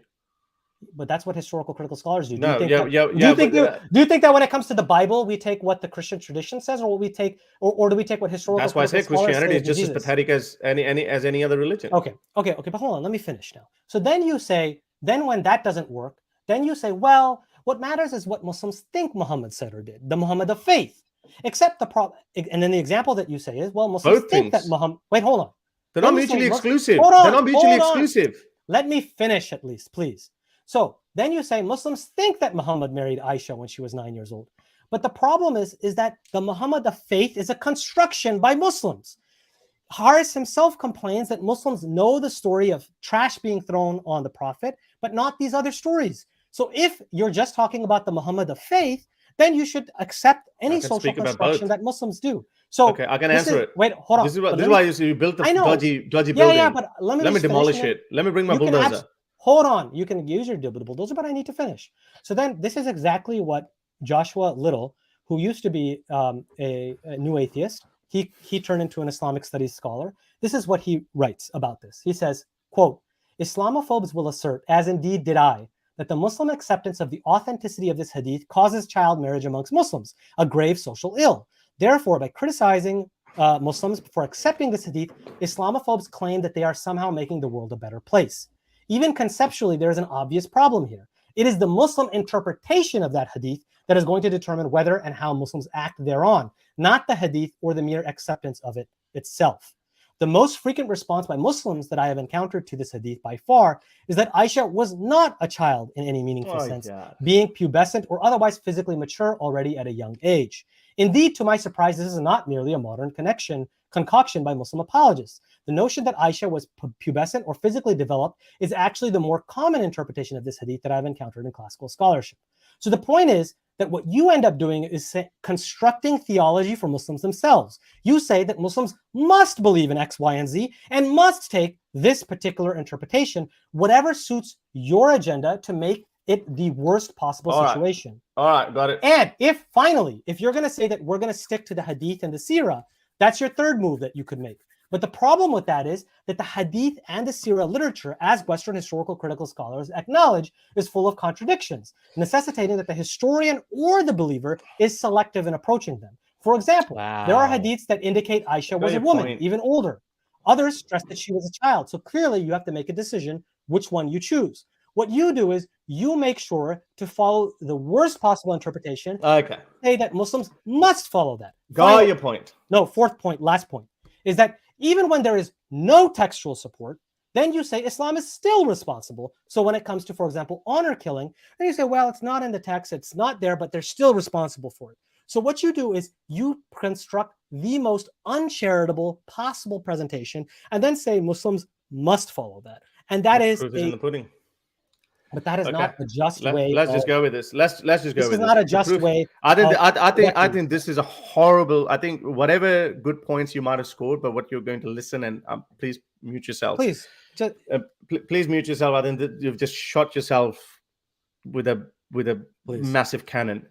But that's what historical critical scholars do. Do you think that when it comes to the Bible, we take what the Christian tradition says, or what we take, or do we take what historical? That's why I say Christianity is just as pathetic as any other religion. Okay. But hold on, let me finish now. So then you say, then when that doesn't work, then you say, well, what matters is what Muslims think Muhammad said or did, the Muhammad of faith. Except the problem, and then the example that you say is, well, Muslims think that Muhammad. Wait, hold on. They're not mutually exclusive. They're not mutually exclusive. Let me finish at least, please. So then you say Muslims think that Muhammad married Aisha when she was 9 years old. But the problem is that the Muhammad of faith is a construction by Muslims. Harris himself complains that Muslims know the story of trash being thrown on the Prophet, but not these other stories. So if you're just talking about the Muhammad of faith, then you should accept any social construction that Muslims do. So okay, I can answer it. Wait, hold on. This is why you built the dodgy building. Yeah, but let me demolish it. Let me bring my bulldozer. Hold on. You can use your bulldozer, but I need to finish. So then this is exactly what Joshua Little, who used to be a new atheist, he turned into an Islamic Studies scholar. This is what he writes about this. He says, quote, Islamophobes will assert, as indeed did I, that the Muslim acceptance of the authenticity of this hadith causes child marriage amongst Muslims, a grave social ill. Therefore, by criticizing Muslims for accepting this hadith, Islamophobes claim that they are somehow making the world a better place. Even conceptually, there is an obvious problem here. It is the Muslim interpretation of that hadith that is going to determine whether and how Muslims act thereon, not the hadith or the mere acceptance of it itself. The most frequent response by Muslims that I have encountered to this hadith by far is that Aisha was not a child in any meaningful sense, being pubescent or otherwise physically mature already at a young age. Indeed, to my surprise, this is not merely a modern concoction by Muslim apologists. The notion that Aisha was pubescent or physically developed is actually the more common interpretation of this hadith that I've encountered in classical scholarship. So the point is that what you end up doing is constructing theology for Muslims themselves. You say that Muslims must believe in X, Y, and Z and must take this particular interpretation, whatever suits your agenda, to make it the worst possible situation. All right, got it. And if you're going to say that we're going to stick to the hadith and the seerah, that's your third move that you could make. But the problem with that is that the hadith and the seerah literature, as Western historical critical scholars acknowledge, is full of contradictions, necessitating that the historian or the believer is selective in approaching them. For example, there are hadiths that indicate Aisha was a woman, even older. Others stress that she was a child. So clearly you have to make a decision which one you choose. What you do is you make sure to follow the worst possible interpretation. Okay. say that Muslims must follow that. Got your point. No, fourth point, last point, is that even when there is no textual support, then you say Islam is still responsible. So when it comes to, for example, honor killing, then you say, well, it's not in the text, it's not there, but they're still responsible for it. So what you do is you construct the most uncharitable possible presentation and then say Muslims must follow that. And that is proof is in the pudding. But that is not a just way. Let's just go with this. Let's just go with this. This is not a just way. I think this is a horrible. I think whatever good points you might have scored, but what you're going to listen and please mute yourself. Please, please mute yourself. I think that you've just shot yourself with a massive cannon.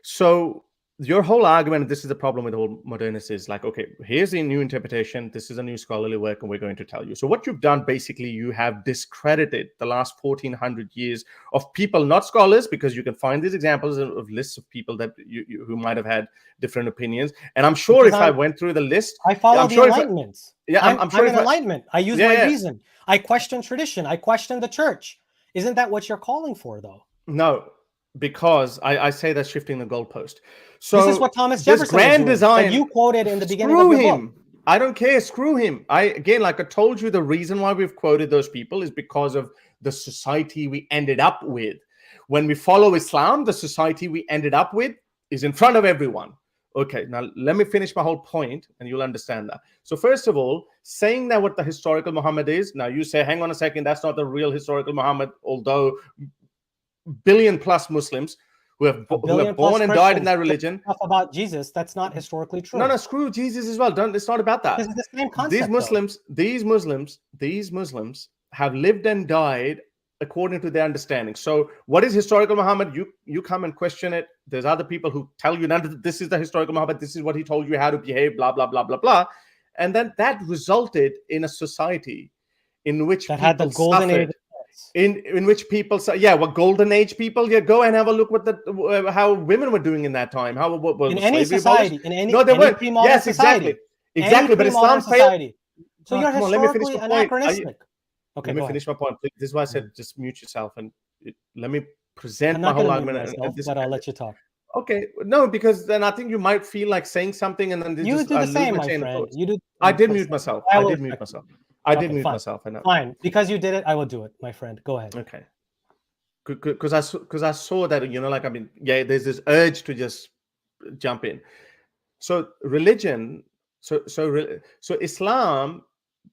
So your whole argument, this is the problem with all modernists, is like, okay, here's a new interpretation. This is a new scholarly work, and we're going to tell you. So what you've done, basically, you have discredited the last 1,400 years of people, not scholars, because you can find these examples of lists of people that who might have had different opinions. And I'm sure if I went through the list, I follow the enlightenments. I'm sure I'm an enlightenment. I use my reason. I question tradition. I question the church. Isn't that what you're calling for, though? No. Because I say that's shifting the goalpost. So this is what Thomas Jefferson grand design that you quoted in the beginning of your book. I don't care. Screw him. Like I told you, the reason why we've quoted those people is because of the society we ended up with. When we follow Islam, the society we ended up with is in front of everyone. Okay, now let me finish my whole point and you'll understand that. So first of all, saying that what the historical Muhammad is, now you say, hang on a second, that's not the real historical Muhammad, although billion plus Muslims who have born and died in that religion. Stuff about Jesus, that's not historically true. No, screw Jesus as well. It's not about that. This is the same concept. These Muslims have lived and died according to their understanding. So what is historical Muhammad? You come and question it. There's other people who tell you that this is the historical Muhammad. This is what he told you how to behave, blah, blah, blah, blah, blah. And then that resulted in a society in which that had the golden age. In which people say, golden age people, go and have a look what how women were doing in that time. How what in any society, in any pre-modern society. Exactly. But Islam failed. So you're historically anachronistic. Okay, let me finish my point. This is why I said just mute yourself and let me present my whole argument. But I'll let you talk. Okay, no, because then I think you might feel like saying something, and then you do the same, my friend. You do. I did mute myself. I did mute myself. I did mute myself. I know. Fine, because you did it, I will do it, my friend. Go ahead. Okay. Because I saw that, there's this urge to just jump in. So religion, so Islam,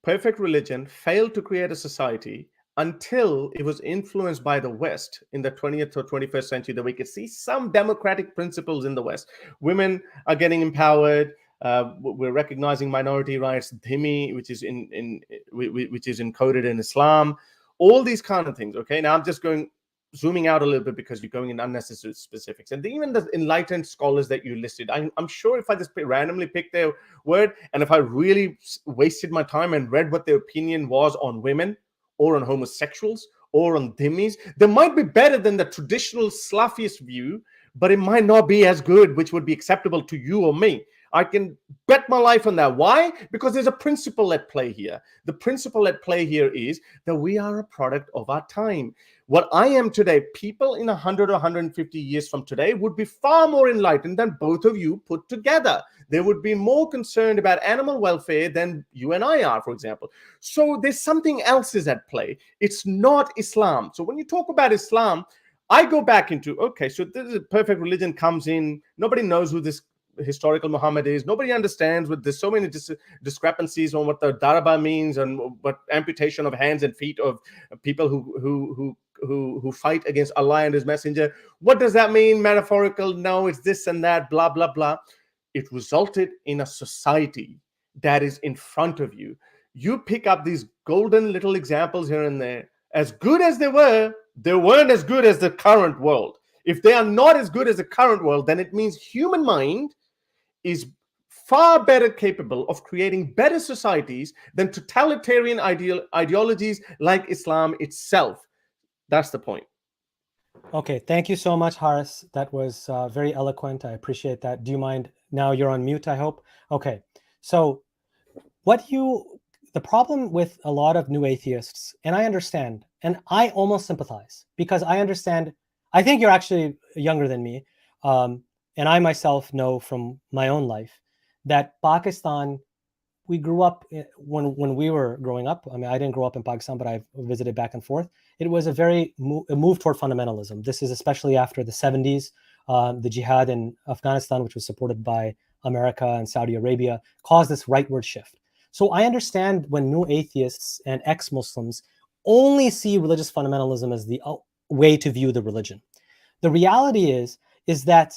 perfect religion, failed to create a society until it was influenced by the West in the 20th or 21st century, that we could see some democratic principles in the West. Women are getting empowered. We're recognizing minority rights, dhimmi, which is encoded in Islam, all these kind of things. Okay, now I'm just zooming out a little bit because you're going in unnecessary specifics. And even the enlightened scholars that you listed, I'm sure if I just randomly picked their word, and if I really wasted my time and read what their opinion was on women or on homosexuals or on dhimmis, they might be better than the traditional Salafist view, but it might not be as good, which would be acceptable to you or me. I can bet my life on that. Why? Because there's a principle at play here. The principle at play here is that we are a product of our time. What I am today, people in 100 or 150 years from today would be far more enlightened than both of you put together. They would be more concerned about animal welfare than you and I are, for example. So there's something else is at play. It's not Islam. So when you talk about Islam, I go back into, okay, so this is a perfect religion comes in. Nobody knows who this historical Muhammad is. Nobody understands. There's so many discrepancies on what the daraba means and what amputation of hands and feet of people who fight against Allah and His Messenger. What does that mean? Metaphorical? No, it's this and that. Blah blah blah. It resulted in a society that is in front of you. You pick up these golden little examples here and there. As good as they weren't as good as the current world. If they are not as good as the current world, then it means human mind is far better capable of creating better societies than totalitarian ideologies like Islam itself. That's the point. Okay, thank you so much, Harris. That was very eloquent. I appreciate that. Do you mind? Now you're on mute, I hope. Okay, so the problem with a lot of new atheists, and I understand, and I almost sympathize, because I understand, I think you're actually younger than me. and I myself know from my own life that Pakistan, we grew up when we were growing up. I mean, I didn't grow up in Pakistan, but I've visited back and forth. It was a move toward fundamentalism. This is especially after the 70s, the jihad in Afghanistan, which was supported by America and Saudi Arabia, caused this rightward shift. So I understand when new atheists and ex-Muslims only see religious fundamentalism as the way to view the religion. The reality is that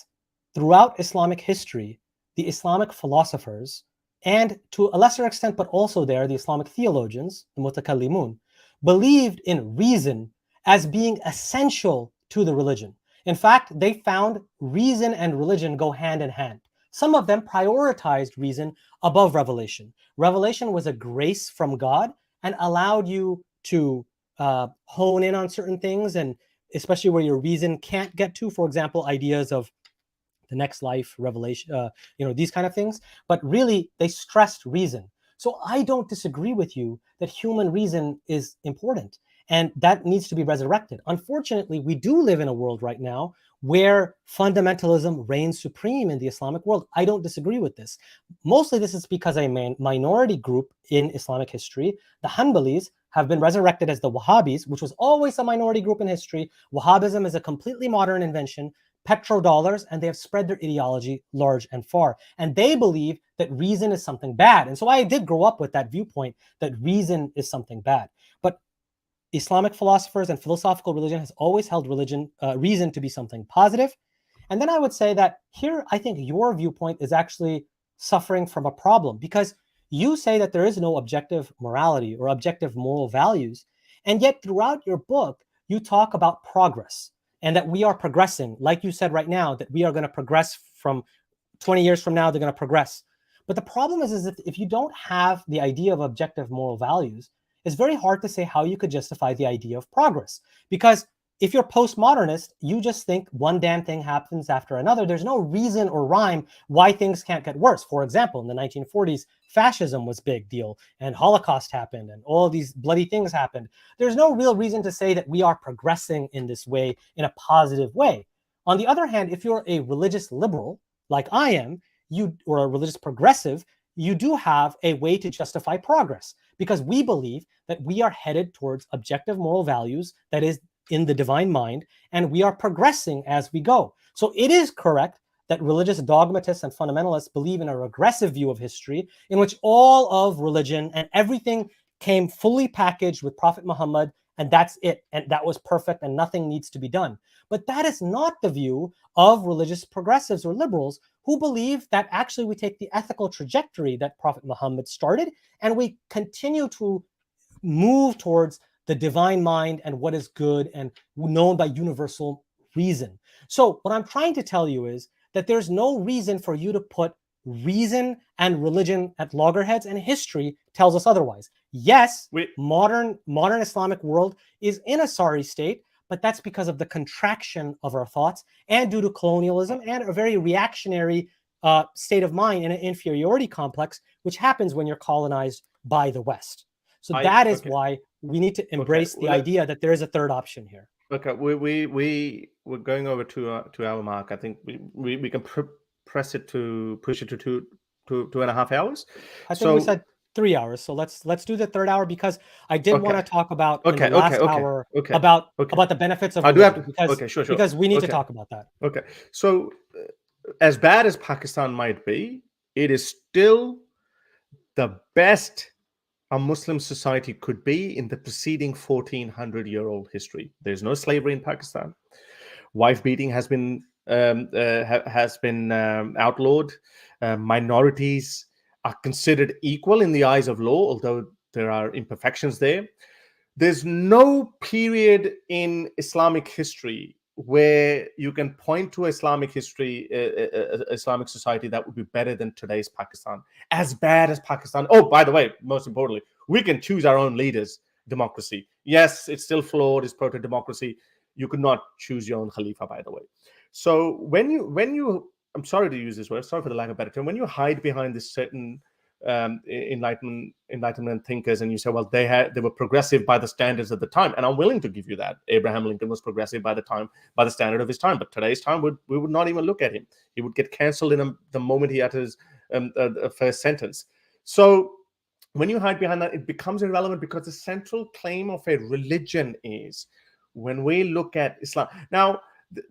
throughout Islamic history, the Islamic philosophers, and to a lesser extent, but also there, the Islamic theologians, the mutakallimun, believed in reason as being essential to the religion. In fact, they found reason and religion go hand in hand. Some of them prioritized reason above revelation. Revelation was a grace from God and allowed you to hone in on certain things, and especially where your reason can't get to, for example, ideas of the next life, revelation, these kind of things. But really, they stressed reason. So I don't disagree with you that human reason is important and that needs to be resurrected. Unfortunately, we do live in a world right now where fundamentalism reigns supreme in the Islamic world. I don't disagree with this. Mostly this is because a minority group in Islamic history, the Hanbalis, have been resurrected as the Wahhabis, which was always a minority group in history. Wahhabism is a completely modern invention, petrodollars, and they have spread their ideology large and far. And they believe that reason is something bad. And so I did grow up with that viewpoint that reason is something bad. But Islamic philosophers and philosophical religion has always held reason to be something positive. And then I would say that here, I think your viewpoint is actually suffering from a problem, because you say that there is no objective morality or objective moral values. And yet throughout your book, you talk about progress and that we are progressing. Like you said right now, that we are going to progress from 20 years from now, they're going to progress. But the problem is if you don't have the idea of objective moral values, it's very hard to say how you could justify the idea of progress. Because if you're postmodernist, you just think one damn thing happens after another. There's no reason or rhyme why things can't get worse. For example, in the 1940s, fascism was a big deal and Holocaust happened and all these bloody things happened. There's no real reason to say that we are progressing in this way, in a positive way. On the other hand, if you're a religious liberal, like I am, or a religious progressive, you do have a way to justify progress, because we believe that we are headed towards objective moral values, that is in the divine mind, and we are progressing as we go. So it is correct that religious dogmatists and fundamentalists believe in a regressive view of history in which all of religion and everything came fully packaged with Prophet Muhammad, and that's it, and that was perfect and nothing needs to be done. But that is not the view of religious progressives or liberals, who believe that actually we take the ethical trajectory that Prophet Muhammad started and we continue to move towards the divine mind and what is good and known by universal reason. So what I'm trying to tell you is that there's no reason for you to put reason and religion at loggerheads, and history tells us otherwise. Yes, modern Islamic world is in a sorry state, but that's because of the contraction of our thoughts and due to colonialism and a very reactionary state of mind and an inferiority complex, which happens when you're colonized by the West. So that is why we need to embrace the idea that there is a third option here. Okay, we're going over to our mark. I think we can push it to 2.5 hours. I think we said 3 hours. So let's do the third hour, because I did want to talk about in the last hour about the benefits of religion, because we need to talk about that. Okay, so as bad as Pakistan might be, it is still the best a Muslim society could be in the preceding 1400-year-old history. There's no slavery in Pakistan. Wife beating has been outlawed. Minorities are considered equal in the eyes of law, although there are imperfections there. There's no period in Islamic history where you can point to Islamic history, Islamic society that would be better than today's Pakistan. As bad as Pakistan. Oh, by the way, most importantly, we can choose our own leaders. Democracy. Yes, it's still flawed. It's proto-democracy. You could not choose your own Khalifa, by the way. So when you, I'm sorry to use this word, sorry for the lack of better term, when you hide behind this certain Enlightenment thinkers, and you say, well, they were progressive by the standards of the time, and I'm willing to give you that. Abraham Lincoln was progressive by the standard of his time, but today's time we would not even look at him. He would get cancelled the moment he utters a first sentence. So when you hide behind that, it becomes irrelevant, because the central claim of a religion is, when we look at Islam now,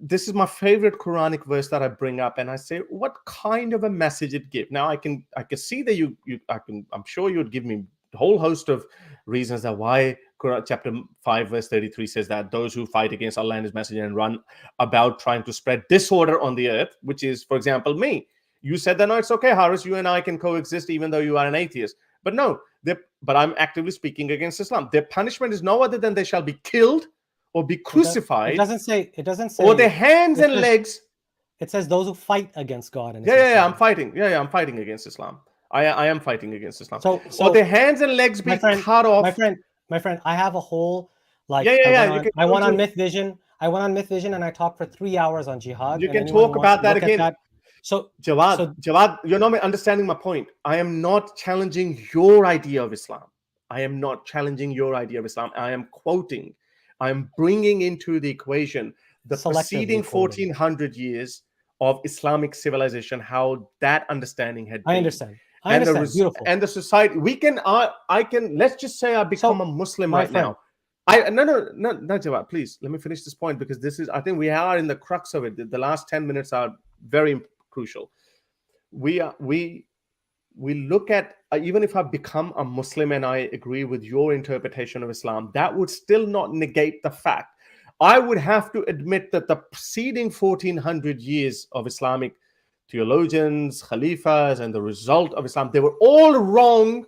this is my favorite Quranic verse that I bring up, and I say, what kind of a message it gives. Now I can see that I'm sure you would give me a whole host of reasons that why Quran chapter 5 verse 33 says that those who fight against Allah and his messenger and run about trying to spread disorder on the earth, which is, for example, me. You said that, no, it's okay, Harris, you and I can coexist even though you are an atheist. But no, but I'm actively speaking against Islam. Their punishment is no other than they shall be killed or be crucified. It doesn't say. Or their hands and legs. It says those who fight against God. And I'm fighting. I'm fighting against Islam. I am fighting against Islam. So or their hands and legs be cut off. My friend, I have a whole I went on Myth Vision. And I talked for 3 hours on jihad. You can talk about that again. So Jawad, you're not understanding my point. I am not challenging your idea of Islam. I am quoting. I'm bringing into the equation the preceding 1400 years of Islamic civilization, how that understanding had been. I understand. Beautiful. And the society, let's just say I become a Muslim right now. No, Jawad, please, let me finish this point, because I think we are in the crux of it. The last 10 minutes are very crucial. We look at, even if I become a Muslim and I agree with your interpretation of Islam, that would still not negate the fact. I would have to admit that the preceding 1400 years of Islamic theologians, khalifas, and the result of Islam, they were all wrong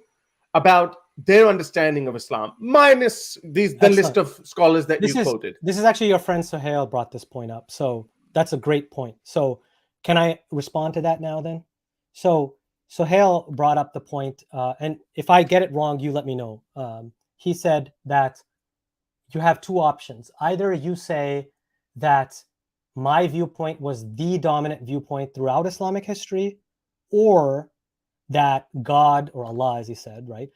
about their understanding of Islam, minus the list of scholars that you quoted. This is actually your friend Sohail brought this point up. So that's a great point. So can I respond to that now then? So Sohail brought up the point, and if I get it wrong, you let me know. He said that you have two options. Either you say that my viewpoint was the dominant viewpoint throughout Islamic history, or that God, or Allah, as he said, right,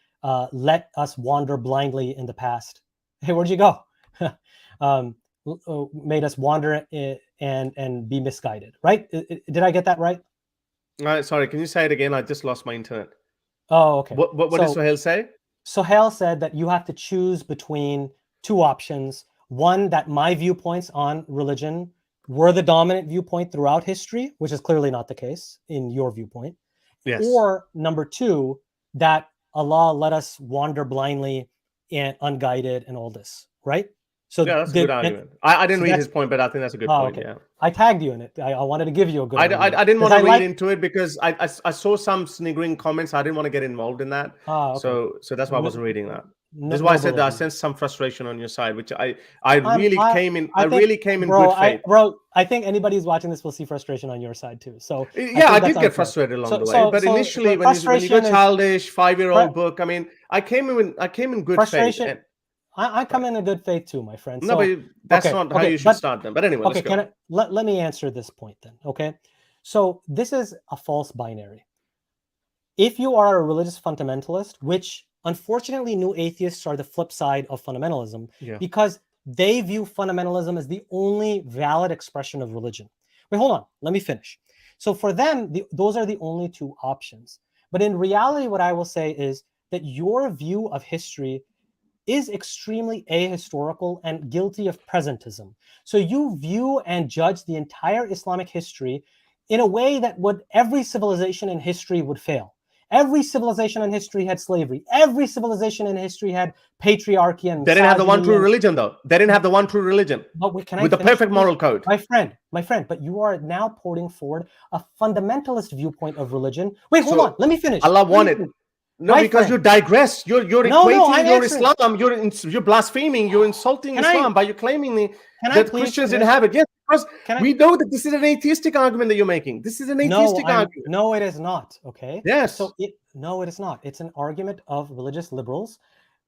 let us wander blindly in the past. Hey, where'd you go? Made us wander and be misguided, right? Did I get that right? Sorry, can you say it again? I just lost my internet. Oh, okay. What did Sohail say? Sohail said that you have to choose between two options. One, that my viewpoints on religion were the dominant viewpoint throughout history, which is clearly not the case in your viewpoint. Yes. Or number two, that Allah let us wander blindly and unguided and all this, right? So yeah, that's a good argument. I didn't read his point, but I think that's a good point. Okay. Yeah, I tagged you in it. I wanted to give you a good. I didn't want to read into it because I saw some sniggering comments. I didn't want to get involved in that. Okay. So that's why I wasn't reading that. This is why I said that I sensed some frustration on your side, which I really came in good faith. I think anybody who's watching this will see frustration on your side too. So yeah, I did get frustrated along the way. But initially, when you go childish 5-year-old book, I mean, I came in good faith. I come in good faith too, my friend. No, but that's not how you should start them. But anyway, let's go. Let me answer this point then, okay? So this is a false binary. If you are a religious fundamentalist, which unfortunately new atheists are the flip side of fundamentalism, because they view fundamentalism as the only valid expression of religion. Wait, hold on. Let me finish. So for them, those are the only two options. But in reality, what I will say is that your view of history is extremely ahistorical and guilty of presentism. So you view and judge the entire Islamic history in a way that every civilization in history would fail. Every civilization in history had slavery. Every civilization in history had patriarchy and they didn't have the one true religion, though. They didn't have the one true religion. But with the perfect moral code. My friend, but you are now putting forward a fundamentalist viewpoint of religion. Wait, hold on. Let me finish. Allah wanted. No, because you digress. You're equating your Islam. You're blaspheming. You're insulting Islam by you claiming that Christians didn't have it. Yes, because we know that this is an atheistic argument that you're making. This is an atheistic argument. No, it is not. Okay. Yes. No, it is not. It's an argument of religious liberals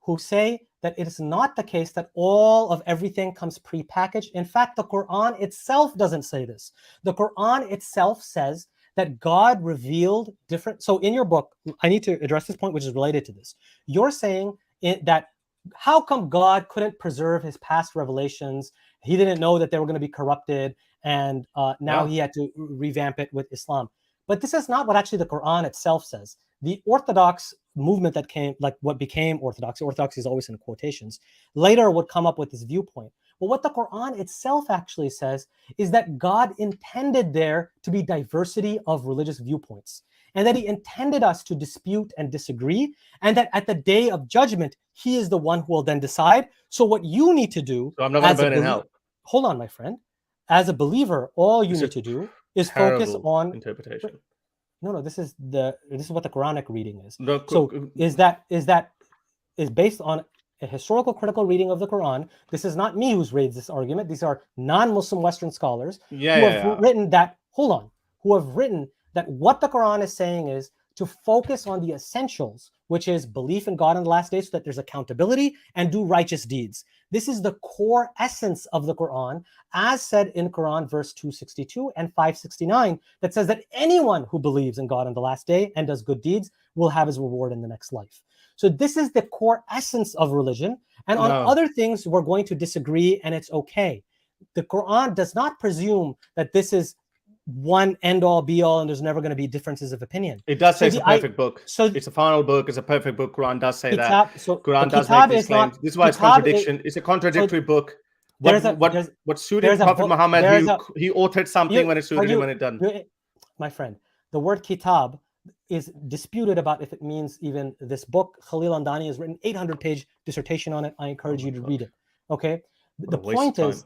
who say that it is not the case that all of everything comes prepackaged. In fact, the Quran itself doesn't say this. The Quran itself says that God revealed different. So in your book, I need to address this point, which is related to this. You're saying that how come God couldn't preserve his past revelations? He didn't know that they were going to be corrupted, and now he had to revamp it with Islam. But this is not what actually the Quran itself says. The Orthodox movement that came, like what became Orthodoxy is always in quotations, later would come up with this viewpoint. But what the Quran itself actually says is that God intended there to be diversity of religious viewpoints, and that he intended us to dispute and disagree, and that at the day of judgment, he is the one who will then decide. So what you need to do, so I'm not going to burn in hell. Hold on, my friend. As a believer, all you need to do is focus on interpretation. No, this is what the Quranic reading is. No, so is based on a historical critical reading of the Quran. This is not me who's raised this argument. These are non-Muslim Western scholars who have written that. Who have written that what the Quran is saying is to focus on the essentials, which is belief in God in the last days, so that there's accountability, and do righteous deeds. This is the core essence of the Quran, as said in Quran verse 262 and 569, that says that anyone who believes in God in the last day and does good deeds will have his reward in the next life. So this is the core essence of religion. And on other things, we're going to disagree, and it's okay. The Quran does not presume that this is one end-all, be-all, and there's never going to be differences of opinion. It does say it's a perfect book. So it's a final book. It's a perfect book. Quran does say that. So Quran does make these claims. This is why it's contradiction. It's a contradictory book. What suited Prophet Muhammad, he authored something when it suited him, when it doesn't. My friend, the word kitab is disputed about if it means even this book. Khalil Andani has written 800-page dissertation on it. I encourage you to read it. Okay? The point is,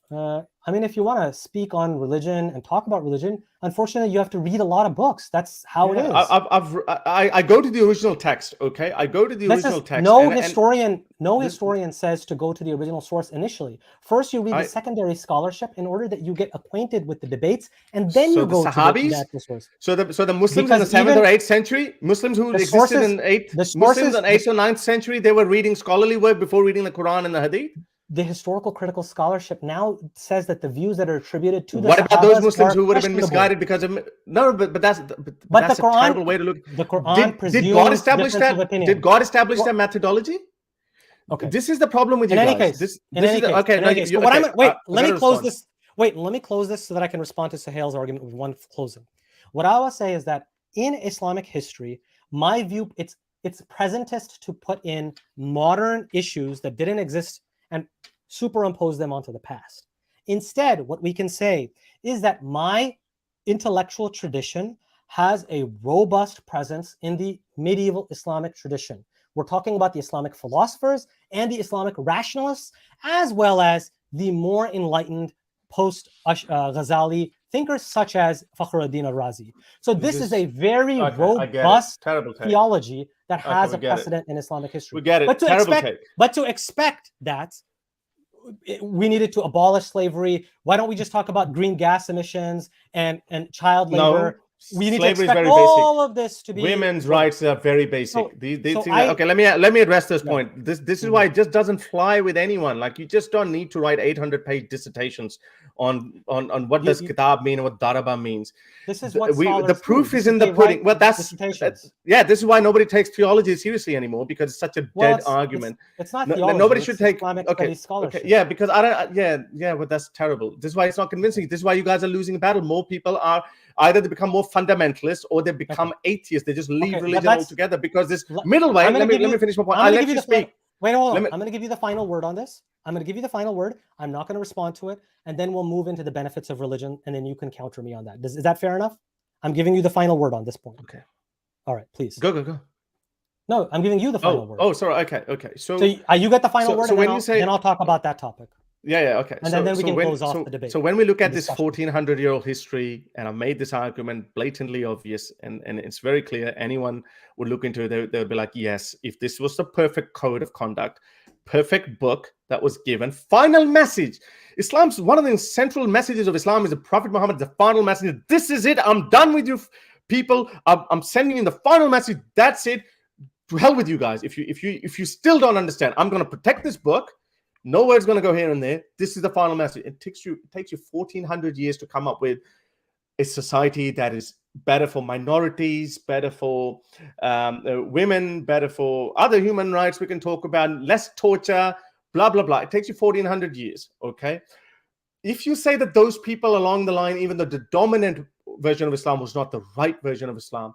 I mean, if you want to speak on religion and talk about religion, unfortunately, you have to read a lot of books. That's how it is. I go to the original text. Okay, I go to the original text. No historian says to go to the original source initially. First, you read the secondary scholarship in order that you get acquainted with the debates, and then you go to the actual source. So the Muslims in the 7th or 8th century, Muslims who existed in 8th or 9th century, they were reading scholarly work before reading the Quran and the Hadith. The historical critical scholarship now says that the views that are attributed to the What about those Muslims who would have been misguided because of that's a terrible way to look. The Quran did God establish that? Did God establish that methodology? Okay, this is the problem with you guys. Let me close this. Let me close this so that I can respond to Suhail's argument with one closing. What I will say is that in Islamic history, my view, it's presentist to put in modern issues that didn't exist and superimpose them onto the past. Instead, what we can say is that my intellectual tradition has a robust presence in the medieval Islamic tradition. We're talking about the Islamic philosophers and the Islamic rationalists, as well as the more enlightened post-Ghazali thinkers such as Fakhruddin al-Razi. So this is a very robust theology that has a precedent in Islamic history. We get it. But to expect that we needed to abolish slavery, why don't we just talk about green gas emissions and child labor? We need to expect all of this to be. Women's rights are very basic. Okay, let me address this point. This is why it just doesn't fly with anyone. Like, you just don't need to write 800-page dissertations on what does kitab mean and what daraba means. This is what the proof is in the pudding. Well, that's this is why nobody takes theology seriously anymore, because it's such a dead argument. It's not theology. Nobody should take scholarship. Yeah, because I don't. But that's terrible. This is why it's not convincing. This is why you guys are losing the battle. More people are either they become more fundamentalists or they become atheists. They just leave religion altogether, because this middle way. Let me finish my point. I'll let you speak. Wait, hold on. I'm going to give you the final word on this. I'm going to give you the final word. I'm not going to respond to it. And then we'll move into the benefits of religion. And then you can counter me on that. Is that fair enough? I'm giving you the final word on this point. Okay. All right, please. Go. No, I'm giving you the final word. Oh, sorry. Okay. So you get the final word, and then I'll talk about that topic. Yeah, okay. And then we can close off the debate. So when we look at this 1400-year-old history, and I've made this argument blatantly obvious, and it's very clear, anyone would look into it, they'll be like, yes, if this was the perfect code of conduct, perfect book that was given, final message. Islam's one of the central messages of Islam is the Prophet Muhammad, the final message. This is it. I'm done with you people. I'm sending you the final message. That's it. To hell with you guys. If you still don't understand, I'm going to protect this book. No word's going to go here and there. This is the final message. It takes you 1400 years to come up with a society that is better for minorities, better for women, better for other human rights we can talk about, less torture, blah, blah, blah. It takes you 1400 years, okay? If you say that those people along the line, even though the dominant version of Islam was not the right version of Islam,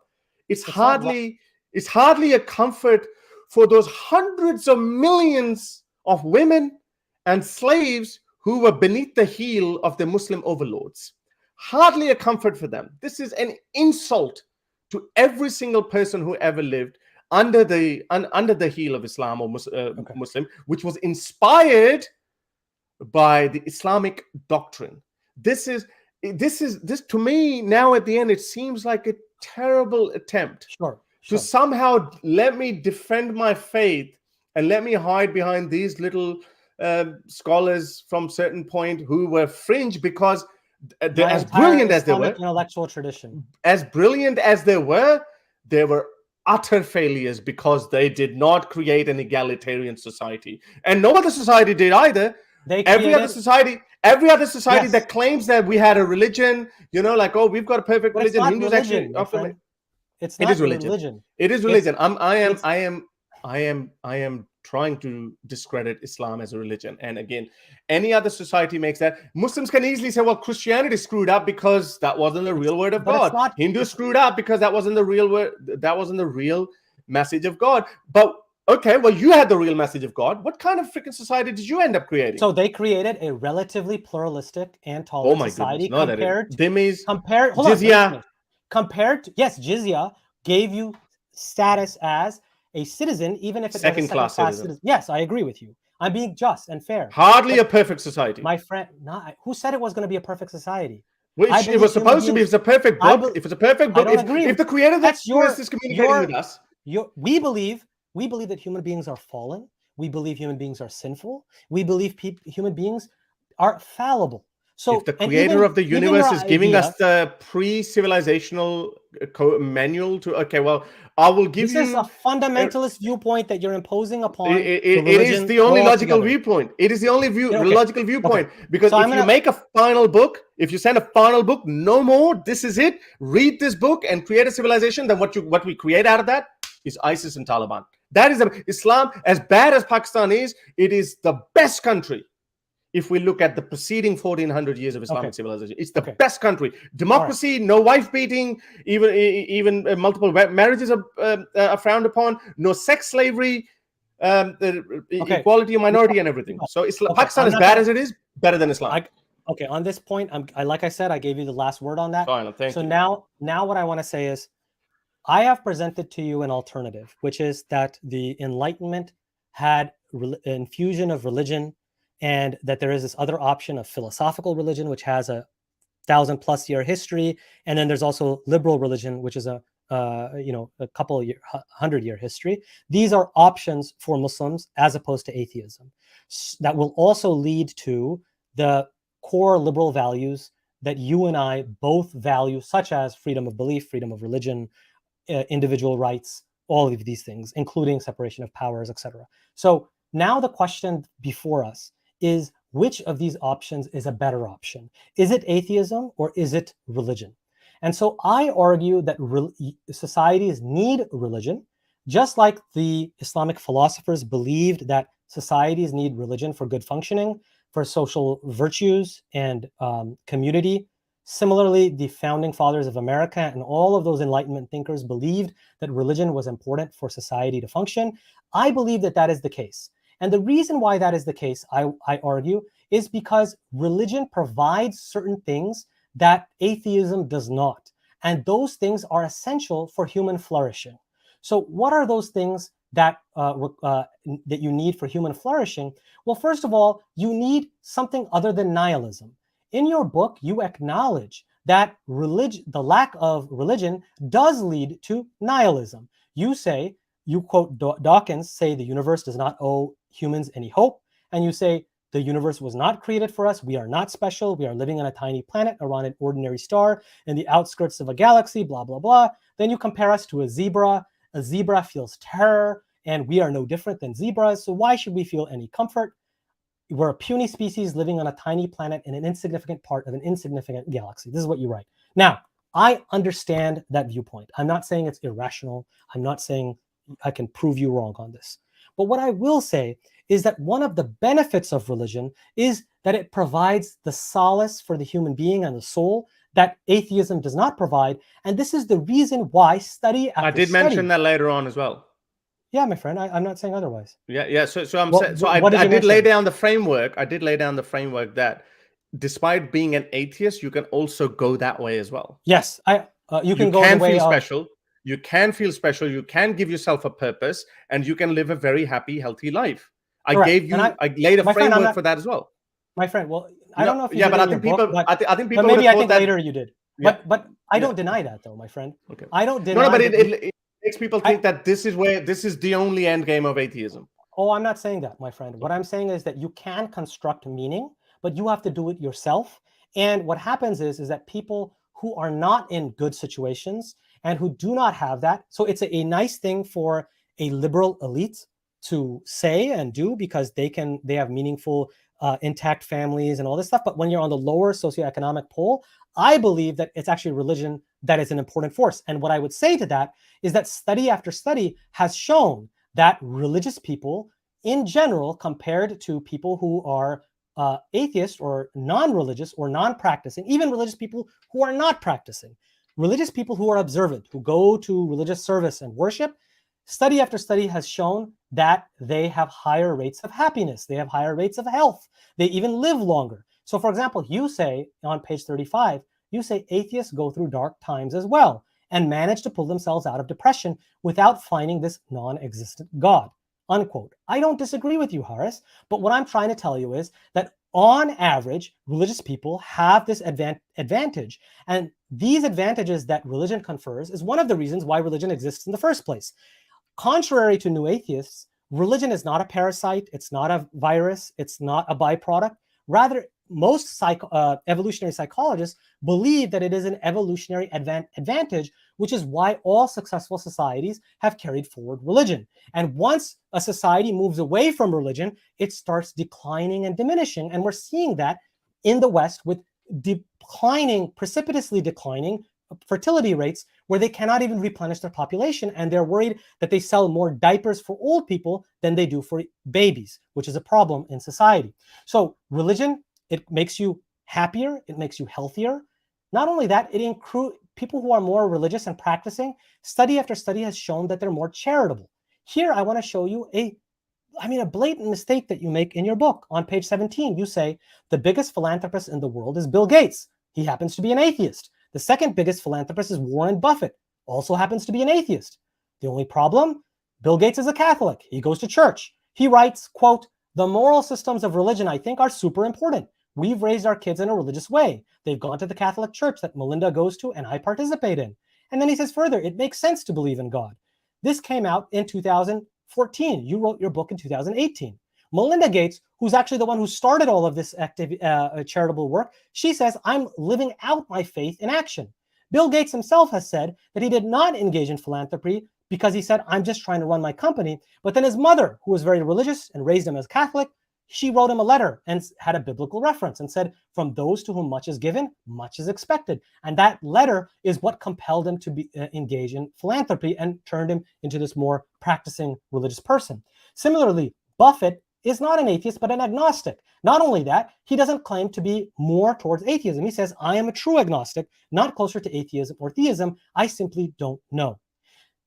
it's hardly a comfort for those hundreds of millions of women and slaves who were beneath the heel of the Muslim overlords. Hardly a comfort for them. This is an insult to every single person who ever lived under the heel of Islam or Muslim, which was inspired by the Islamic doctrine. This to me now at the end, it seems like a terrible attempt to somehow let me defend my faith and let me hide behind these little scholars from certain point who were fringe, because they're as brilliant as they were, intellectual tradition, as brilliant as they were utter failures because they did not create an egalitarian society, and no other society did either. Every other society that claims that we had a religion, like, oh, we've got a perfect religion. Hindus actually, it's not religion. It is religion. I am trying to discredit Islam as a religion. And again, any other society makes that. Muslims can easily say, well, Christianity screwed up because that wasn't the real word of God. Hindus screwed up because that wasn't the real word. That wasn't the real message of God. But okay, well, you had the real message of God. What kind of freaking society did you end up creating? So they created a relatively pluralistic and tolerant society compared jizya gave you status as a citizen, even if it was a second-class citizen. Yes, I agree with you. I'm being just and fair. Hardly a perfect society. My friend, who said it was going to be a perfect society? It was supposed to be. If it's a perfect book, if the creator of this is communicating with us. We believe that human beings are fallen. We believe human beings are sinful. We believe human beings are fallible. So if the creator of the universe is giving us the pre-civilizational manual to, okay, well, I will give you... This is a fundamentalist viewpoint that you're imposing upon it is the only logical viewpoint. It is the only logical viewpoint. Because if you make a final book, if you send a final book, no more, this is it, read this book and create a civilization, then what we create out of that is ISIS and Taliban. That is Islam. As bad as Pakistan is, it is the best country. If we look at the preceding 1400 years of Islamic civilization, it's the best country. Democracy, no wife beating, even multiple marriages are frowned upon. No sex slavery, equality of minority and everything. So Pakistan, as bad as it is, better than Islam. On this point, like I said, I gave you the last word on that. Fine, thank you. Now what I want to say is, I have presented to you an alternative, which is that the Enlightenment had infusion of religion, and that there is this other option of philosophical religion, which has a 1,000+ year history, and then there's also liberal religion, which is a couple of 100-year history. These are options for Muslims as opposed to atheism. That will also lead to the core liberal values that you and I both value, such as freedom of belief, freedom of religion, individual rights, all of these things, including separation of powers, etc. So now the question before us is, which of these options is a better option? Is it atheism or is it religion? And so I argue that societies need religion, just like the Islamic philosophers believed that societies need religion for good functioning, for social virtues and community. Similarly, the founding fathers of America and all of those Enlightenment thinkers believed that religion was important for society to function. I believe that that is the case. And the reason why that is the case, I argue, is because religion provides certain things that atheism does not. And those things are essential for human flourishing. So what are those things that you need for human flourishing? Well, first of all, you need something other than nihilism. In your book, you acknowledge that the lack of religion does lead to nihilism. You quote Dawkins, say the universe does not owe humans any hope. And you say the universe was not created for us. We are not special. We are living on a tiny planet around an ordinary star in the outskirts of a galaxy, blah, blah, blah. Then you compare us to a zebra. A zebra feels terror, and we are no different than zebras. So why should we feel any comfort? We're a puny species living on a tiny planet in an insignificant part of an insignificant galaxy. This is what you write. Now, I understand that viewpoint. I'm not saying it's irrational. I'm not saying I can prove you wrong on this. But what I will say is that one of the benefits of religion is that it provides the solace for the human being and the soul that atheism does not provide. And this is the reason why study after I did study. mention that later on as well. Yeah, my friend, I'm not saying otherwise. Yeah. So What I did you did lay mention? down the framework. I did lay down the framework that despite being an atheist, you can also go that way as well. Yes, you can You go the can way feel of. special. You can feel special. You can give yourself a purpose, and you can live a very happy, healthy life. I Correct. gave you. And I laid a my friend, I'm framework not, for that as well. my friend. Well, I Yeah, don't know if you yeah, did but it I in your think book, people. but I think people would maybe have I thought think that. later you did. Yeah, But I yeah. don't deny that, though, my friend. Okay. I don't No, deny but that. it makes people think I, that this is the only end game of atheism. Oh, I'm not saying that, my friend. What I'm saying is that you can construct meaning, but you have to do it yourself. And what happens is that people who are not in good situations and who do not have that, so it's a nice thing for a liberal elite to say and do because they have meaningful, intact families and all this stuff. But when you're on the lower socioeconomic pole, I believe that it's actually religion that is an important force. And what I would say to that is that study after study has shown that religious people in general, compared to people who are atheist or non-religious or non-practicing, even religious people who are not practicing, religious people who are observant, who go to religious service and worship, study after study has shown that they have higher rates of happiness, they have higher rates of health, they even live longer. So for example, you say on page 35, you say atheists go through dark times as well and manage to pull themselves out of depression without finding this non-existent God, unquote. I don't disagree with you, Harris, but what I'm trying to tell you is that on average, religious people have this advantage. And these advantages that religion confers is one of the reasons why religion exists in the first place. Contrary to new atheists, religion is not a parasite, it's not a virus, it's not a byproduct. Rather, most evolutionary psychologists believe that it is an evolutionary advantage, which is why all successful societies have carried forward religion. And once a society moves away from religion, it starts declining and diminishing. And we're seeing that in the West with precipitously declining fertility rates, where they cannot even replenish their population, and they're worried that they sell more diapers for old people than they do for babies, which is a problem in society. So religion, it makes you happier, it makes you healthier. Not only that, people who are more religious and practicing, study after study has shown that they're more charitable. Here, I want to show you a blatant mistake that you make in your book. On page 17, you say the biggest philanthropist in the world is Bill Gates. He happens to be an atheist. The second biggest philanthropist is Warren Buffett, also happens to be an atheist. The only problem, Bill Gates is a Catholic. He goes to church. He writes, quote, "The moral systems of religion, I think, are super important. We've raised our kids in a religious way. They've gone to the Catholic church that Melinda goes to and I participate in." And then he says further, it makes sense to believe in God. This came out in 2014. You wrote your book in 2018. Melinda Gates, who's actually the one who started all of this charitable work, she says, "I'm living out my faith in action." Bill Gates himself has said that he did not engage in philanthropy because he said, "I'm just trying to run my company." But then his mother, who was very religious and raised him as Catholic, she wrote him a letter and had a biblical reference and said, "From those to whom much is given, much is expected." And that letter is what compelled him to engage in philanthropy and turned him into this more practicing religious person. Similarly, Buffett is not an atheist, but an agnostic. Not only that, he doesn't claim to be more towards atheism. He says, "I am a true agnostic, not closer to atheism or theism. I simply don't know."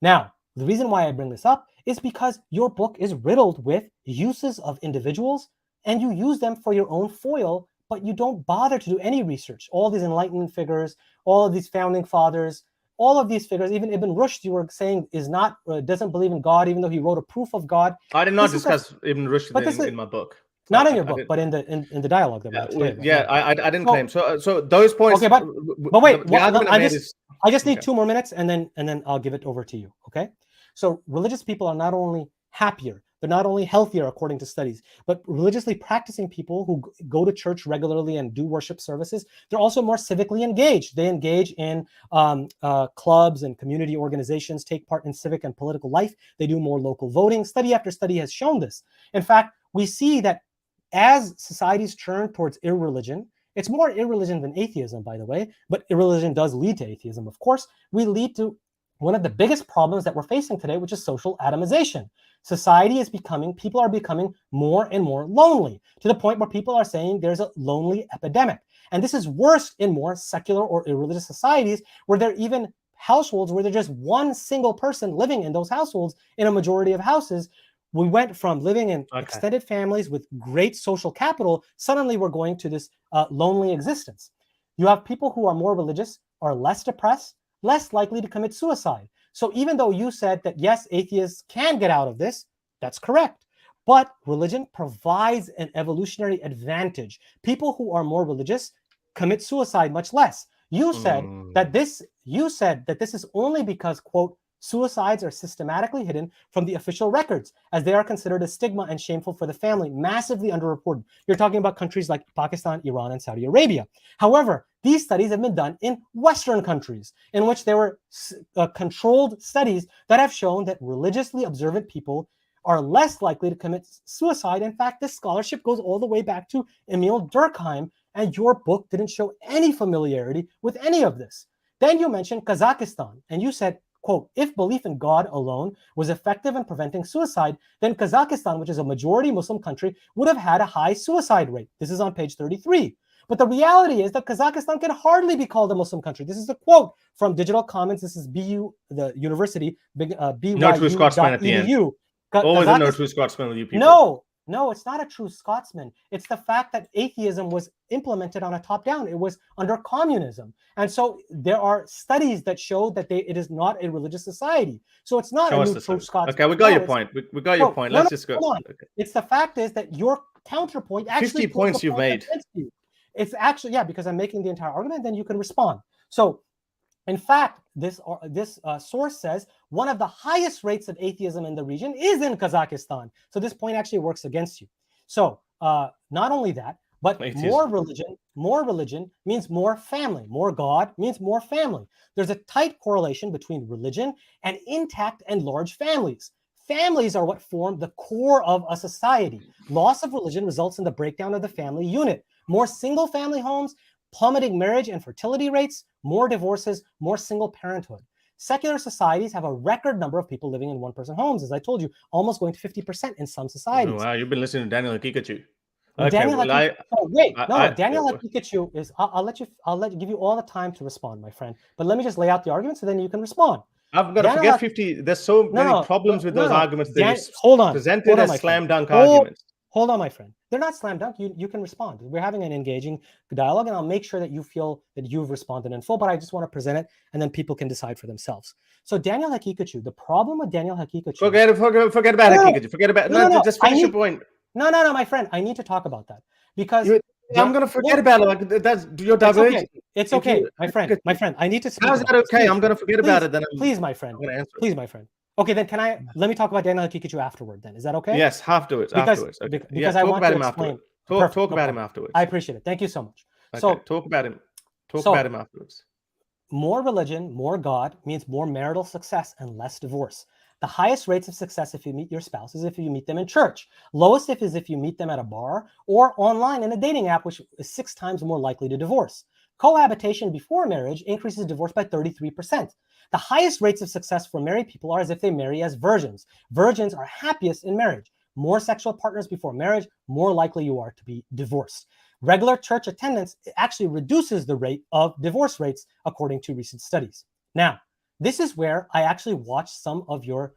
Now, the reason why I bring this up is because your book is riddled with uses of individuals, and you use them for your own foil, but you don't bother to do any research. All these Enlightenment figures, all of these founding fathers, all of these figures, even Ibn Rushd, you were saying doesn't believe in God, even though he wrote a proof of God. I did not discuss Ibn Rushd in my book. Not in your book, but in the dialogue that we had today. Yeah, I didn't claim. So those points. Okay, but wait, I just need okay. 2 more minutes, and then I'll give it over to you. Okay. So religious people are not only happier, they're not only healthier according to studies, but religiously practicing people who go to church regularly and do worship services, they're also more civically engaged. They engage in clubs and community organizations, take part in civic and political life. They do more local voting. Study after study has shown this. In fact, we see that as societies turn towards irreligion It's more irreligion than atheism, by the way, but irreligion does lead to atheism, of course. We lead to one of the biggest problems that we're facing today, which is social atomization. Society is people are becoming more and more lonely, to the point where people are saying there's a lonely epidemic. And this is worse in more secular or irreligious societies, where there are even households where there's just one single person living in those households in a majority of houses. We went from living in extended families with great social capital, suddenly we're going to this lonely existence. You have people who are more religious, are less depressed, less likely to commit suicide. So even though you said that, yes, atheists can get out of this, that's correct. But religion provides an evolutionary advantage. People who are more religious commit suicide much less. You said that this is only because, quote, suicides are systematically hidden from the official records, as they are considered a stigma and shameful for the family, massively underreported. You're talking about countries like Pakistan, Iran, and Saudi Arabia. However, these studies have been done in Western countries, in which there were controlled studies that have shown that religiously observant people are less likely to commit suicide. In fact, this scholarship goes all the way back to Emil Durkheim, and your book didn't show any familiarity with any of this. Then you mentioned Kazakhstan, and you said, quote, if belief in God alone was effective in preventing suicide, then Kazakhstan, which is a majority Muslim country, would have had a high suicide rate. This is on page 33. But the reality is that Kazakhstan can hardly be called a Muslim country. This is a quote from Digital Commons. This is BU, the university, BYU.edu. No true Scotsman at the end. Always a no true Scotsman with you people. No, it's not a true Scotsman. It's the fact that atheism was implemented on a top-down. It was under communism. And so there are studies that show that it is not a religious society. So it's not a true Scotsman. Okay, we got your point. We got your point. Let's just go. Okay. It's the fact is that your counterpoint actually 50 points you've made. It's actually, yeah, because I'm making the entire argument, then you can respond. So in fact, this source says one of the highest rates of atheism in the region is in Kazakhstan. So this point actually works against you. So not only that, but more religion means more family. More God means more family. There's a tight correlation between religion and intact and large families. Families are what form the core of a society. Loss of religion results in the breakdown of the family unit. More single-family homes, plummeting marriage and fertility rates, more divorces, more single parenthood. Secular societies have a record number of people living in one-person homes, as I told you, almost going to 50% in some societies. Oh, wow, you've been listening to Daniel Hakikachu. Okay, Daniel Hakikachu is. I'll give you all the time to respond, my friend. But let me just lay out the argument so then you can respond. I've got to forget 50. There's so many problems with those arguments. Presented as slam dunk arguments. Hold on, my friend. They're not slam dunk. You can respond. We're having an engaging dialogue, and I'll make sure that you feel that you've responded in full, but I just want to present it, and then people can decide for themselves. So Daniel Hakikachu, the problem with Daniel Hakikachu... Forget about Hakikachu. Forget about... No, just finish your point. No, my friend. I need to talk about that. Because... I'm going to forget about it. Like, that's your divergence. It's okay, my friend. My friend, I need to speak. How's that okay? I'm going to forget about it. Then please, my friend. Please, my friend. Okay, then let me talk about Daniel Hakikachu afterward then. Is that okay? Yes, afterwards. Because I want to explain. Talk about him afterwards. I appreciate it. Thank you so much. Okay, so talk about him. About him afterwards. More religion, more God means more marital success and less divorce. The highest rates of success if you meet your spouse is if you meet them in church. Lowest is if you meet them at a bar or online in a dating app, which is 6 times more likely to divorce. Cohabitation before marriage increases divorce by 33%. The highest rates of success for married people are as if they marry as virgins. Virgins are happiest in marriage. More sexual partners before marriage, more likely you are to be divorced. Regular church attendance actually reduces the rate of divorce rates, according to recent studies. Now, this is where I actually watched some of your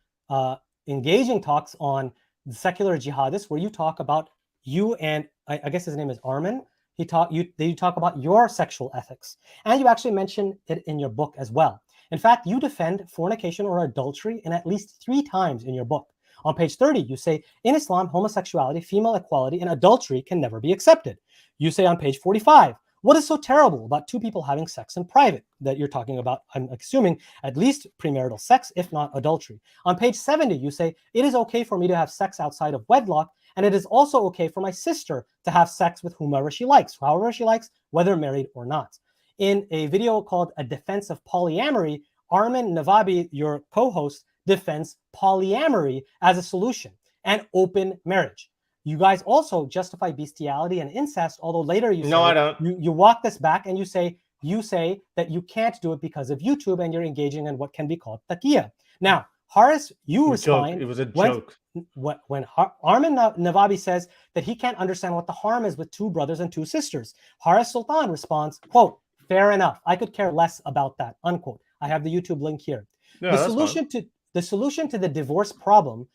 engaging talks on the secular jihadists, where you talk about you and I guess his name is Armin. You talk about your sexual ethics, and you actually mention it in your book as well. In fact, you defend fornication or adultery in at least 3 times in your book. On page 30, you say, in Islam, homosexuality, female equality, and adultery can never be accepted. You say on page 45, what is so terrible about 2 people having sex in private? That you're talking about, I'm assuming, at least premarital sex, if not adultery. On page 70, you say, it is okay for me to have sex outside of wedlock, and it is also okay for my sister to have sex with whomever she likes, however she likes, whether married or not. In a video called A Defense of Polyamory, Armin Navabi, your co-host, defends polyamory as a solution and open marriage. you guys also justify bestiality and incest, although later you say, No, I don't. You walk this back and you say that you can't do it because of YouTube and you're engaging in what can be called taqiyya. Now, Harris, you respond. It was a joke. When Armin Navabi says that he can't understand what the harm is with 2 brothers and 2 sisters, Harris Sultan responds, quote, fair enough. I could care less about that, unquote. I have the YouTube link here. Yeah, The solution to the divorce problem,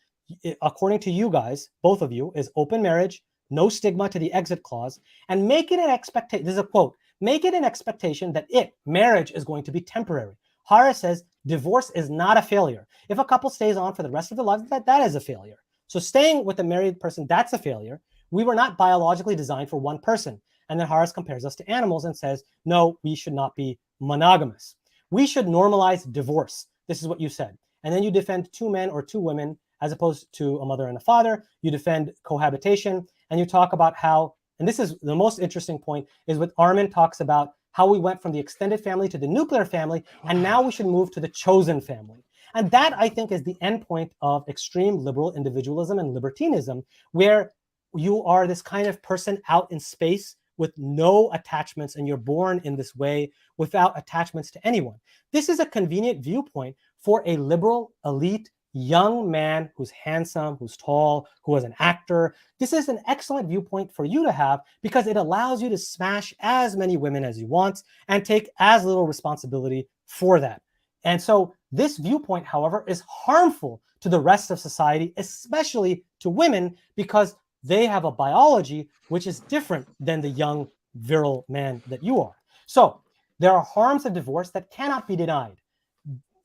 according to you guys, both of you, is open marriage, no stigma to the exit clause, and make it an expectation. This is a quote. Make it an expectation that marriage is going to be temporary. Harris says divorce is not a failure. If a couple stays on for the rest of their lives, that is a failure. So staying with a married person, that's a failure. We were not biologically designed for one person. And then Harris compares us to animals and says, no, we should not be monogamous. We should normalize divorce. This is what you said. And then you defend 2 men or 2 women as opposed to a mother and a father. You defend cohabitation, and you talk about how, and this is the most interesting point, is what Armin talks about how we went from the extended family to the nuclear family, and now we should move to the chosen family. And that, I think, is the endpoint of extreme liberal individualism and libertinism, where you are this kind of person out in space with no attachments, and you're born in this way without attachments to anyone. This is a convenient viewpoint for a liberal, elite, young man who's handsome, who's tall, who is an actor. This is an excellent viewpoint for you to have because it allows you to smash as many women as you want and take as little responsibility for that. And so this viewpoint, however, is harmful to the rest of society, especially to women, because they have a biology which is different than the young, virile man that you are. So there are harms of divorce that cannot be denied.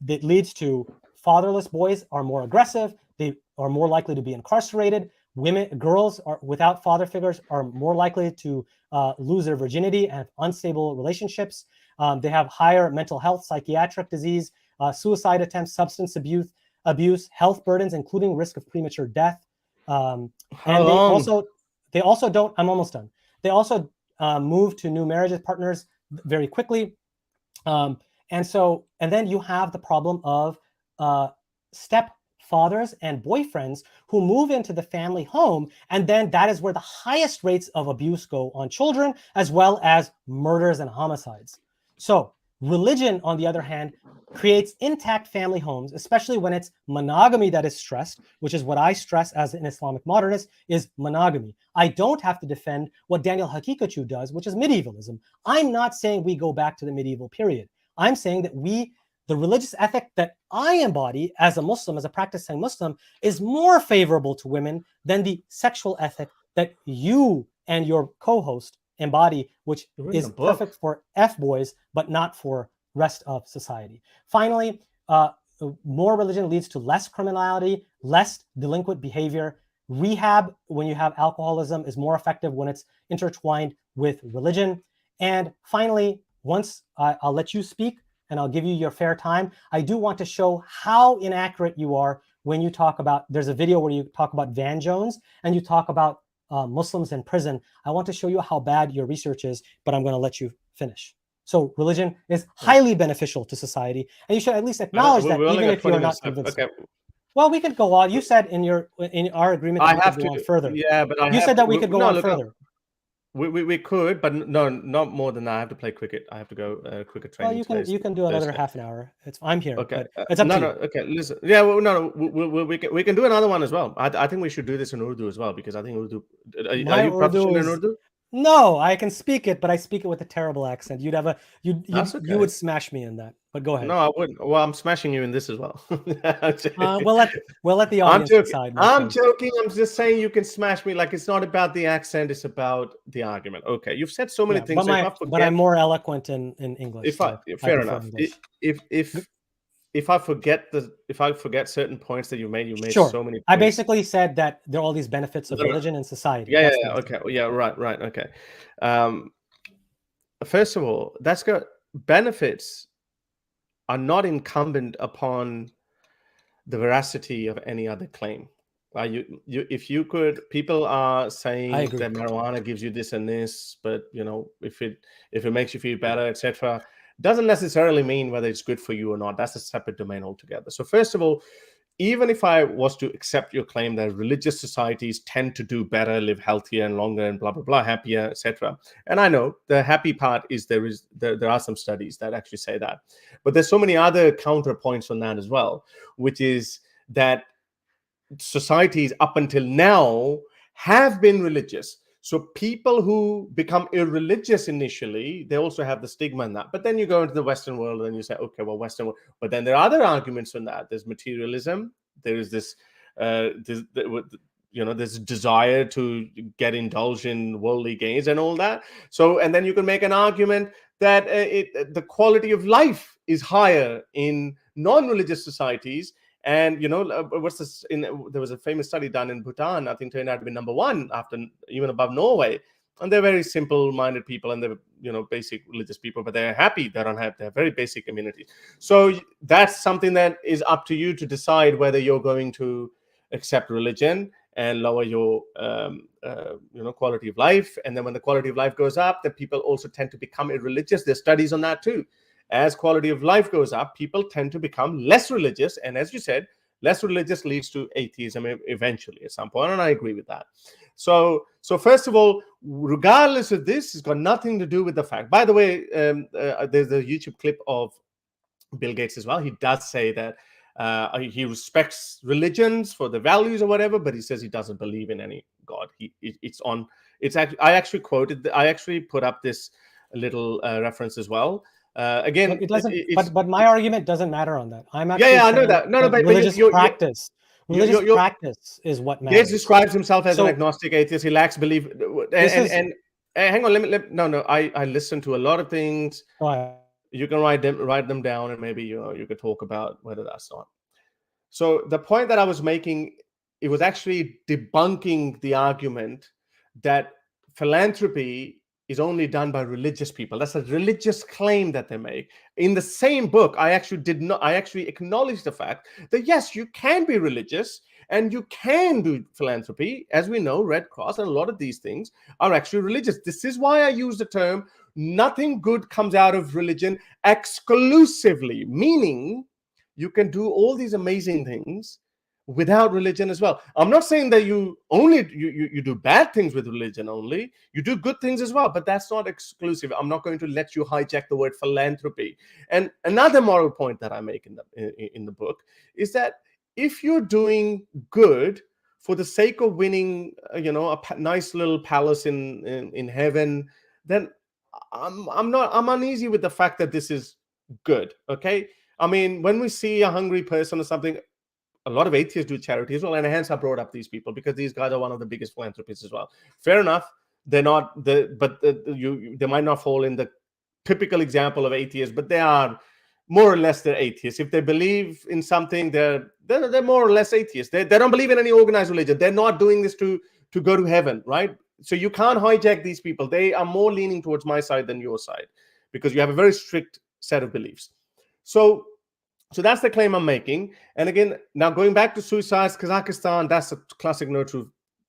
That leads to fatherless boys are more aggressive. They are more likely to be incarcerated. Girls without father figures are more likely to lose their virginity and have unstable relationships. They have higher mental health, psychiatric disease, suicide attempts, substance abuse, health burdens, including risk of premature death. And they also don't. I'm almost done. They also move to new marriages partners very quickly. And then you have the problem of stepfathers and boyfriends who move into the family home, and then that is where the highest rates of abuse go on children, as well as murders and homicides. So religion, on the other hand, creates intact family homes, especially when it's monogamy that is stressed, which is what I stress as an Islamic modernist, is monogamy. I don't have to defend what Daniel Hakikachu does, which is medievalism. I'm not saying we go back to the medieval period. I'm saying that the religious ethic that I embody as a Muslim, as a practicing Muslim, is more favorable to women than the sexual ethic that you and your co-host embody, which is perfect for F-boys, but not for rest of society. Finally, more religion leads to less criminality, less delinquent behavior. Rehab, when you have alcoholism, is more effective when it's intertwined with religion. And finally, once I'll let you speak, and I'll give you your fair time, I do want to show how inaccurate you are when you talk about, there's a video where you talk about Van Jones and you talk about Muslims in prison. I want to show you how bad your research is, but I'm going to let you finish. So religion is highly beneficial to society, and you should at least acknowledge that, even if you're not convinced. Okay. Well, we could go on. You said in our agreement that we could go on further. Yeah, but you said that we could go on further. We could, but no, not more than that. I have to play cricket. I have to go cricket training. Well, you can do another half an hour. I'm here. Okay, it's up to you. Okay, listen. Yeah, well, no, we can do another one as well. I think we should do this in Urdu as well, because I think Urdu. Are you proficient in Urdu? No, I can speak it, but I speak it with a terrible accent. You would smash me in that. But go ahead. No, I wouldn't. Well, I'm smashing you in this as well. we'll let the audience decide. I'm joking. I'm just saying you can smash me. Like, it's not about the accent; it's about the argument. Okay, you've said so many things. But I'm more eloquent in English. Fair enough. If I forget certain points that you made sure. So many points. I basically said that there are all these benefits of religion and society. Yeah. Okay. Yeah. Right. Okay. First of all, that's good. Benefits are not incumbent upon the veracity of any other claim. People are saying that marijuana gives you this and this, but if it makes you feel better, etc., doesn't necessarily mean whether it's good for you or not. That's a separate domain altogether. So first of all, even if I was to accept your claim that religious societies tend to do better, live healthier and longer and blah, blah, blah, happier, etc. And I know the happy part is there are some studies that actually say that. But there's so many other counterpoints on that as well, which is that societies up until now have been religious. So people who become irreligious initially, they also have the stigma in that. But then you go into the Western world and you say, okay, well, Western world. But then there are other arguments on that. There's materialism. There is this, this desire to get indulged in worldly gains and all that. So, and then you can make an argument that the quality of life is higher in non-religious societies. And what's this? There was a famous study done in Bhutan. I think turned out to be number one after even above Norway. And they're very simple-minded people, and they're basic religious people, but they're happy. They don't have. They have very basic communities. So that's something that is up to you to decide whether you're going to accept religion and lower your quality of life. And then when the quality of life goes up, then people also tend to become irreligious. There's studies on that too. As quality of life goes up, people tend to become less religious. And as you said, less religious leads to atheism eventually at some point. And I agree with that. So first of all, regardless of this, it's got nothing to do with the fact. By the way, there's a YouTube clip of Bill Gates as well. He does say that he respects religions for the values or whatever, but he says he doesn't believe in any God. I actually put up this little reference as well. Again, but it doesn't. But my argument doesn't matter on that. I'm actually I know that. No, but religious practice. Religious practice is what matters. Gates describes himself as an agnostic atheist. He lacks belief. And hang on, I listen to a lot of things. You can write them down, and maybe you could talk about whether that's not. So the point that I was making, it was actually debunking the argument that philanthropy is only done by religious people. That's a religious claim that they make. In the same book, I actually acknowledged the fact that yes, you can be religious and you can do philanthropy. As we know, Red Cross and a lot of these things are actually religious. This is why I use the term, nothing good comes out of religion exclusively, meaning you can do all these amazing things without religion as well. I'm not saying that you do bad things with religion only. You do good things as well, but that's not exclusive. I'm not going to let you hijack the word philanthropy. And another moral point that I make in the book is that if you're doing good for the sake of winning, a nice little palace in heaven, then I'm uneasy with the fact that this is good. Okay, I mean, when we see a hungry person or something, a lot of atheists do charity as well, and hence I brought up these people because these guys are one of the biggest philanthropists as well. Fair enough, they're not they might not fall in the typical example of atheists, but they are more or less they're atheists. If they believe in something, they're more or less atheists. They don't believe in any organized religion. They're not doing this to go to heaven, right? So you can't hijack these people. They are more leaning towards my side than your side because you have a very strict set of beliefs. So that's the claim I'm making. And again, now going back to suicides, Kazakhstan, that's a classic no truth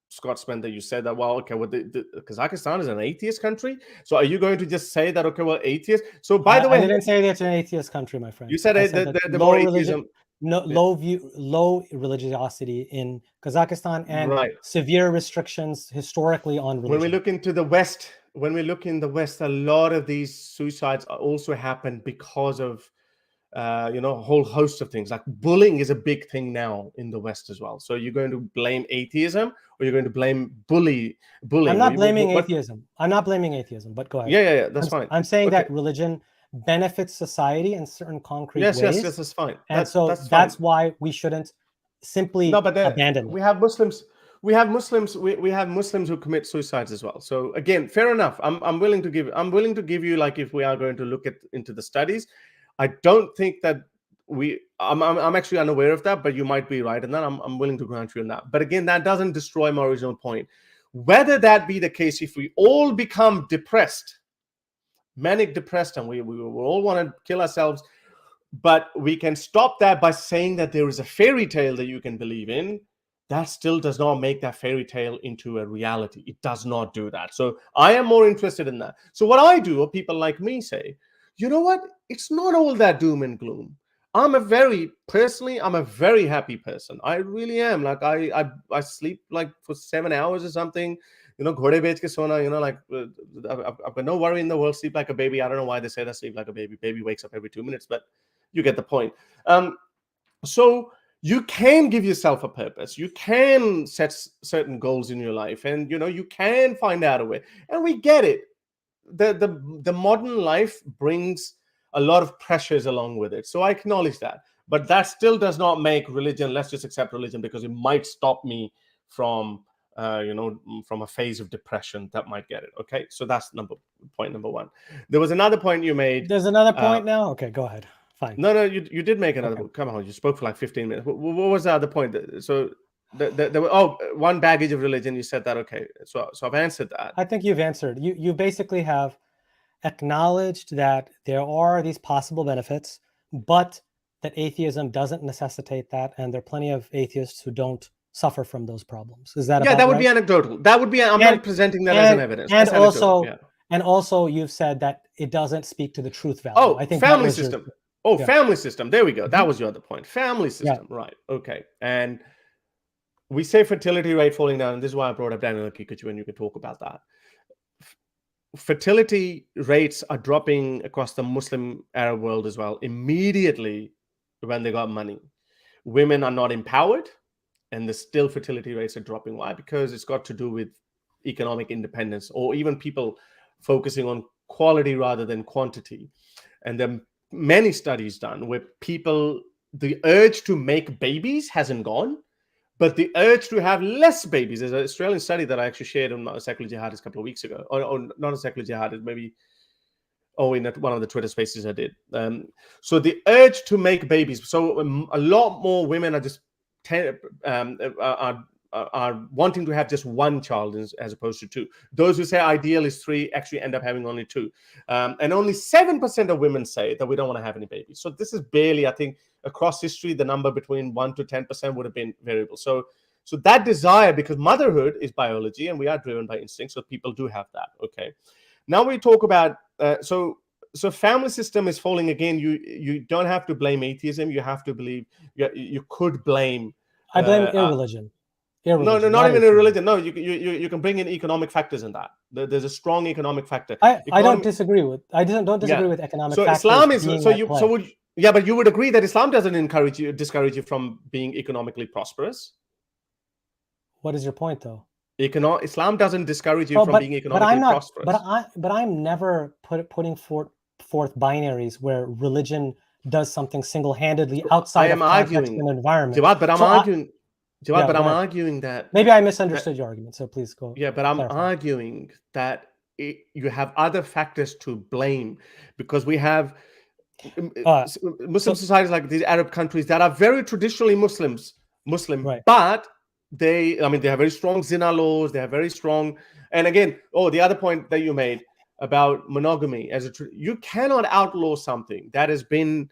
Scotsman that you said that, well, okay, well, the Kazakhstan is an atheist country. So are you going to just say that, okay, well, atheist? So by the way, I didn't say it's an atheist country, my friend. You said the low more religion, low religiosity in Kazakhstan and severe restrictions historically on religion. When we look into the West, a lot of these suicides also happen because of a whole host of things. Like bullying is a big thing now in the West as well. So you're going to blame atheism or you're going to blame bullying? I'm not blaming atheism. I'm not blaming atheism, but go ahead. Yeah, that's fine. I'm saying that religion benefits society in certain concrete ways. Yes, that's fine. And that's why we shouldn't simply abandon it. We have Muslims. We have Muslims who commit suicides as well. So again, fair enough. I'm willing to give you, like, if we are going to look into the studies, I don't think that I'm actually unaware of that, but you might be right in that. I'm willing to grant you on that. But again, that doesn't destroy my original point. Whether that be the case, if we all become depressed, manic depressed, and we all want to kill ourselves, but we can stop that by saying that there is a fairy tale that you can believe in, that still does not make that fairy tale into a reality. It does not do that. So I am more interested in that. So what I do, or people like me say, you know what? It's not all that doom and gloom. I'm a very happy person. I really am. Like I sleep like for 7 hours or something. Ghode bech ke sona, like I've got no worry in the world. Sleep like a baby. I don't know why they say that, sleep like a baby. Baby wakes up every 2 minutes, but you get the point. So you can give yourself a purpose. You can set certain goals in your life, and you can find out a way. And we get it. The modern life brings a lot of pressures along with it. So I acknowledge that. But that still does not make religion, let's just accept religion because it might stop me from, from a phase of depression that might get it. Okay. So that's point number one. There was another point you made. There's another point now? Okay, go ahead. Fine. No, you did make another point. Come on, you spoke for like 15 minutes. What was the other point? So there were, one baggage of religion. You said that. Okay. So I've answered that. I think you've answered. You basically have acknowledged that there are these possible benefits, but that atheism doesn't necessitate that, and there are plenty of atheists who don't suffer from those problems. Is that that would be anecdotal. That would be. I'm not presenting that as an evidence. And also, you've said that it doesn't speak to the truth value. Oh, I think family system. Family system. There we go. That was your other point. Family system. Yeah. Right. Okay. And we say fertility rate falling down, and this is why I brought up Daniel Kikuchi, and you can talk about that. Fertility rates are dropping across the Muslim Arab world as well immediately when they got money. Women are not empowered, and the still fertility rates are dropping. Why? Because it's got to do with economic independence, or even people focusing on quality rather than quantity. And there are many studies done where the urge to make babies hasn't gone, but the urge to have less babies. There's an Australian study that I actually shared on Secular Jihadist a couple of weeks ago, or not a Secular Jihadist, maybe, in one of the Twitter spaces I did. So the urge to make babies. So a lot more women are just are wanting to have just one child as opposed to two. Those who say ideal is 3 actually end up having only 2. And only 7% of women say that we don't want to have any babies. So this is barely, I think, across history, the number between 1 to 10% would have been variable. So that desire, because motherhood is biology and we are driven by instinct, so people do have that. Okay. Now we talk about, so family system is falling again. You don't have to blame atheism. You have to believe, you could blame. I blame irreligion. No, not even a religion. No, you can bring in economic factors in that. There's a strong economic factor. I don't disagree with. I don't disagree with economic factors. So Islam is but you would agree that Islam doesn't discourage you from being economically prosperous. What is your point, though? Islam doesn't discourage you from being economically prosperous. But I'm never putting forth binaries where religion does something single-handedly outside of context and environment. Jawad, but I'm arguing. But I'm arguing that maybe I misunderstood your argument. So please go. Yeah, but I'm arguing that you have other factors to blame, because we have Muslim societies like these Arab countries that are very traditionally Muslim, right. But they have very strong zina laws. They have very strong, and again, the other point that you made about monogamy you cannot outlaw something that has been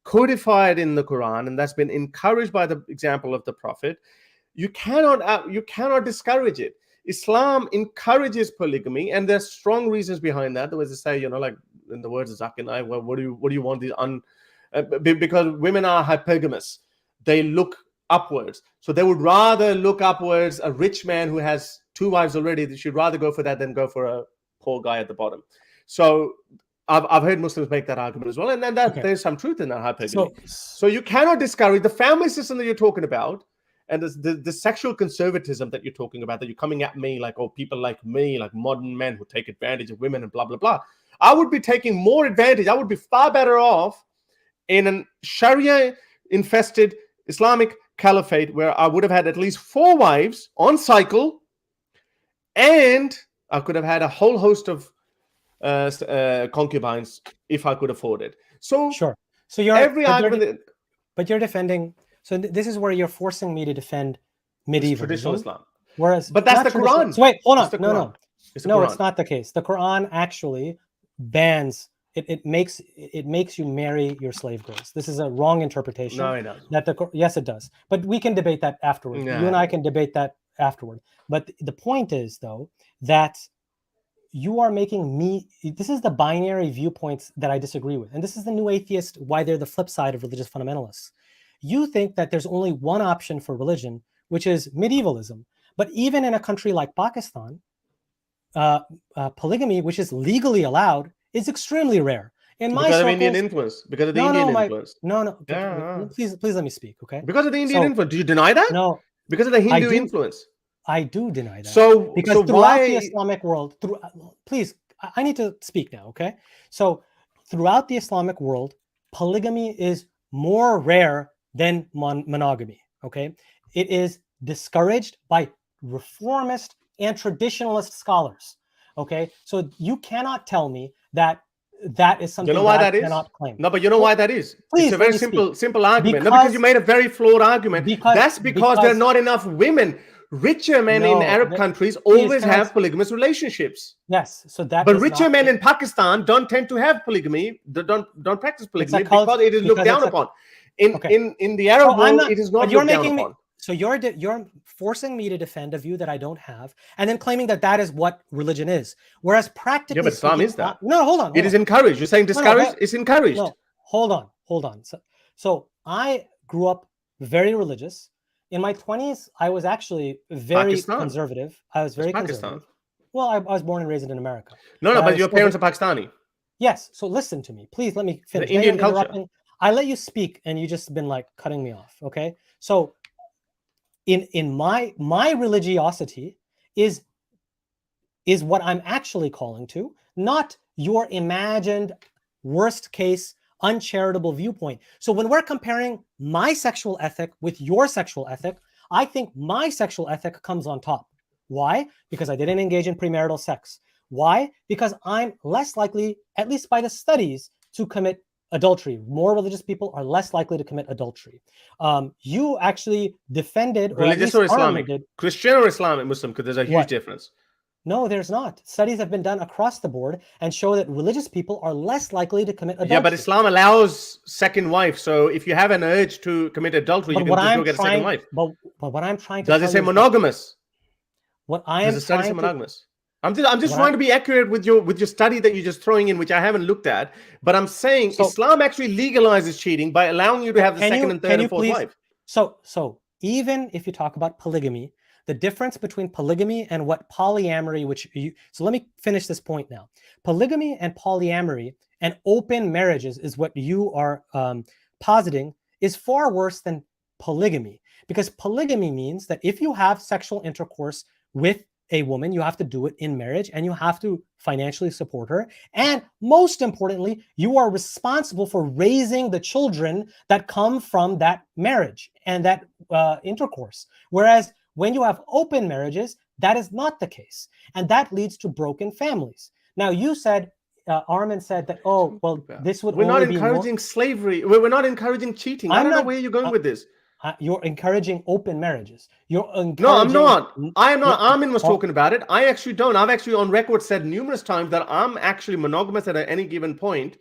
codified in the Quran and that's been encouraged by the example of the Prophet. You cannot discourage it. Islam encourages polygamy, and there's strong reasons behind that. The way they say, like in the words of Zakinai, well, what do you want these because women are hypergamous. They look upwards. So they would rather look upwards. A rich man who has 2 wives already, they should rather go for that than go for a poor guy at the bottom. So I've heard Muslims make that argument as well, and then there's some truth in that hypergamy. So you cannot discourage the family system that you're talking about, and the sexual conservatism that you're talking about, that you're coming at me like, people like me, like modern men who take advantage of women and blah, blah, blah. I would be taking more advantage. I would be far better off in a Sharia-infested Islamic caliphate where I would have had at least 4 wives on cycle, and I could have had a whole host of concubines if I could afford it. So sure. So you're defending. So this is where you're forcing me to defend medieval traditional Islam. But that's the Quran. So wait, hold on. No, it's not the case. The Quran actually bans. It makes you marry your slave girls. This is a wrong interpretation. No, it doesn't. Yes, it does. But we can debate that afterwards. You and I can debate that afterward. But the point is, though, that you are making me, this is the binary viewpoints that I disagree with. And this is the new atheist, why they're the flip side of religious fundamentalists. You think that there's only one option for religion, which is medievalism. But even in a country like Pakistan, polygamy, which is legally allowed, is extremely rare. In my because circles, of Indian influence. Because of the no, Indian no, influence. no. Yeah. Please let me speak, okay? Because of the Indian So- influence. Do you deny that? No, Because of the Hindu do. influence. I do deny that. So because throughout why? the Islamic world, please, I need to speak now, okay? So throughout the Islamic world, polygamy is more rare than monogamy, okay? It is discouraged by reformist and traditionalist scholars, okay? So you cannot tell me that that is something You know why that that I is? cannot claim. No, but you know why that is? Please, It's a let very me simple argument. Because- No, because you made a very flawed argument. That's because there are because- not enough women. Richer men in No, Arab that- countries please, always can I- have polygamous relationships. Yes, so that But is richer not- men in Pakistan don't tend to have polygamy. They don't practice polygamy cult- because it is looked because down it's a- upon. Okay. In the Arab So I'm world, not- it is not but you're looked down making me- upon. So you're forcing me to defend a view that I don't have, and then claiming that that is what religion is. Whereas practically, Yeah, but Islam speaking, is that. No, hold on. It is encouraged. You're saying discouraged? but- It's encouraged. No, hold on. So I grew up very religious. In my 20s, I was actually very Pakistan. conservative. I was very Pakistan. conservative. Well, I was born and raised in America. No, But I but was your still parents are Pakistani. Yes. So listen to me, please. Let me finish. Now Indian you're culture. interrupting. I let you speak, and you just been like cutting me off. Okay. So, in my religiosity is what I'm actually calling to, not your imagined worst case uncharitable viewpoint. So when we're comparing my sexual ethic with your sexual ethic, I think my sexual ethic comes on top. Why? Because I didn't engage in premarital sex. Why? Because I'm less likely, at least by the studies, to commit adultery. More religious people are less likely to commit adultery. You actually defended, or at Religious least or Islamic? did. Christian or Islamic Muslim? Because there's a huge What? difference. No, there's not. Studies have been done across the board and show that religious people are less likely to commit adultery. Yeah, but Islam allows second wife. So if you have an urge to commit adultery, But you can just go get a second wife. But what I'm trying to Does tell it say you is that monogamous? what I am Does the study say trying to, monogamous? I'm just What trying to be accurate with your study that you're just throwing in, which I haven't looked at. But I'm saying So- Islam actually legalizes cheating by allowing you to have the second and third and fourth wife. So even if you talk about polygamy, the difference between polygamy and what polyamory, so let me finish this point now. Polygamy and polyamory and open marriages is what you are positing is far worse than polygamy, because polygamy means that if you have sexual intercourse with a woman, you have to do it in marriage and you have to financially support her. And most importantly, you are responsible for raising the children that come from that marriage and that intercourse. Whereas when you have open marriages, that is not the case. And that leads to broken families. Now, you said, Armin said that, oh, well, this would We're not only be encouraging slavery. We're not encouraging cheating. I I'm don't know not- where you're going with this. you're encouraging open marriages. You're encouraging. No, I'm not. I am not. Yeah. Armin was talking about it. I actually don't. I've actually on record said numerous times that I'm actually monogamous at any given point.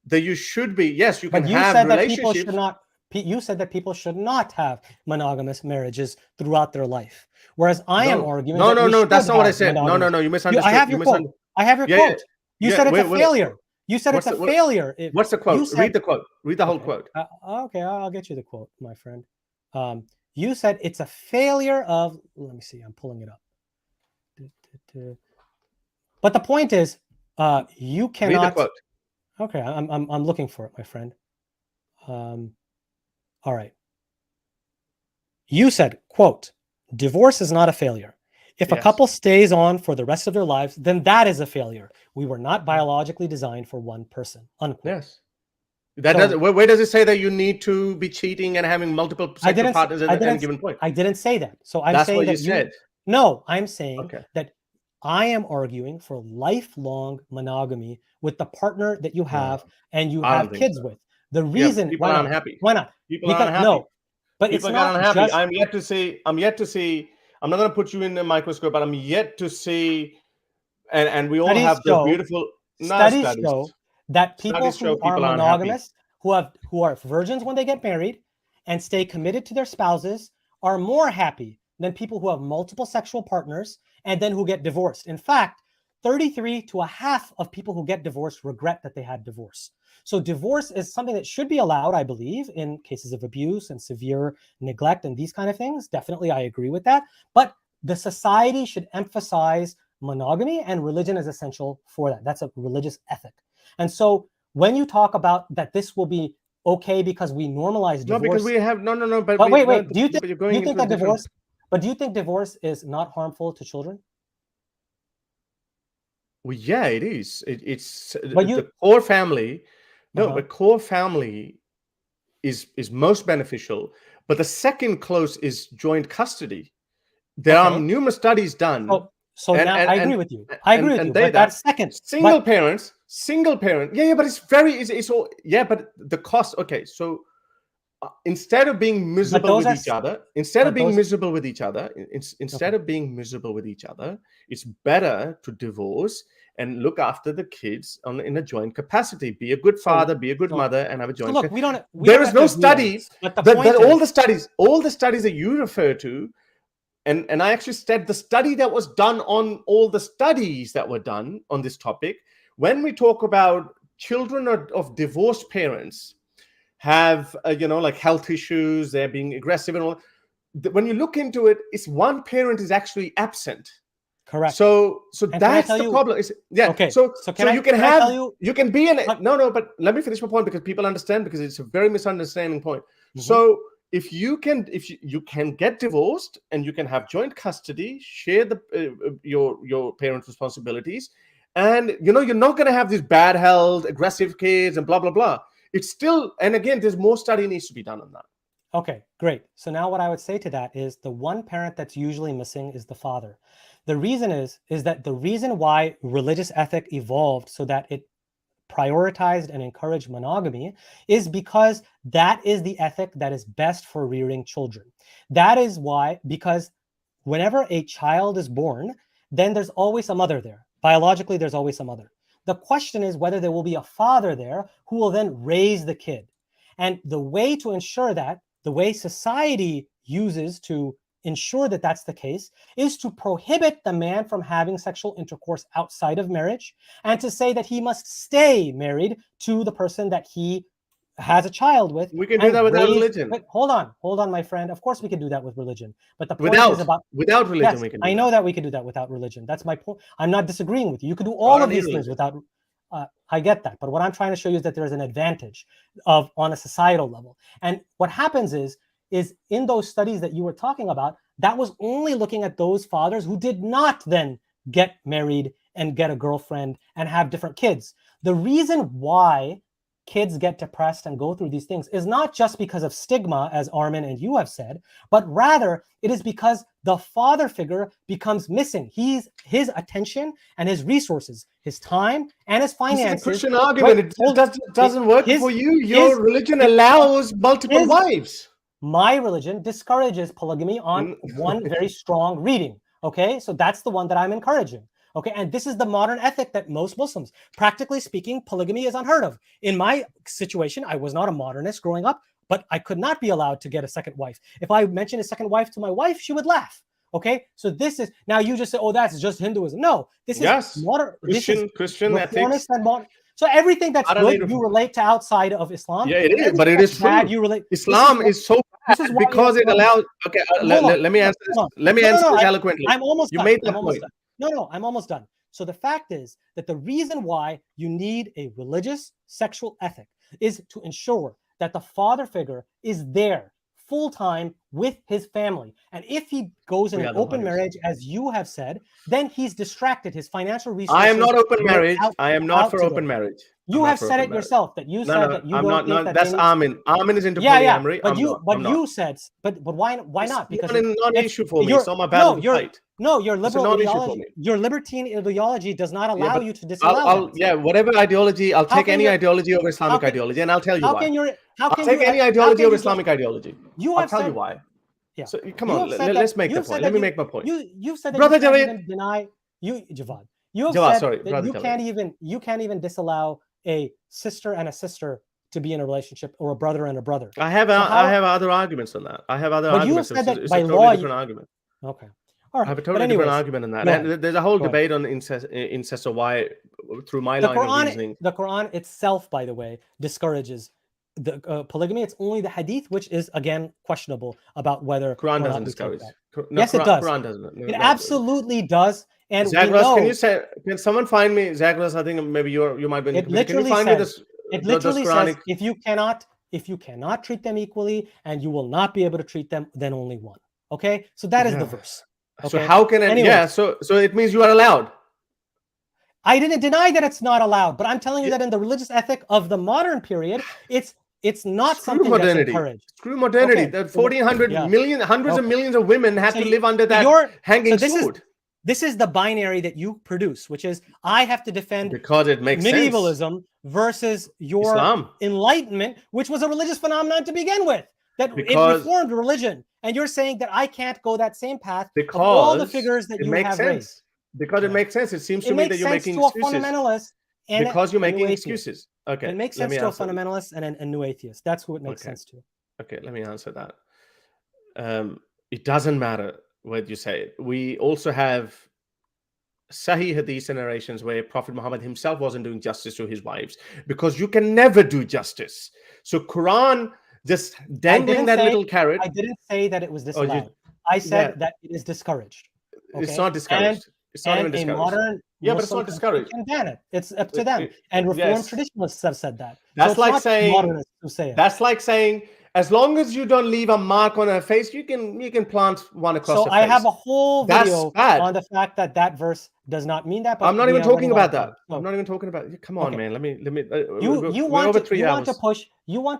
That you should be. Yes, you can But you have said that relationships. people should not. You said that people should not have monogamous marriages throughout their life. Whereas I am arguing. No, that we that's should not what I have said. No, monogamous- you misunderstood. I have your quote. I have your Yeah, quote. You yeah, said it's a wait. failure. You said it's What's a the- failure. What's the quote? said- Read the quote. Read the whole Okay. quote. Okay, I'll get you the quote, my friend. You said it's a failure of. Let me see. I'm pulling it up. But the point is, you Read the cannot. quote. Okay, I'm looking for it, my friend. All right. You said, quote, "Divorce is not a failure. If a Yes. couple stays on for the rest of their lives, then that is a failure. We were not biologically designed for one person." Unquote. Yes. That So- does. Where does it say that you need to be cheating and having multiple sexual partners at any given point? I didn't say that. So I'm That's saying what you that said. No, I'm saying Okay. that I am arguing for lifelong monogamy with the partner that you have and you I don't have think kids so. with. The Yeah, reason people why are not? unhappy. Why not? People are Because unhappy. no, but People it's got not unhappy. just. I'm yet to see. I'm not going to put you in the microscope, but I'm yet to see. And we all Studies have the show- beautiful Studies show that people Studies show who are people are unhappy. monogamous, who are virgins when they get married and stay committed to their spouses, are more happy than people who have multiple sexual partners and then who get divorced. In fact, 33 to a half of people who get divorced regret that they had divorce. So divorce is something that should be allowed, I believe, in cases of abuse and severe neglect and these kind of things. Definitely, I agree with that. But the society should emphasize monogamy, and religion is essential for that. That's a religious ethic. And so when you talk about that this will be okay because we normalize divorce. No, because we have no. But wait. Do you think that different... divorce? But do you think divorce is not harmful to children? Well, yeah, it is. It's But the core family. No, but core family is most beneficial. But the second close is joint custody. There are numerous studies done. So now I agree with you. I agree with you. But that's second. Single parent. Yeah, but it's all. Yeah, but the cost. Okay, so instead of being miserable with each other, it's better to divorce and look after the kids in a joint capacity. Be a good father, be a good mother, and have a joint. Look, there is no study. All the studies that you refer to, and I actually said the study that was done on all the studies that were done on this topic. When we talk about children of divorced parents have like health issues, they're being aggressive and all. When you look into it, it's one parent is actually absent. Correct. So that's the problem. Okay. So you can be in it. No, but let me finish my point because people understand, because it's a very misunderstanding point. Mm-hmm. So if you can get divorced and you can have joint custody, share your parents' responsibilities, and you're not going to have these bad health, aggressive kids, and blah blah blah. It's still, and again, there's more study needs to be done on that. Okay, great. So now what I would say to that is the one parent that's usually missing is the father. The reason is that the reason why religious ethic evolved so that it prioritized and encouraged monogamy is because that is the ethic that is best for rearing children. That is why, because whenever a child is born, then there's always a mother there. Biologically, there's always a mother. The question is whether there will be a father there who will then raise the kid. And the way to ensure that, the way society uses to ensure that that's the case, is to prohibit the man from having sexual intercourse outside of marriage, and to say that he must stay married to the person that he has a child with. We can do that without religion. Wait, hold on, my friend. Of course we can do that with religion. But the point is about without religion. Yes, we can. Do I know that we can do that without religion. That's my point. I'm not disagreeing with you. You could do all of these things without. I get that. But what I'm trying to show you is that there is an advantage on a societal level. And what happens is in those studies that you were talking about, that was only looking at those fathers who did not then get married and get a girlfriend and have different kids. The reason why kids get depressed and go through these things is not just because of stigma, as Armin and you have said, but rather it is because the father figure becomes missing. His attention and his resources, his time and his finances. This is a Christian argument. It doesn't work for you. Your religion allows multiple wives. My religion discourages polygamy on one very strong reading. Okay, so that's the one that I'm encouraging. Okay, and this is the modern ethic that most Muslims, practically speaking, polygamy is unheard of. In my situation, I was not a modernist growing up, but I could not be allowed to get a second wife. If I mentioned a second wife to my wife, she would laugh. Okay, so this is, now you just say, oh, that's just Hinduism. No, this is modern. Christian ethics. So everything that's good, you relate to outside of Islam. Yeah, it is, but it is bad. You relate. Islam is so bad because it allows. Okay, let me answer this. Let me answer this eloquently. I'm almost done. Made that point. No, I'm almost done. So the fact is that the reason why you need a religious sexual ethic is to ensure that the father figure is there full-time with his family. And if he goes in an open marriage, as you have said, then he's distracted. His financial resources. I am not open marriage. I am not for open marriage. You have said it yourself that you said that you don't think that that's Armin. Armin is into polyamory. But you said, but why not? Because it's not an issue for me. It's not my battle to fight. No, your liberal ideology, your libertine ideology does not allow you to disallow that. Whatever ideology, I'll take any ideology over Islamic ideology, and I'll tell you why. I'll take any ideology over Islamic ideology. I'll tell you why. Yeah. So come on, let's make the point. Let me make my point. You've said that Brother you can't even deny Javad. You have said that you can't even disallow a sister and a sister to be in a relationship, or a brother and a brother. I have other arguments on that. I have other arguments. You said that it's by a totally law, different argument. Okay. All right. I have a But totally anyways, different argument on that. go And ahead. there's a whole Go ahead. debate on incest or why, through my The line of reasoning. The Quran itself, by the way, discourages the polygamy. It's only the Hadith, which is again questionable about whether Quran or doesn't not we take discourage. that. No, Yes, it Quran, does. Quran doesn't. No, It no. absolutely does. And we Zagros, know can someone find me Zagros? I think maybe you might be in the it committee. Can you literally find me says this? it those literally Quranic... says if you cannot treat them equally and you will not be able to treat them, then only one. Okay, so that is the verse. Okay? So how can so it means you are allowed. I didn't deny that it's not allowed, but I'm telling you that in the religious ethic of the modern period, it's not something that's encouraged. Screw modernity. Okay. That 1,400 million, hundreds of millions of women have to live under that hanging sword. This is the binary that you produce, which is I have to defend because it makes medievalism versus your Islam. Enlightenment, which was a religious phenomenon to begin with. That it reformed religion, and you're saying that I can't go that same path because of all the figures that you have raised. Because it makes sense. It seems to me that you're making excuses. A fundamentalist and because you're making excuses. Okay. It makes sense to a fundamentalist and a new atheist. That's who it makes sense to. Okay, let me answer that. It doesn't matter what you say. We also have Sahih Hadith narrations where Prophet Muhammad himself wasn't doing justice to his wives, because you can never do justice. So Quran just dangling that little carrot. I didn't say that it was disallowed. I said that it is discouraged. Okay? It's not discouraged. It's not even discouraged. Modern but it's not discouraged. Can ban it. It's up to them. And Reformed traditionalists have said that. That's like saying modernists who say it. That's like saying, as long as you don't leave a mark on her face, you can plant one across the face. So I have a whole video on the fact that verse does not mean that. But I'm not even talking about that. I'm not even talking about. Come on, man. Let me. You want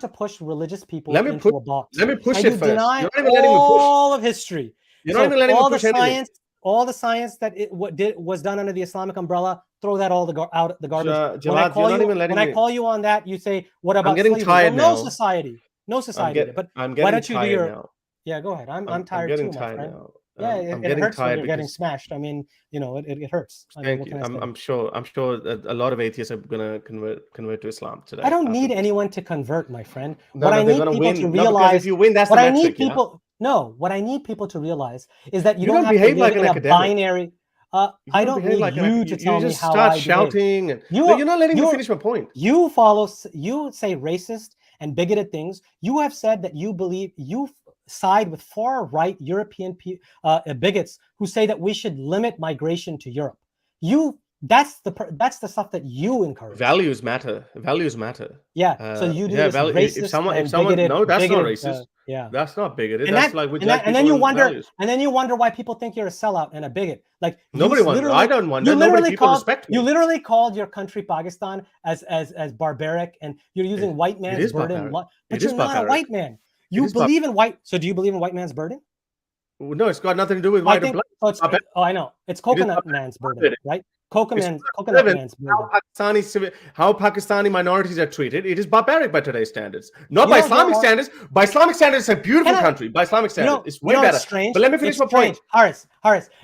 to push religious people into a box. Let me push it first. You're not even letting me push all of history. You're not even letting me push anything. All the science that was done under the Islamic umbrella, throw that all out the garbage. Jawad, when I call you on that, you say, "What about slavery?" I'm getting tired now. No society. But why don't you do your? Now. Yeah, go ahead. I'm tired too, my friend. Now. Yeah, it hurts when you're getting smashed. I mean, it hurts. Thank you. I'm sure that a lot of atheists are going to convert to Islam today. I don't need anyone to convert, my friend. What I need people to realize. If you win, that's the metric. What I need people to realize is that you don't have behave to like live an in a binary. I don't need you to tell me how I behave. You just start shouting. And you're not letting me finish my point. You say racist and bigoted things. You have said that you side with far-right European bigots who say that we should limit migration to Europe. That's the stuff that you encourage. Values matter. Yeah. So you do this racist. If someone, no, that's not racist. That's not bigoted. And then you wonder why people think you're a sellout and a bigot. Like nobody wonders. I don't wonder. Nobody people respect me. You literally called your country Pakistan as barbaric, and you're using white man's burden. But you're not a white man. You believe in white. So do you believe in white man's burden? No, it's got nothing to do with white or black. I know. It's coconut man's burden, right? Coconut man's burden. How Pakistani minorities are treated, it is barbaric by today's standards. Not by Islamic standards. By Islamic standards, it's a beautiful country. By Islamic standards, it's way better. Strange. But let me finish my point. Harris,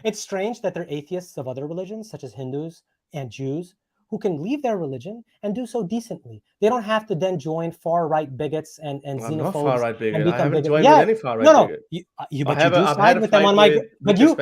it's strange that there are atheists of other religions, such as Hindus and Jews, who can leave their religion and do so decently. They don't have to then join far-right bigots and xenophobes. I'm not far-right bigot. I haven't joined with any far-right bigot. But you side with them on my. But you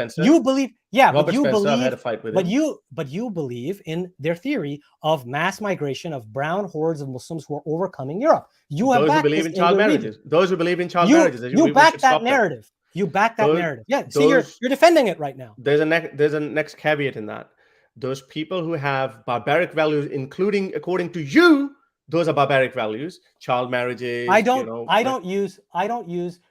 believe. Yeah, Robert Spencer, I've had a fight with him. But you believe in their theory of mass migration of brown hordes of Muslims who are overcoming Europe. Those who believe in child marriages. Those who believe in child marriages. You back that narrative. You back that narrative. Yeah. See, you're defending it right now. There's a next caveat in that. Those people who have barbaric values, including according to you, those are barbaric values. Child marriages. I don't use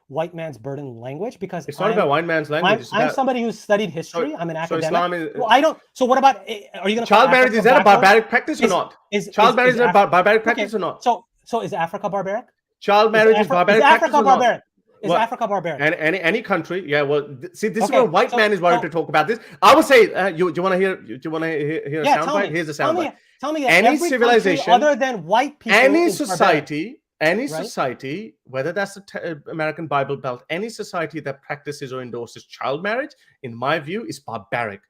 white man's burden language because it's not about white man's language. I'm somebody who's studied history. I'm an academic. Islam is, So what about? Are you going to child marriage? Is that a barbaric practice or not? Child marriage is a barbaric practice or not? So is Africa barbaric? Child marriage is barbaric practice or not? Is Africa barbaric? And any country, yeah. Well, see, this is where white man is worried to talk about this. I would say, do you want to hear? Do you want to hear a soundbite? Here's a soundbite. Tell me any civilization other than white people, any society, whether that's the American Bible Belt, any society that practices or endorses child marriage, in my view, is barbaric.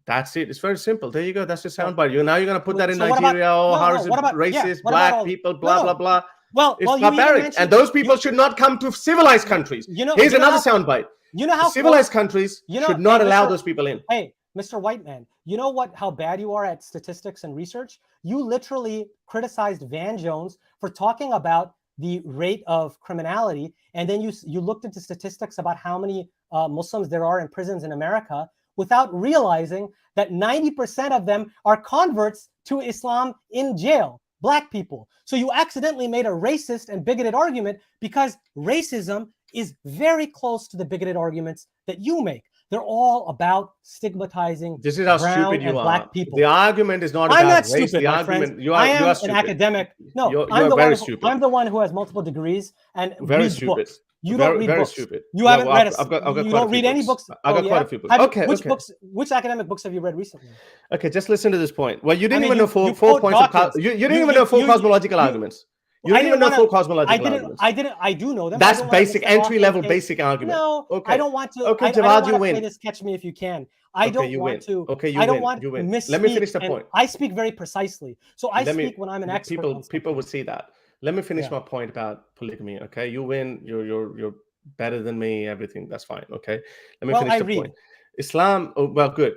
That's it. It's very simple. There you go. That's the soundbite. You're going to put that in Nigeria. How is it racist? Black people, blah blah blah. Well, it's barbaric, and those people should not come to civilized countries. Here's another soundbite. You know how civilized countries should not allow those people in. Hey, Mr. White Man, you know how bad you are at statistics and research? You literally criticized Van Jones for talking about the rate of criminality, and then you looked into statistics about how many Muslims there are in prisons in America without realizing that 90% of them are converts to Islam in jail, Black people. So you accidentally made a racist and bigoted argument because racism is very close to the bigoted arguments that you make. They're all about stigmatizing this is how brown stupid you and are. Black people. The argument is not I'm about not race. stupid, The my argument friends. you I am are an stupid. academic. No, you're very stupid. I'm the one who has multiple degrees and Very reads stupid. books. You very, don't read very books. stupid. You haven't read. I've got you quite don't a few read any books. I've got quite a few books. Okay, which books? Which academic books have you read recently? Okay, just listen to this point. Well, you didn't even know four quote points Dawkins. of you didn't even know four cosmological arguments. You didn't even know four cosmological arguments. I do know them. That's basic, entry-level basic argument. No, okay. I don't want to. Okay, I don't Javad, want you to win. play this catch me if you can. I don't want to. Okay, you I don't win. want You to win. misspeak. Let me finish the point. I speak very precisely. So I speak when I'm an expert. People will see that. Let me finish my point about polygamy. Okay, you win. You're better than me. Everything. That's fine. Okay. Let me finish the point. Islam. Oh, well, good.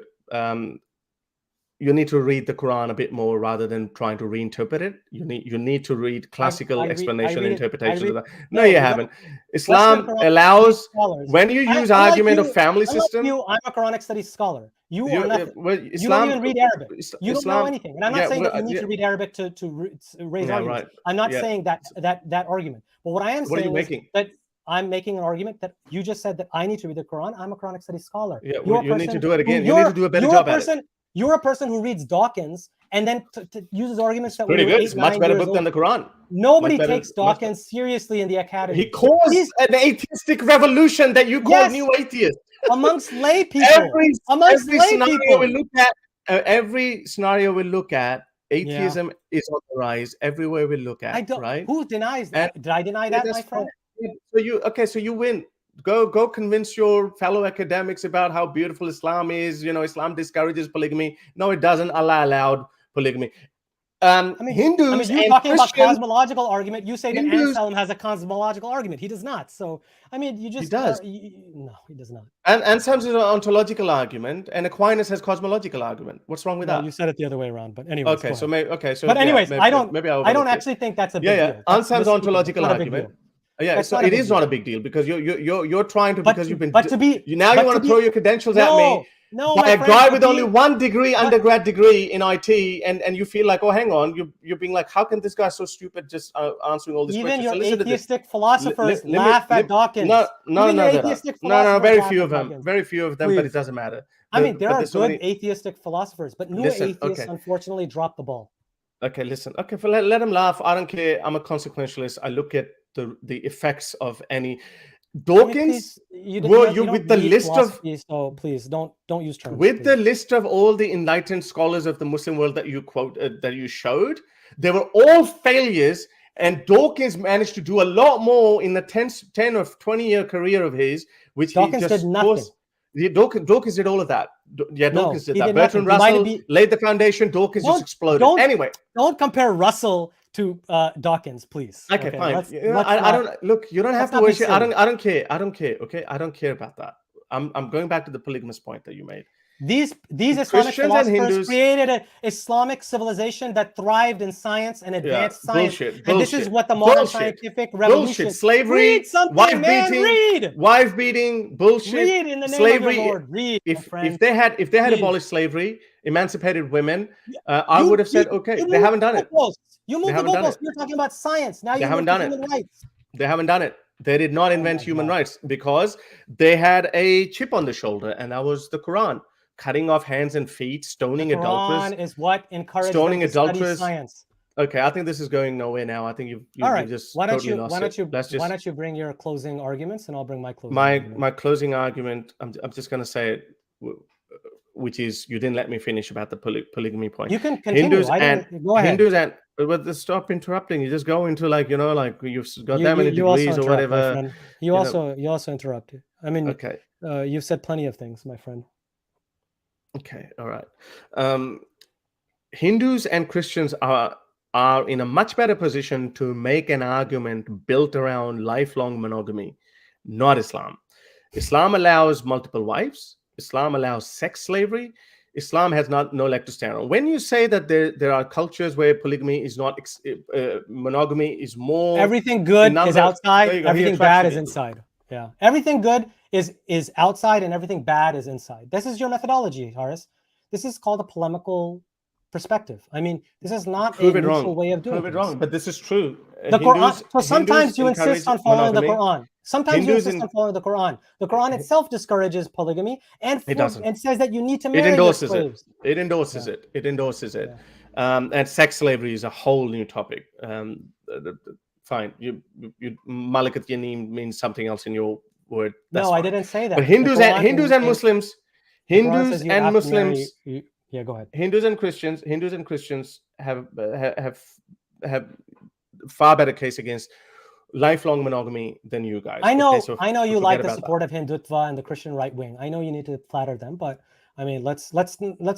You need to read the Quran a bit more rather than trying to reinterpret it. You need to read classical explanation and interpretation of that. No, you haven't. Islam allows when you use argument of family system. I'm a Quranic studies scholar. You are nothing. Well, you don't even read Arabic. You don't know anything. And I'm not saying that you need to read Arabic to raise arguments. Right. I'm not saying that argument. But what I am saying is that I'm making an argument that you just said that I need to read the Quran. I'm a Quranic studies scholar. Yeah, you need to do it again. You need to do a better job at it. You're a person who reads Dawkins and then uses arguments that pretty good. It's a much better book than the Quran. Nobody takes Dawkins seriously in the academy. He caused an atheistic revolution that you call new atheist. Amongst lay people. Every scenario we look at, atheism is on the rise. Everywhere we look at, right? Who denies that? Did I deny that, my friend? So you win. Go convince your fellow academics about how beautiful Islam is. Islam discourages polygamy. No, it doesn't. Allah allowed polygamy. Hindus. You're talking about cosmological argument. You say that Anselm has a cosmological argument. He does not. So, you just. He does. No, he does not. And Anselm's is an ontological argument, and Aquinas has cosmological argument. What's wrong with that? You said it the other way around. But anyway. Okay. But anyways, I don't actually think that's a big deal. Anselm's ontological argument. Yeah, so it is not a big deal because you're trying to because you've been you want to throw your credentials at me. No, by a guy with only one degree, undergrad degree in IT, and you feel like, oh, hang on, you're being like, how can this guy so stupid just answering all these questions? Even your atheistic philosophers laugh at Dawkins. No, very few of them, but it doesn't matter. There are good atheistic philosophers, but new atheists unfortunately drop the ball. Okay, listen. Okay, let them laugh. I don't care. I'm a consequentialist. I look at the effects of any Dawkins. With the list of please don't use terms. With the list of all the enlightened scholars of the Muslim world that you quote that you showed, they were all failures, and Dawkins managed to do a lot more in the 10 or 20-year career of his, which Dawkins did nothing. Dawkins did all of that. Dawkins did that. Bertrand Russell laid the foundation. Dawkins just exploded. Anyway, don't compare Russell to Dawkins, please. Okay, fine. I don't look. You don't have to worship. I don't care. Okay, I don't care about that. I'm going back to the polygamous point that you made. These Islamic philosophers created an Islamic civilization that thrived in science and advanced science. Bullshit. And this is what the modern scientific revolution. Bullshit. Slavery. Read something, wife beating. Bullshit. Read in the name slavery. of your Lord. Read, if they had abolished slavery, emancipated women, I would have said, okay, they haven't done it. You moved the goalposts. You're talking about science. Now you haven't done it. They haven't done it. They did not invent human rights because they had a chip on the shoulder, and that was the Quran. Cutting off hands and feet, stoning adulterers. Quran is what encourages stoning them to study adulterers. Science. Okay, I think this is going nowhere now. I think you just why don't totally you why don't you bring your closing arguments and I'll bring my closing. My closing argument. I'm just going to say it, which is you didn't let me finish about the polygamy point. You can continue. Go ahead. Hindus and but stop interrupting. You just go into like you've got that many degrees or whatever. You also interrupted. I mean, okay. You've said plenty of things, my friend. Okay, all right. Hindus and Christians are in a much better position to make an argument built around lifelong monogamy, not Islam. Islam allows multiple wives. Islam allows sex slavery. Islam has no leg to stand on. When you say that there are cultures where polygamy is not, monogamy is more. Everything good is outside. Everything bad is me. inside. Yeah. Everything good is outside, and everything bad is inside. This is your methodology, Harris. This is called a polemical perspective. I mean, this is not a neutral way of doing Prove it wrong, but this is true. The Quran. So sometimes you insist on following the Quran. Sometimes you insist on following the Quran. The Quran itself discourages polygamy and says that you need to marry your slaves. It endorses it. It endorses it. And sex slavery is a whole new topic. Fine, you Malikat Yanim means something else in your word. That's fine. I didn't say that. But Hindus and Muslims. Yeah, go ahead. Hindus and Christians have far better case against lifelong monogamy than you guys. I know you like the support of Hindutva and the Christian right wing. I know you need to flatter them, but I mean, let's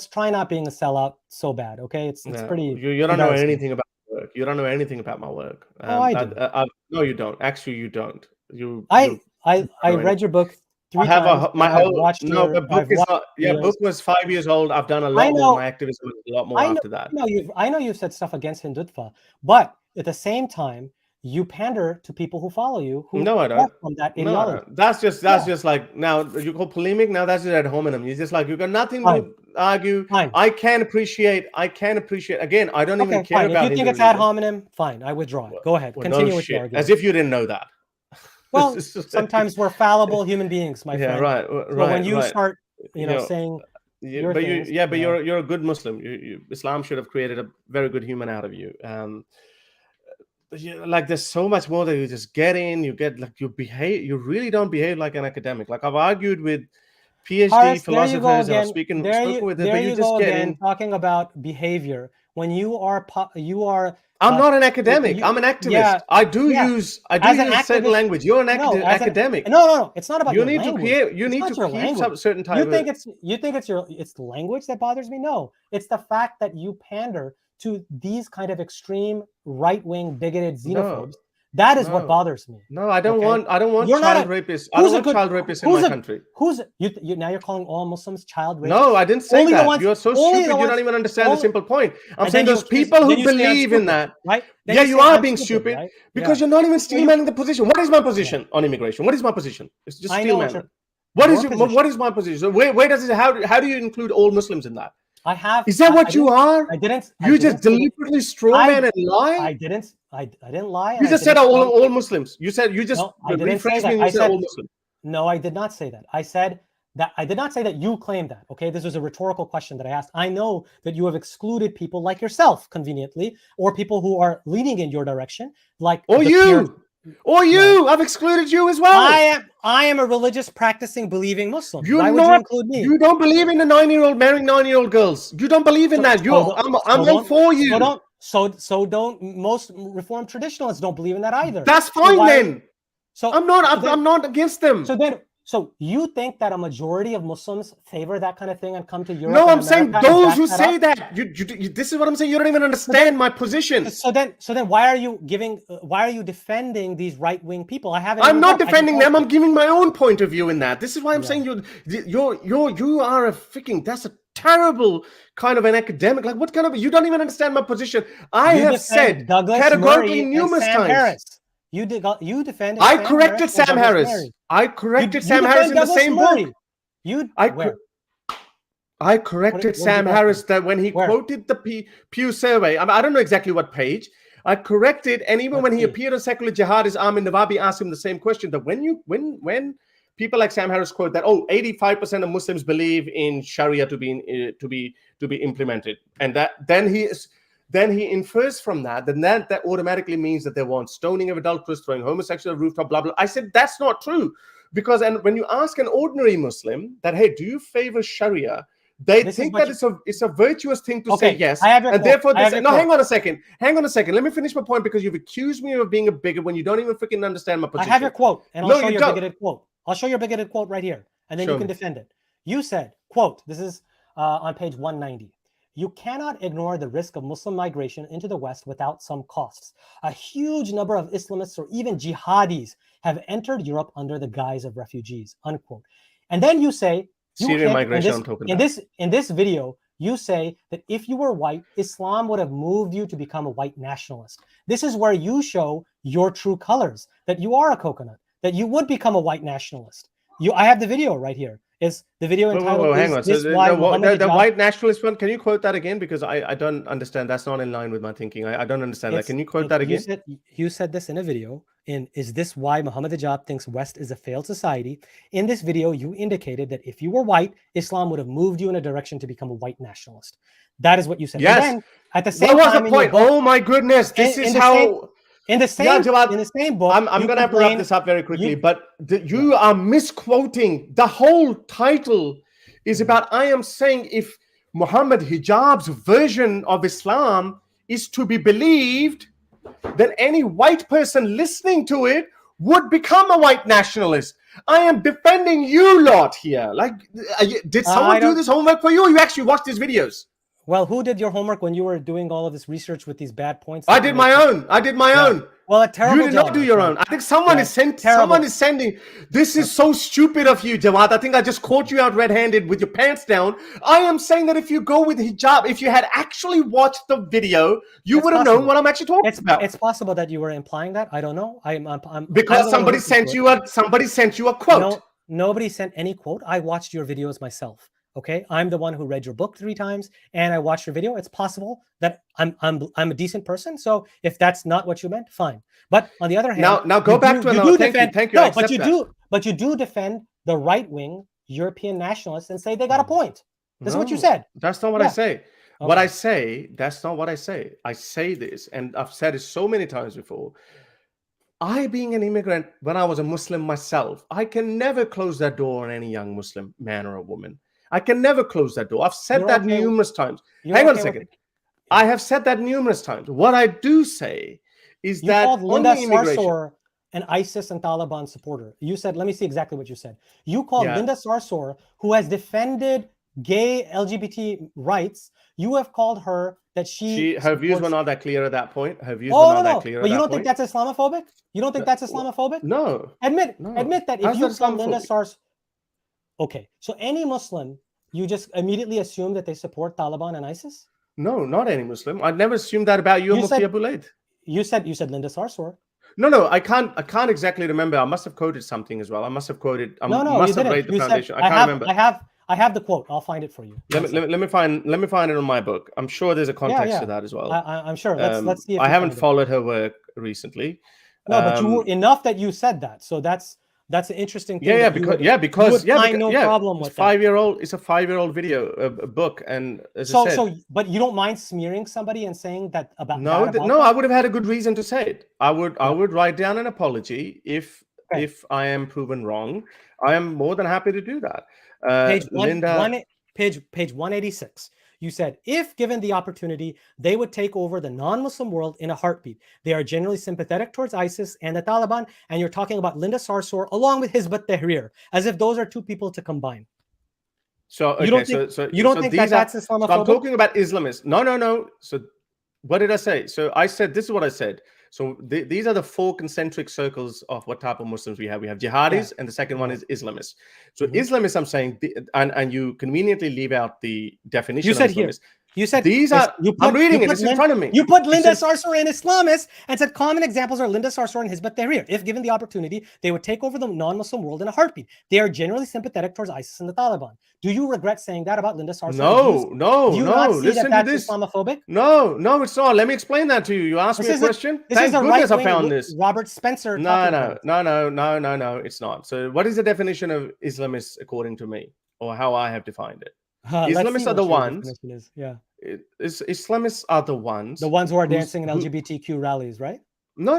try not being a sellout so bad. Okay, it's pretty. You don't know anything about my work. You don't know anything about my work. I do. No, you don't. Actually, you don't. I read your book. Book was 5 years old. I've done a lot more. My activism was a lot more after that. I know you've said stuff against Hindutva, but at the same time, you pander to people who follow you. No, I don't. From that ideology. No, that's just like, now you call polemic. Now that's just ad hominem. You're just like, you got nothing to argue. Fine. I can appreciate. Again, I don't even care about. If you think it's ad hominem, fine. I withdraw it. Go ahead. Continue with your argument. As if you didn't know that. Well, sometimes we're fallible human beings, my friend. Right. So when you start, saying, you're a good Muslim. Islam should have created a very good human out of you. Like, there's so much more that you just get in. You get like you really don't behave like an academic. Like, I've argued with PhD philosophers and I've spoken with them, but you just get in talking about behavior when you are. I'm not an academic. I'm an activist. Yeah, I do use certain language. You're an academic. No. It's not about you your need language. to create. You need to keep some certain type. You think it's the language that bothers me? No, it's the fact that you pander to these kind of extreme right-wing bigoted xenophobes. That is what bothers me. No, I don't want child rapists. I don't want child rapists in my country. Now you're calling all Muslims child rapists? No, I didn't say that. You're so stupid. You don't even understand the simple point. I'm saying those people who believe in that. Right? Yeah, you are being stupid because you're not even steelmanning the position. What is my position on immigration? What is my position? It's just steelman. What is my position? So where does it? How do you include all Muslims in that? Is that what you are? You just deliberately strawman and lie. I didn't lie. You just said all Muslims. You just rephrased me and you said all Muslims. No, I did not say that. I said that I did not say that you claimed that. Okay, this was a rhetorical question that I asked. I know that you have excluded people like yourself, conveniently, or people who are leaning in your direction, like I've excluded you as well. I am a religious, practicing, believing Muslim. Why would you include me? You don't believe in the 9-year-old marrying 9-year-old girls. You don't believe in that. I'm all for you. So don't most Reformed traditionalists don't believe in that either. That's fine then. So I'm not against them. So you think that a majority of Muslims favor that kind of thing and come to Europe? No, I'm saying those who say that. This is what I'm saying. You don't even understand my position. So then, why are you defending these right-wing people? I'm not defending them. I'm giving my own point of view in that. This is why I'm saying you are a freaking. That's a terrible kind of an academic. Like, what kind of? You don't even understand my position. I have said categorically numerous times. You defended. I corrected Sam Harris. I corrected Sam Harris in the same book. I corrected Sam Harris that when he quoted the Pew survey. I don't know exactly what page. I corrected, and even when he appeared on Secular Jihadist, Amin Nawabi asked him the same question. That when people like Sam Harris quote that 85% of Muslims believe in Sharia to be implemented, and that then he infers from that automatically means that they want stoning of adulterers, throwing homosexual at rooftop, blah, blah. I said, that's not true. Because when you ask an ordinary Muslim that, hey, do you favor Sharia? They think that it's a virtuous thing to say yes. And therefore they say, no, hang on a second. Let me finish my point, because you've accused me of being a bigot when you don't even freaking understand my position. I have your quote, and I'll show your bigoted quote. I'll show your bigoted quote right here, and then you can defend it. You said, quote, this is on page 190. You cannot ignore the risk of Muslim migration into the West without some costs. A huge number of Islamists or even jihadis have entered Europe under the guise of refugees, unquote. And then you say, Syrian migration I'm talking about. in this video, you say that if you were white, Islam would have moved you to become a white nationalist. This is where you show your true colors, that you are a coconut, that you would become a white nationalist. I have the video right here. Is the video entitled hang on. So the white nationalist one, can you quote that again? Because I don't understand. That's not in line with my thinking. I don't understand that. Can you quote that again? You said this in a video. Is this why Muhammad Hijab thinks West is a failed society? In this video, you indicated that if you were white, Islam would have moved you in a direction to become a white nationalist. That is what you said. Yes. And then, at the same what was time, the point? Oh my goodness. This is how... In the same book, I'm going to have to wrap this up very quickly, but you are misquoting. The whole title is about, I am saying if Muhammad Hijab's version of Islam is to be believed, then any white person listening to it would become a white nationalist. I am defending you lot here. Like, did someone do this homework for you, or you actually watched these videos? Well, who did your homework when you were doing all of this research with these bad points? I did my own. I did my own. Well, a terrible You did not do your own. I think someone is sending. This is so stupid of you, Jawad. I think I just caught you out red-handed with your pants down. I am saying that if you go with hijab, if you had actually watched the video, you would have known what I'm actually talking about. It's possible that you were implying that. I don't know. Because somebody sent you a quote. No, nobody sent any quote. I watched your videos myself. Okay, I'm the one who read your book 3 times, and I watched your video. It's possible that I'm a decent person. So if that's not what you meant, fine. But on the other hand, now go back to another. Thank you. No, but you do defend the right-wing European nationalists and say they got a point. This is what you said. That's not what I say. Okay. What I say, that's not what I say. I say this, and I've said it so many times before. I, being an immigrant, when I was a Muslim myself, I can never close that door on any young Muslim man or a woman. I can never close that door. I've said that numerous times. Hang on a second. I have said that numerous times. What I do say is that called Linda Sarsour an ISIS and Taliban supporter. You said, let me see exactly what you said. You called Linda Sarsour, who has defended gay LGBT rights. You have called her that her views were not that clear at that point. Her views were not that clear. But you don't think that's Islamophobic? You don't think that's Islamophobic? No. Admit that if you call Linda Sarsour. Okay, so any Muslim, you just immediately assume that they support Taliban and ISIS? No, not any Muslim. I'd never assumed that about you, Mufti Abu Laid. You said Linda Sarsour. No, I can't exactly remember. I must have quoted something as well. I must have quoted. Must have read the foundation. I can't remember. I have the quote. I'll find it for you. Let me find it in my book. I'm sure there's a context to that as well. I'm sure. Let's see. If I haven't followed her work recently. No, but you were enough that you said that. So that's an interesting thing. Because no problem with that. It's a 5-year-old video, a book, and but you don't mind smearing somebody and saying that about I would have had a good reason to say it. I would write down an apology if I am proven wrong. I am more than happy to do that. Page 186. You said, if given the opportunity, they would take over the non-Muslim world in a heartbeat. They are generally sympathetic towards ISIS and the Taliban, and you're talking about Linda Sarsour along with Hizb ut-Tahrir, as if those are two people to combine. So you don't think that's Islamophobic? So I'm talking about Islamists. No. So what did I say? So I said, this is what I said. So these are the 4 concentric circles of what type of Muslims we have. We have jihadis, and the second one is Islamists. So Islamists, I'm saying, and you conveniently leave out the definition. You said of Islamists. You said these are. I'm reading it. It's in front of me. You put Linda Sarsour and Islamists and said common examples are Linda Sarsour and Hizb ut-Tahrir. If given the opportunity, they would take over the non-Muslim world in a heartbeat. They are generally sympathetic towards ISIS and the Taliban. Do you regret saying that about Linda Sarsour? No. Do you not see that that's Islamophobic? No, it's not. Let me explain that to you. You asked me a question. Thank goodness I found this. Robert Spencer. No. It's not. So, what is the definition of Islamists according to me, or how I have defined it? Islamists are the ones. Islamists are the ones. The ones who are dancing in LGBTQ rallies, right? No.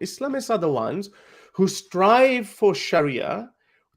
Islamists are the ones who strive for Sharia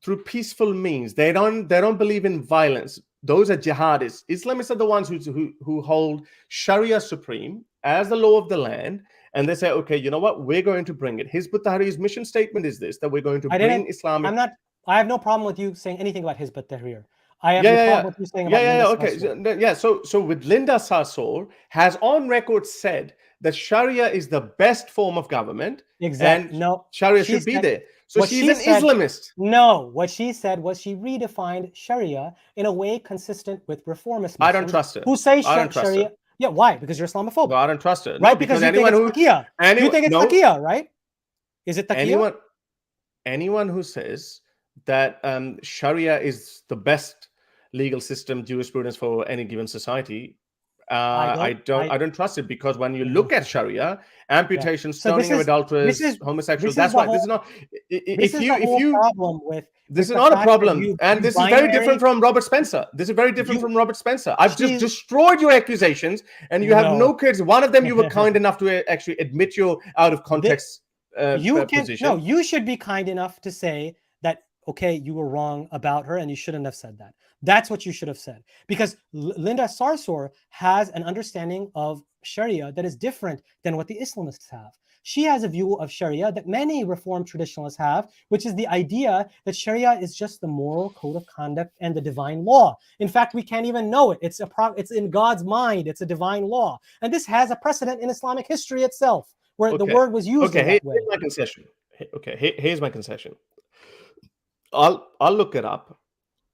through peaceful means. They don't believe in violence. Those are jihadists. Islamists are the ones who hold Sharia supreme as the law of the land, and they say, okay, you know what? We're going to bring it. Hizb ut-Tahrir's mission statement is this: that we're going to bring Islamic. I have no problem with you saying anything about Hizb ut-Tahrir. I have no problem with you saying about Linda Sarsour. So with Linda Sarsour has on record said that Sharia is the best form of government. Exactly. And No, Sharia she should be said- there. So what she's she an said- Islamist. No, what she said was she redefined Sharia in a way consistent with reformist Muslims I don't trust her. who say I don't trust Sharia. her. Yeah, why? Because you're Islamophobic. No, I don't trust her. Right? No, because you think anyone it's who taqiyya. You think it's no, taqiyya, right? Is it taqiyya? anyone who says that Sharia is the best legal system, jurisprudence for any given society, I don't trust it, because when you look at Sharia, amputation, stoning of adulterers, homosexuals, that's why this is not. If you problem with this is not a problem, and this is very different from Robert Spencer. This is very different from Robert Spencer. I've just destroyed your accusations, and you have no kids. One of them you were kind enough to actually admit your out of context position. No, you should be kind enough to say that, okay, you were wrong about her and you shouldn't have said that. That's what you should have said, because Linda Sarsour has an understanding of Sharia that is different than what the Islamists have. She has a view of Sharia that many Reformed traditionalists have, which is the idea that Sharia is just the moral code of conduct and the divine law. In fact, we can't even know it. It's in God's mind. It's a divine law. And this has a precedent in Islamic history itself, where the word was used in that way. Here's my concession. Here's my concession. I'll look it up.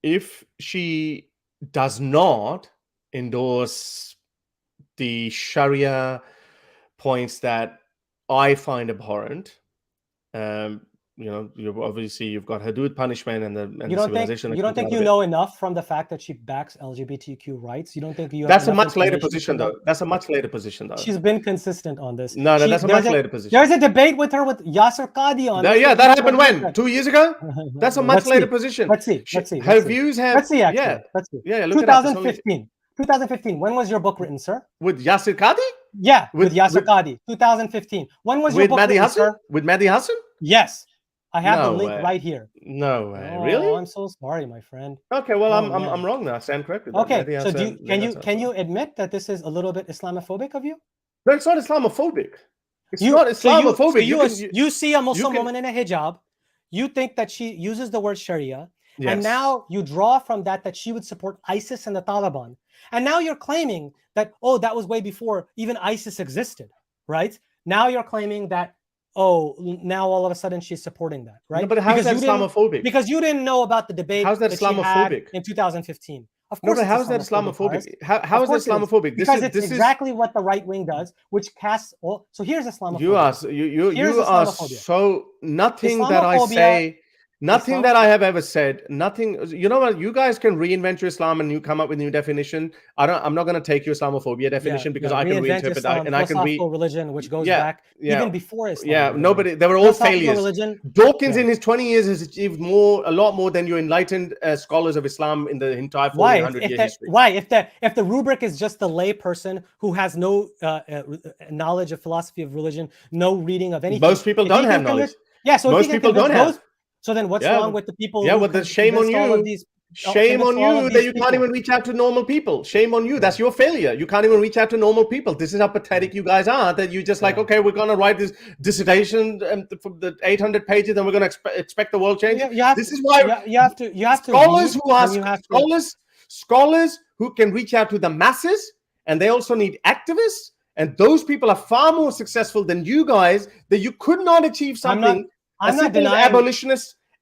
If she does not endorse the Sharia points that I find abhorrent, you've got hudud punishment and the civilization. You don't think you know enough from the fact that she backs LGBTQ rights? You don't think you? That's a much later position, though. That's a much later position, though. She's been consistent on this. No, that's a much later position. There's a debate with her with Yasser Qadhi on. Yeah, that happened when? 2 years ago? That's a much later position. Let's see. Her views have. Let's see. Actually, let's see. Yeah, look 2015. 2015. When was your book written, sir? With Yasser Qadhi? Yeah, with Yasser Qadhi. 2015. When was your book written, sir? With Mehdi Hassan? Yes. I have the link right here. No way, really? I'm so sorry, my friend. Okay, well, I'm wrong now. I stand corrected. Okay, so can you admit that this is a little bit Islamophobic of you? No, it's not Islamophobic. It's not Islamophobic. So you see a Muslim woman in a hijab, you think that she uses the word Sharia, and now you draw from that she would support ISIS and the Taliban, and now you're claiming that that was way before even ISIS existed, right? Now you're claiming that. Now all of a sudden she's supporting that, right? No, but how is that Islamophobic? Because you didn't know about the debate. How's that Islamophobic? In 2015. Of course. No, but how is that Islamophobic? How is that Islamophobic? Because it's exactly what the right wing does, which casts. So here's Islamophobia. You are so nothing that I say. Nothing that I have ever said, nothing. You know what? You guys can reinvent your Islam and you come up with a new definition. I'm not going to take your Islamophobia definition because I can reinterpret Islam, and I can read religion, which goes back even before Islam. Yeah, nobody. They were all failures. Dawkins in his 20 years has achieved a lot more than your enlightened scholars of Islam in the entire 400-year history. Why? If the rubric is just the lay person who has no knowledge of philosophy of religion, no reading of anything. Most people don't have knowledge. Yeah, so most people don't have. So then what's wrong with the people? Yeah, well, then shame on you. Shame on you that you can't even reach out to normal people. Shame on you. That's your failure. You can't even reach out to normal people. This is how pathetic you guys are, that you just okay, we're going to write this dissertation for the 800 pages and we're going to expect the world change. This is why you have to scholars who ask scholars who can reach out to the masses, and they also need activists, and those people are far more successful than you guys, that you could not achieve something. I'm not denying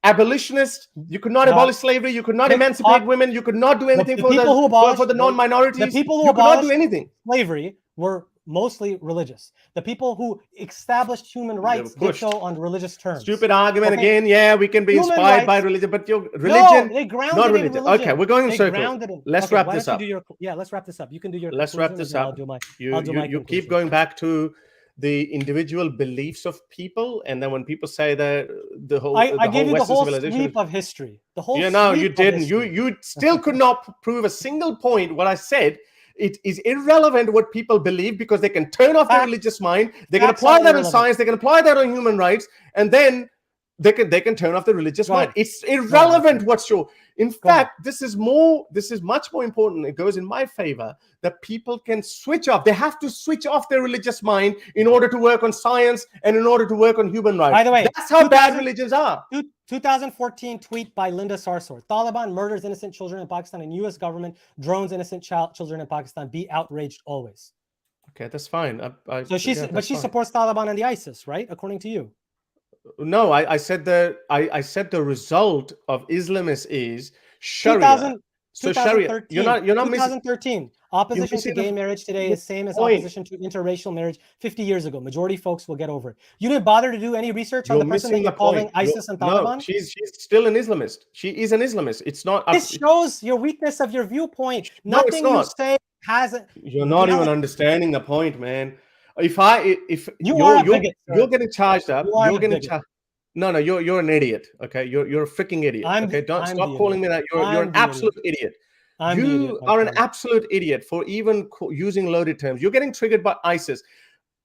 abolitionist. You could not abolish slavery. You could not emancipate women. You could not do anything for the non-minorities. The people who abolished slavery were mostly religious. The people who established human rights did so on religious terms. Stupid argument again. Yeah, we can be inspired by religion, but your religion, they grounded not religion. Okay, we're going in circles. Let's wrap this up. Let's wrap this up. You can do your. Let's wrap this up. You keep going back to the individual beliefs of people, and then when people say that I gave you the whole sweep of history. The whole. No, you didn't. You still could not prove a single point. What I said, it is irrelevant what people believe, because they can turn off their religious mind. They can apply that on science. They can apply that on human rights, and then they can turn off the religious mind. It's irrelevant what's your. In fact, this is much more important. It goes in my favor that people can switch off. They have to switch off their religious mind in order to work on science and in order to work on human rights. By the way, that's how bad religions are. 2014 tweet by Linda Sarsour: Taliban murders innocent children in Pakistan, and U.S. government drones innocent children in Pakistan. Be outraged always. Okay, that's fine. So she supports Taliban and the ISIS, right? According to you. No, I said I said the result of Islamists is Sharia. 2000, So Sharia, you're not missing. 2013. Opposition to gay marriage today is same as opposition to interracial marriage 50 years ago. Majority folks will get over it. You didn't bother to do any research on the person that you're calling ISIS and Taliban? No, she's still an Islamist. She is an Islamist. It's not. This shows your weakness of your viewpoint. Nothing you say has a. You're not even understanding the point, man. If you're getting charged up, you're getting charged. No, you're an idiot. Okay, you're a freaking idiot. Okay, don't stop calling me that. You're an absolute idiot. You are an absolute idiot for even using loaded terms. You're getting triggered by ISIS.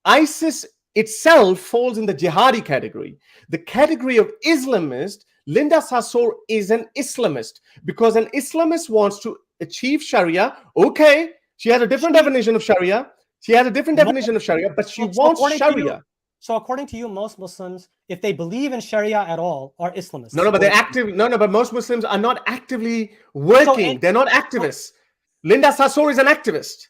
ISIS itself falls in the jihadi category. The category of Islamist, Linda Sarsour is an Islamist because an Islamist wants to achieve Sharia. Okay, she has a different definition of Sharia. But she wants Sharia. So according to you, most Muslims, if they believe in Sharia at all, are Islamists. No, but they're active. No, but most Muslims are not actively working. They're not activists. Linda Sarsour is an activist.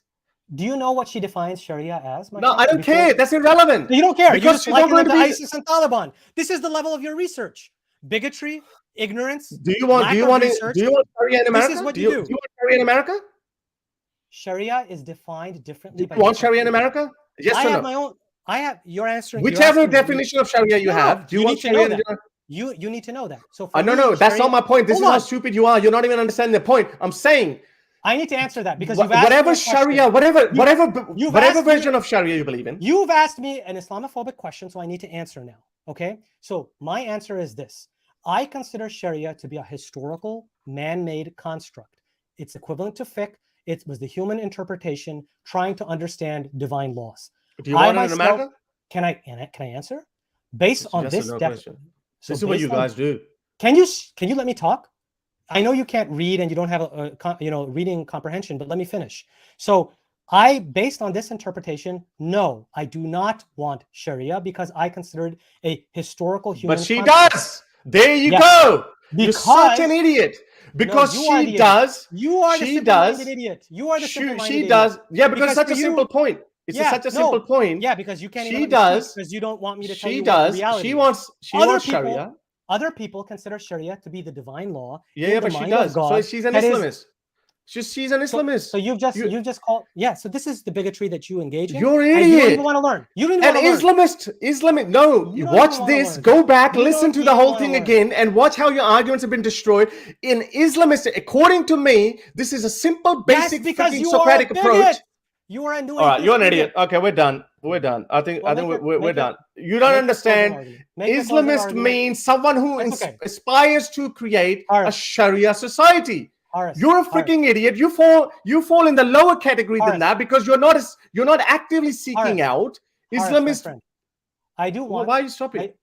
Do you know what she defines Sharia as? No, I don't care. That's irrelevant. You don't care. Because you're just liking the ISIS and Taliban. This is the level of your research. Bigotry, ignorance. Do you want Sharia in America? This is what you do. Do you want Sharia in America? Sharia is defined differently. Do you want Sharia in America? Yes or no? I have my own. You're answering. Whichever definition of Sharia you have, do you want Sharia? You need to know that. So no, that's not my point. This is how stupid you are. You're not even understanding the point. I'm saying I need to answer that because whatever Sharia, whatever version of Sharia you believe in. You've asked me an Islamophobic question, so I need to answer now. Okay, so my answer is this: I consider Sharia to be a historical, man-made construct. It's equivalent to fiqh. It was the human interpretation trying to understand divine laws. Do you want it in America? Can I answer? Based on this definition. This is what you guys do. Can you let me talk? I know you can't read and you don't have a reading comprehension, but let me finish. So based on this interpretation, no, I do not want Sharia because I consider it a historical human. But she does. There you go. You're such an idiot. Because she does. You are the simple-minded idiot. You are the simple-minded idiot. She does. Yeah, because it's such a simple point. It's such a simple point. Yeah, because you can't. She does because you don't want me to tell you. She does. Reality She wants Sharia. Other people consider Sharia to be the divine law. Yeah, but she does. So she's an Islamist. She's an Islamist. So you've just called. Yeah. So this is the bigotry that you engage in. You're an idiot. You don't even want to learn. You don't even want to learn. Islamic. No, watch this. Go back, listen to the whole thing again, and watch how your arguments have been destroyed. In Islamist, according to me, this is a simple, basic, fucking Socratic approach. You are a new. All right, you're an idiot. Okay, we're done. We're done. I think we're done. You don't understand. Islamist means someone who aspires to create a Sharia society. You're a freaking idiot. You fall in the lower category than that because you're not actively seeking out Islamist. I do want. Why are you stopping?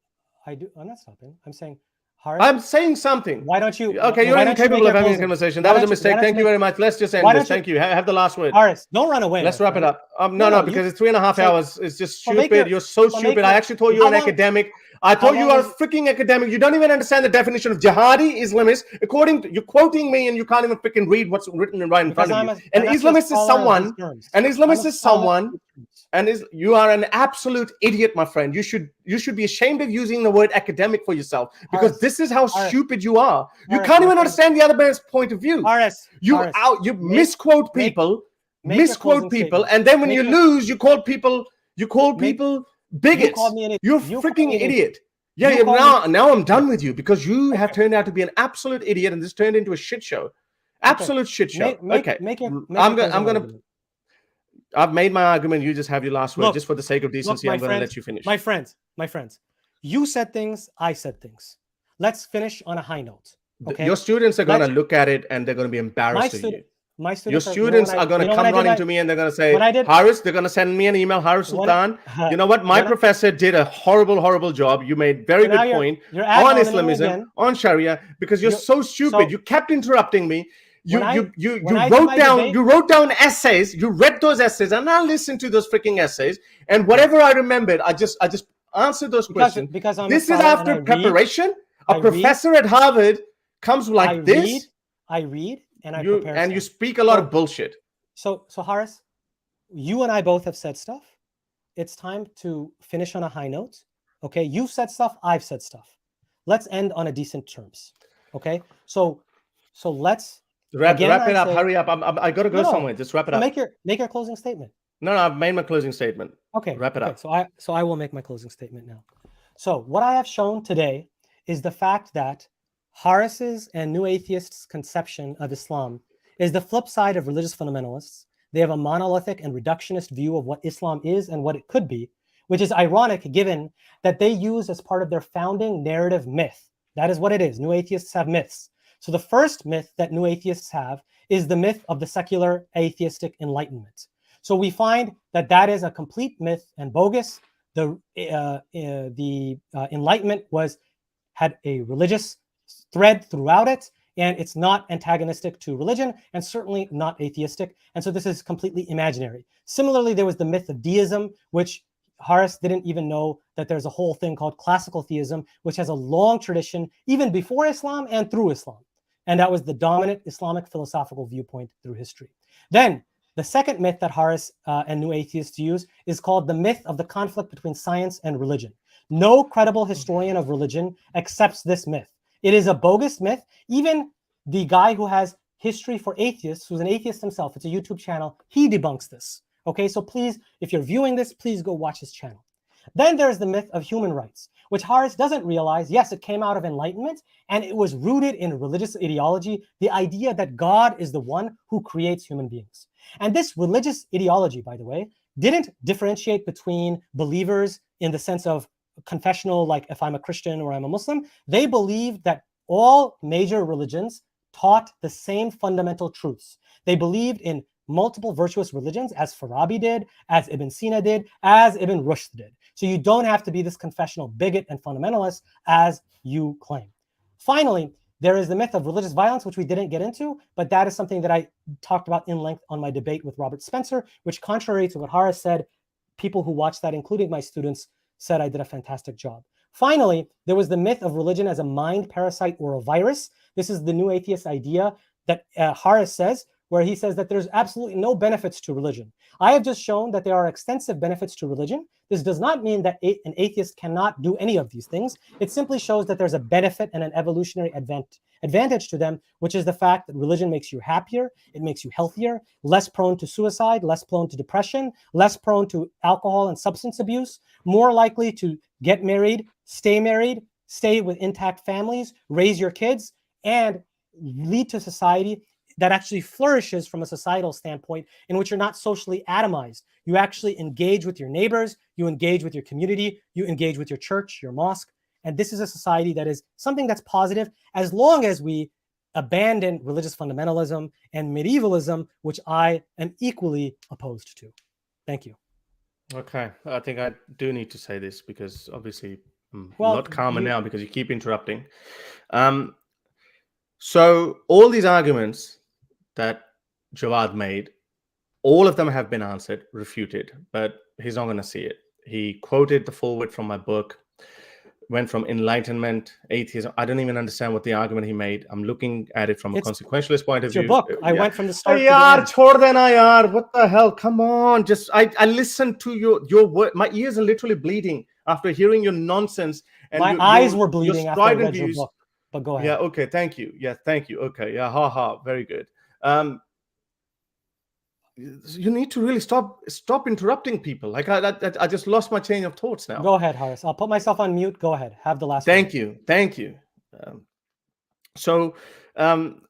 I do. I'm not stopping. I'm saying. I'm saying something. Why don't you? Okay, you're incapable of having a conversation. That was a mistake. Thank you very much. Let's just end this. Thank you. Have the last word. Harris, don't run away. Let's wrap it up. No, because it's 3.5 hours. It's just stupid. You're so stupid. I actually thought you were an academic. I thought you are a freaking academic. You don't even understand the definition of jihadi Islamist. You're quoting me and you can't even freaking read what's written right in front of you. An Islamist is someone. An Islamist is someone. And you are an absolute idiot, my friend. You should be ashamed of using the word academic for yourself because this is how stupid you are. You can't even understand the other man's point of view. You misquote people, and then when you lose, you call people bigots. You're a freaking idiot. Yeah, now I'm done with you because you have turned out to be an absolute idiot, and this turned into a shit show. Absolute shit show. I've made my argument. You just have your last word. Just for the sake of decency, I'm going to let you finish. My friends, you said things, I said things. Let's finish on a high note. Okay? Your students are going to look at it and they're going to be embarrassed of you. Your students are going to come running to me and they're going to say, Harris, they're going to send me an email, Harris Sultan. You know what? My professor did a horrible job. You made very good point on Islamism, on Sharia, because you're so stupid. You kept interrupting me. You wrote down essays. You read those essays, and I listened to those freaking essays. And whatever I remembered, I just answered those questions. Because this is after preparation. A professor at Harvard comes like this. I read and I prepare. And you speak a lot of bullshit. So Harris, you and I both have said stuff. It's time to finish on a high note. Okay, you've said stuff, I've said stuff. Let's end on a decent terms. Okay, so let's Wrap it up. say, Hurry up. I got to go somewhere. Just wrap it up. Make your closing statement. No, I've made my closing statement. Okay, wrap it up. So I will make my closing statement now. So what I have shown today is the fact that Harris's and New Atheists' conception of Islam is the flip side of religious fundamentalists. They have a monolithic and reductionist view of what Islam is and what it could be, which is ironic given that they use as part of their founding narrative myth. That is what it is. New Atheists have myths. So the first myth that New Atheists have is the myth of the secular atheistic enlightenment. So we find that that is a complete myth and bogus. The Enlightenment had a religious thread throughout it, and it's not antagonistic to religion, and certainly not atheistic. And so this is completely imaginary. Similarly, there was the myth of deism, which Harris didn't even know that there's a whole thing called classical theism, which has a long tradition even before Islam and through Islam. And that was the dominant Islamic philosophical viewpoint through history. Then the second myth that Harris and New Atheists use is called the myth of the conflict between science and religion. No credible historian of religion accepts this myth. It is a bogus myth. Even the guy who has History for Atheists, who's an atheist himself, it's a YouTube channel, he debunks this. Okay, so please, if you're viewing this, please go watch his channel. Then there's the myth of human rights, which Harris doesn't realize. Yes, it came out of Enlightenment, and it was rooted in religious ideology, the idea that God is the one who creates human beings. And this religious ideology, by the way, didn't differentiate between believers in the sense of confessional, like if I'm a Christian or I'm a Muslim. They believed that all major religions taught the same fundamental truths. They believed in multiple virtuous religions, as Farabi did, as Ibn Sina did, as Ibn Rushd did. So you don't have to be this confessional bigot and fundamentalist as you claim. Finally, there is the myth of religious violence, which we didn't get into, but that is something that I talked about in length on my debate with Robert Spencer, which, contrary to what Harris said, people who watched that, including my students, said I did a fantastic job. Finally, there was the myth of religion as a mind parasite or a virus. This is the New Atheist idea that Harris says, where he says that there's absolutely no benefits to religion. I have just shown that there are extensive benefits to religion. This does not mean that an atheist cannot do any of these things. It simply shows that there's a benefit and an evolutionary advantage to them, which is the fact that religion makes you happier, it makes you healthier, less prone to suicide, less prone to depression, less prone to alcohol and substance abuse, more likely to get married, stay with intact families, raise your kids, and lead to society that actually flourishes from a societal standpoint, in which you're not socially atomized. You actually engage with your neighbors, you engage with your community, you engage with your church, your mosque. And this is a society that is something that's positive, as long as we abandon religious fundamentalism and medievalism, which I am equally opposed to. Thank you. Okay, I think I do need to say this, because obviously I'm a lot calmer now because you keep interrupting. So all these arguments that Jawad made, all of them have been answered, refuted, but he's not going to see it. He quoted the foreword from my book, went from enlightenment, atheism. I don't even understand what the argument he made. I'm looking at it from a consequentialist point of view. Your book. I went from the start to the end. What the hell? Come on. Just I listened to your word. My ears are literally bleeding after hearing your nonsense. And my eyes were bleeding after I read your book. But go ahead. Yeah, okay, thank you. Yeah, thank you. Okay, yeah, very good. You need to really stop interrupting people. Like I just lost my chain of thoughts now. Go ahead, Harris. I'll put myself on mute. Go ahead. Have the last Thank you. So I'm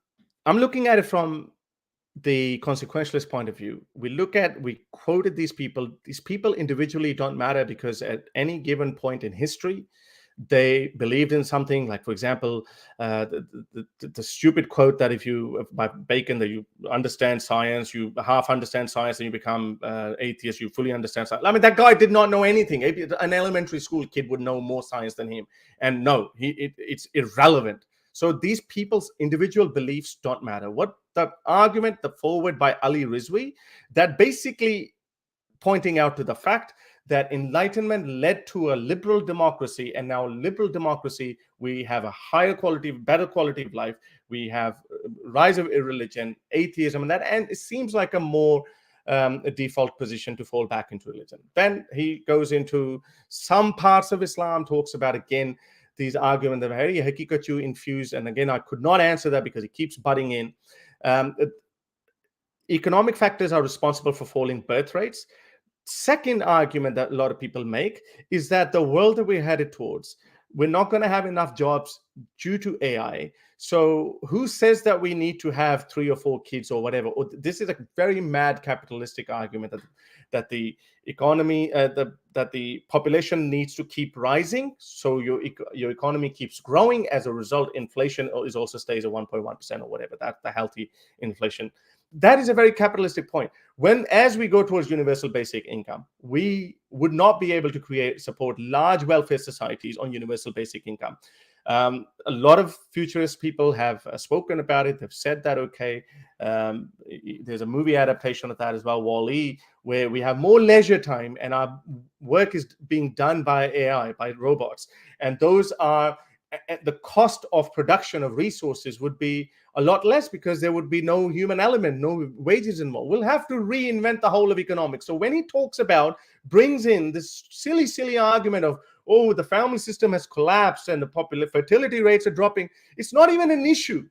looking at it from the consequentialist point of view. We quoted these people. These people individually don't matter, because at any given point in history, they believed in something. Like, for example, the stupid quote that by Bacon, that you understand science, you half understand science, and you become atheist, you fully understand science. I mean, that guy did not know anything. An elementary school kid would know more science than him. And no, it's irrelevant. So these people's individual beliefs don't matter. What the argument, the foreword by Ali Rizvi, that basically pointing out to the fact that enlightenment led to a liberal democracy, and now liberal democracy, we have a higher quality, better quality of life. We have rise of irreligion, atheism, and it seems like a more a default position to fall back into religion. Then he goes into some parts of Islam, talks about, again, these arguments that are very hakikatu infused. And again, I could not answer that because he keeps butting in. Economic factors are responsible for falling birth rates. Second argument that a lot of people make is that the world that we're headed towards, we're not going to have enough jobs due to AI. So who says that we need to have 3 or 4 kids or whatever? Or this is a very mad capitalistic argument that the economy, that the population needs to keep rising, so your economy keeps growing. As a result, inflation is also stays at 1.1% or whatever. That's the healthy inflation. That is a very capitalistic point. As we go towards universal basic income, we would not be able to support large welfare societies on universal basic income. A lot of futurist people have spoken about it. They've said that, okay, there's a movie adaptation of that as well, Wall-E, where we have more leisure time and our work is being done by AI, by robots. And those are, the cost of production of resources would be a lot less because there would be no human element, no wages involved. We'll have to reinvent the whole of economics. So when he brings in this silly argument of, oh, the family system has collapsed and the fertility rates are dropping, it's not even an issue.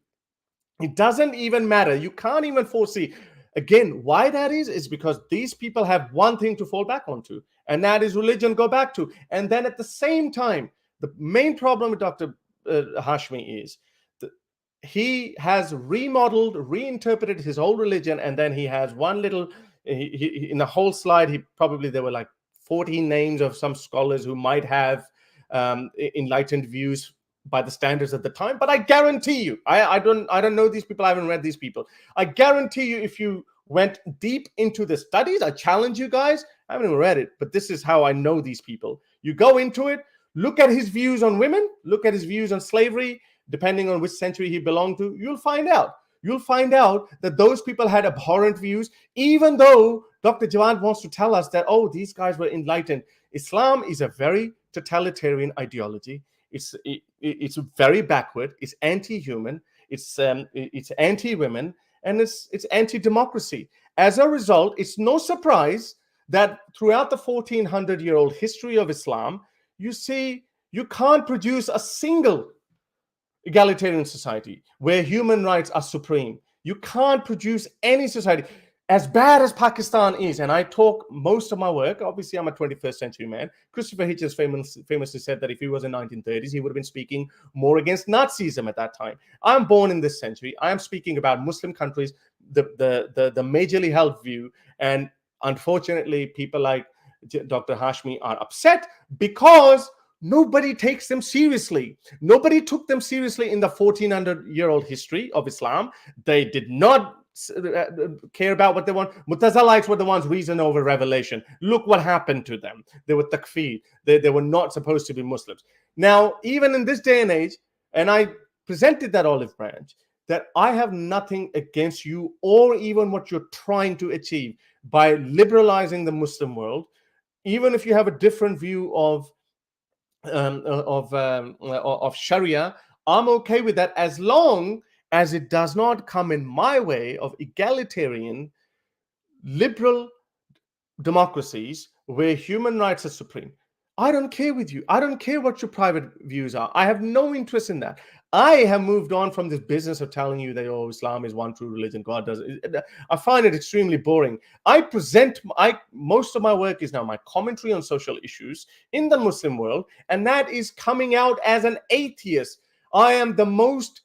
It doesn't even matter. You can't even foresee. Again, why that is because these people have one thing to fall back onto, and that is religion, go back to. And then at the same time, the main problem with Dr. Hashmi is that he has remodeled, reinterpreted his whole religion, and then he has one little, in the whole slide, there were like 14 names of some scholars who might have enlightened views by the standards at the time. But I guarantee you, I don't know these people, I haven't read these people. I guarantee you, if you went deep into the studies, I challenge you guys, I haven't even read it, but this is how I know these people. You go into it, look at his views on women, look at his views on slavery, depending on which century he belonged to, you'll find out. You'll find out that those people had abhorrent views, even though Dr. Jawad wants to tell us that, oh, these guys were enlightened. Islam is a very totalitarian ideology. It's very backward. It's anti-human. It's anti-women, and it's anti-democracy. As a result, it's no surprise that throughout the 1400-year-old history of Islam, you see, you can't produce a single egalitarian society where human rights are supreme. You can't produce any society. As bad as Pakistan is, and I talk most of my work, obviously I'm a 21st century man. Christopher Hitchens famously said that if he was in 1930s, he would have been speaking more against Nazism at that time. I'm born in this century. I am speaking about Muslim countries, the majorly held view, and unfortunately, people like Dr. Hashmi are upset because nobody takes them seriously. Nobody took them seriously in the 1400-year-old history of Islam. They did not care about what they want. Mutazilites were the ones reason over revelation. Look what happened to them. They were takfir. They were not supposed to be Muslims. Now, even in this day and age, and I presented that olive branch, that I have nothing against you or even what you're trying to achieve by liberalizing the Muslim world, even if you have a different view of Sharia, I'm okay with that as long as it does not come in my way of egalitarian, liberal democracies where human rights are supreme. I don't care with you. I don't care what your private views are. I have no interest in that. I have moved on from this business of telling you that, oh, Islam is one true religion. God does it. I find it extremely boring. Most of my work is now my commentary on social issues in the Muslim world, and that is coming out as an atheist. I am the most,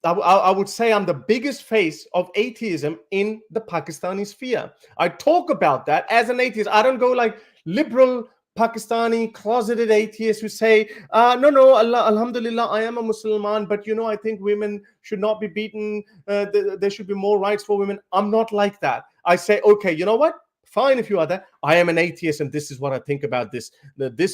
I would say I'm the biggest face of atheism in the Pakistani sphere. I talk about that as an atheist. I don't go like liberal Pakistani closeted atheists who say, no, Allah, alhamdulillah, I am a Musliman, but I think women should not be beaten. There should be more rights for women. I'm not like that. I say, okay, you know what? Fine if you are that. I am an atheist, and this is what I think about this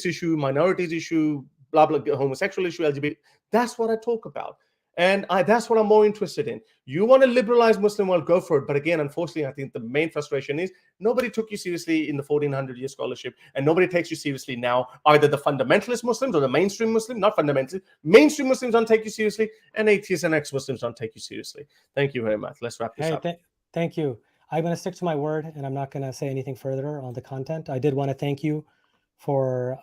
issue, minorities issue, blah, blah, homosexual issue, LGBT. That's what I talk about. And that's what I'm more interested in. You want to liberalize Muslim world, go for it. But again, unfortunately, I think the main frustration is nobody took you seriously in the 1400-year scholarship, and nobody takes you seriously now. Either the fundamentalist Muslims or the mainstream Muslim, not fundamentalist. Mainstream Muslims don't take you seriously, and atheists and ex-Muslims don't take you seriously. Thank you very much. Let's wrap this up. Thank you. I'm going to stick to my word, and I'm not going to say anything further on the content. I did want to thank you for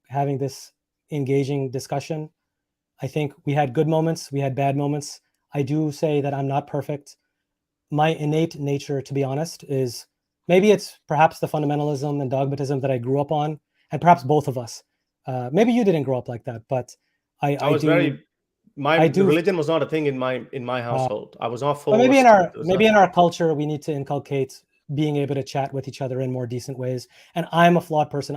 having this engaging discussion. I think we had good moments, we had bad moments. I do say that I'm not perfect. My innate nature, to be honest, is maybe it's perhaps the fundamentalism and dogmatism that I grew up on, and perhaps both of us. Maybe you didn't grow up like that, but I was do. Very I do. religion was not a thing in my household. I was not forced. But maybe in our culture, we need to inculcate being able to chat with each other in more decent ways. And I'm a flawed person.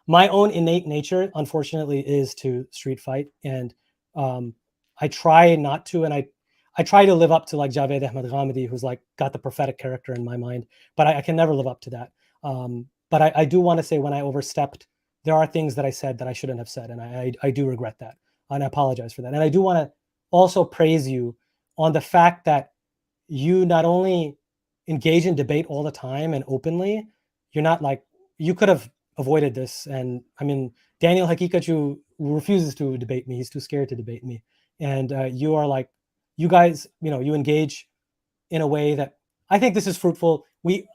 My own innate nature, unfortunately, is to street fight, and I try not to, and I try to live up to like Javed Ahmed Ghamidi, who's like got the prophetic character in my mind, but I can never live up to that. But I do want to say when I overstepped, there are things that I said that I shouldn't have said, and I do regret that, and I apologize for that. And I do want to also praise you on the fact that you not only engage in debate all the time and openly, you're not like, you could have avoided this. And I mean, Daniel Hakikachu refuses to debate me. He's too scared to debate me. And you are like, you guys, you engage in a way that I think this is fruitful.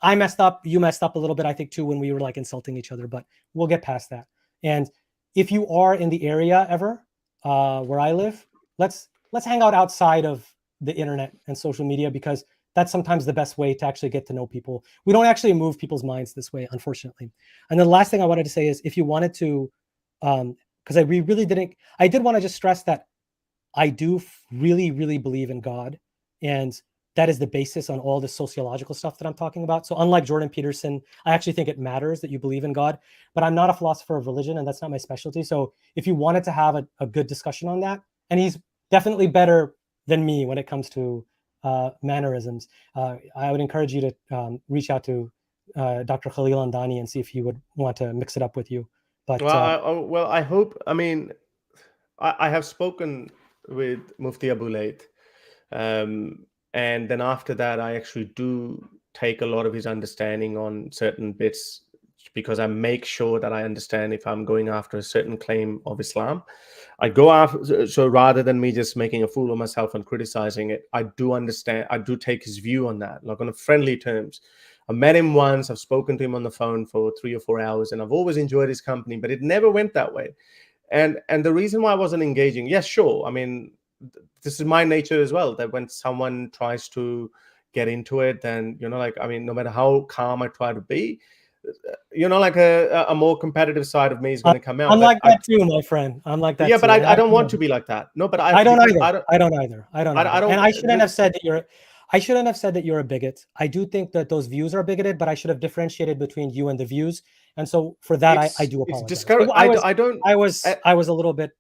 I messed up, you messed up a little bit, I think too, when we were like insulting each other, but we'll get past that. And if you are in the area ever, where I live, let's hang out outside of the internet and social media, because that's sometimes the best way to actually get to know people. We don't actually move people's minds this way, unfortunately. And then the last thing I wanted to say is, if you wanted to, because I did want to just stress that I do really, really believe in God. And that is the basis on all the sociological stuff that I'm talking about. So unlike Jordan Peterson, I actually think it matters that you believe in God, but I'm not a philosopher of religion, and that's not my specialty. So if you wanted to have a good discussion on that, and he's definitely better than me when it comes to mannerisms, I would encourage you to reach out to Dr. Khalil Andani and see if he would want to mix it up with you. But I hope. I mean, I have spoken with Mufti Abu Layth, and then after that, I actually do take a lot of his understanding on certain bits, because I make sure that I understand if I'm going after a certain claim of Islam. I go after, so rather than me just making a fool of myself and criticizing it, I do understand, I do take his view on that, like on a friendly terms. I met him once, I've spoken to him on the phone for 3 or 4 hours, and I've always enjoyed his company, but it never went that way. And the reason why I wasn't engaging, yes, sure, I mean, this is my nature as well, that when someone tries to get into it, then, like, I mean, no matter how calm I try to be, like a more competitive side of me is going to come out. I'm like that too, my friend. I'm like that too. Yeah, but I don't want to be like that. No, but I don't either. I don't either. And I shouldn't have said that you're a bigot. I do think that those views are bigoted, but I should have differentiated between you and the views. And so for that, I do apologize. I was a little bit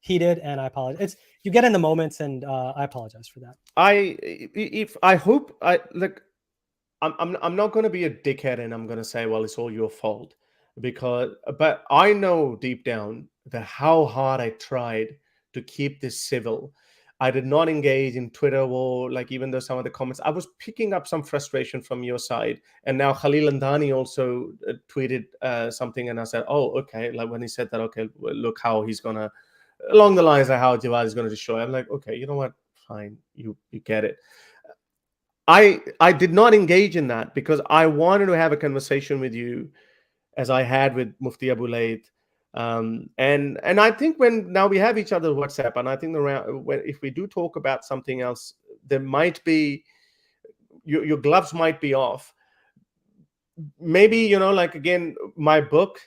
heated, and I apologize. You get in the moments, and I apologize for that. I'm not going to be a dickhead and I'm going to say, well, it's all your fault, but I know deep down that how hard I tried to keep this civil. I did not engage in Twitter war, like, even though some of the comments, I was picking up some frustration from your side. And now Khalil Andani also tweeted something, and I said, oh, okay. Like when he said that, okay, well, look how he's going to, along the lines of how Jawad is going to destroy. I'm like, okay, you know what? Fine. You get it. I did not engage in that because I wanted to have a conversation with you as I had with Mufti Abu Layth. And I think when now we have each other's WhatsApp, and I think if we do talk about something else, there might be, your gloves might be off. Maybe, like, again, my book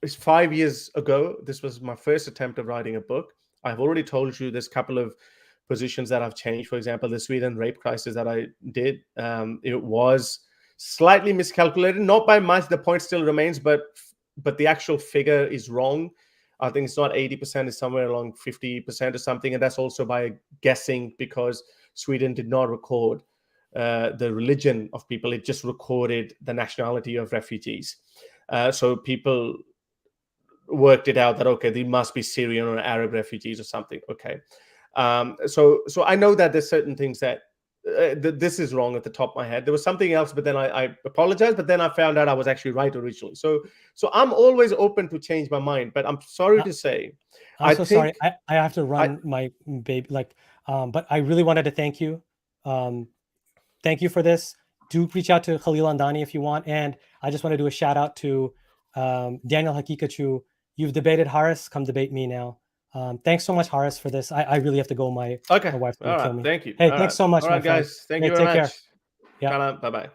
is 5 years ago. This was my first attempt of writing a book. I've already told you there's a couple of positions that I've changed. For example, the Sweden rape crisis that I did, it was slightly miscalculated, not by much. The point still remains, but the actual figure is wrong. I think it's not 80%, it's somewhere along 50% or something. And that's also by guessing, because Sweden did not record the religion of people. It just recorded the nationality of refugees. So people worked it out that, okay, they must be Syrian or Arab refugees or something. Okay. So I know that there's certain things that this is wrong at the top of my head. There was something else, but then I apologize. But then I found out I was actually right originally. So I'm always open to change my mind. But I'm sorry to say, sorry. I have to run my baby. But I really wanted to thank you. thank you for this. Do reach out to Khalil Andani if you want. And I just want to do a shout out to Daniel Hakikachu. You've debated Harris. Come debate me now. Thanks so much, Harris, for this. I really have to go. My Okay. wife's All going to right. kill me. Thank you. Hey, All thanks right. so much, All my right, friend. guys. Thank Hey, you very take care. much. Yeah. Bye-bye.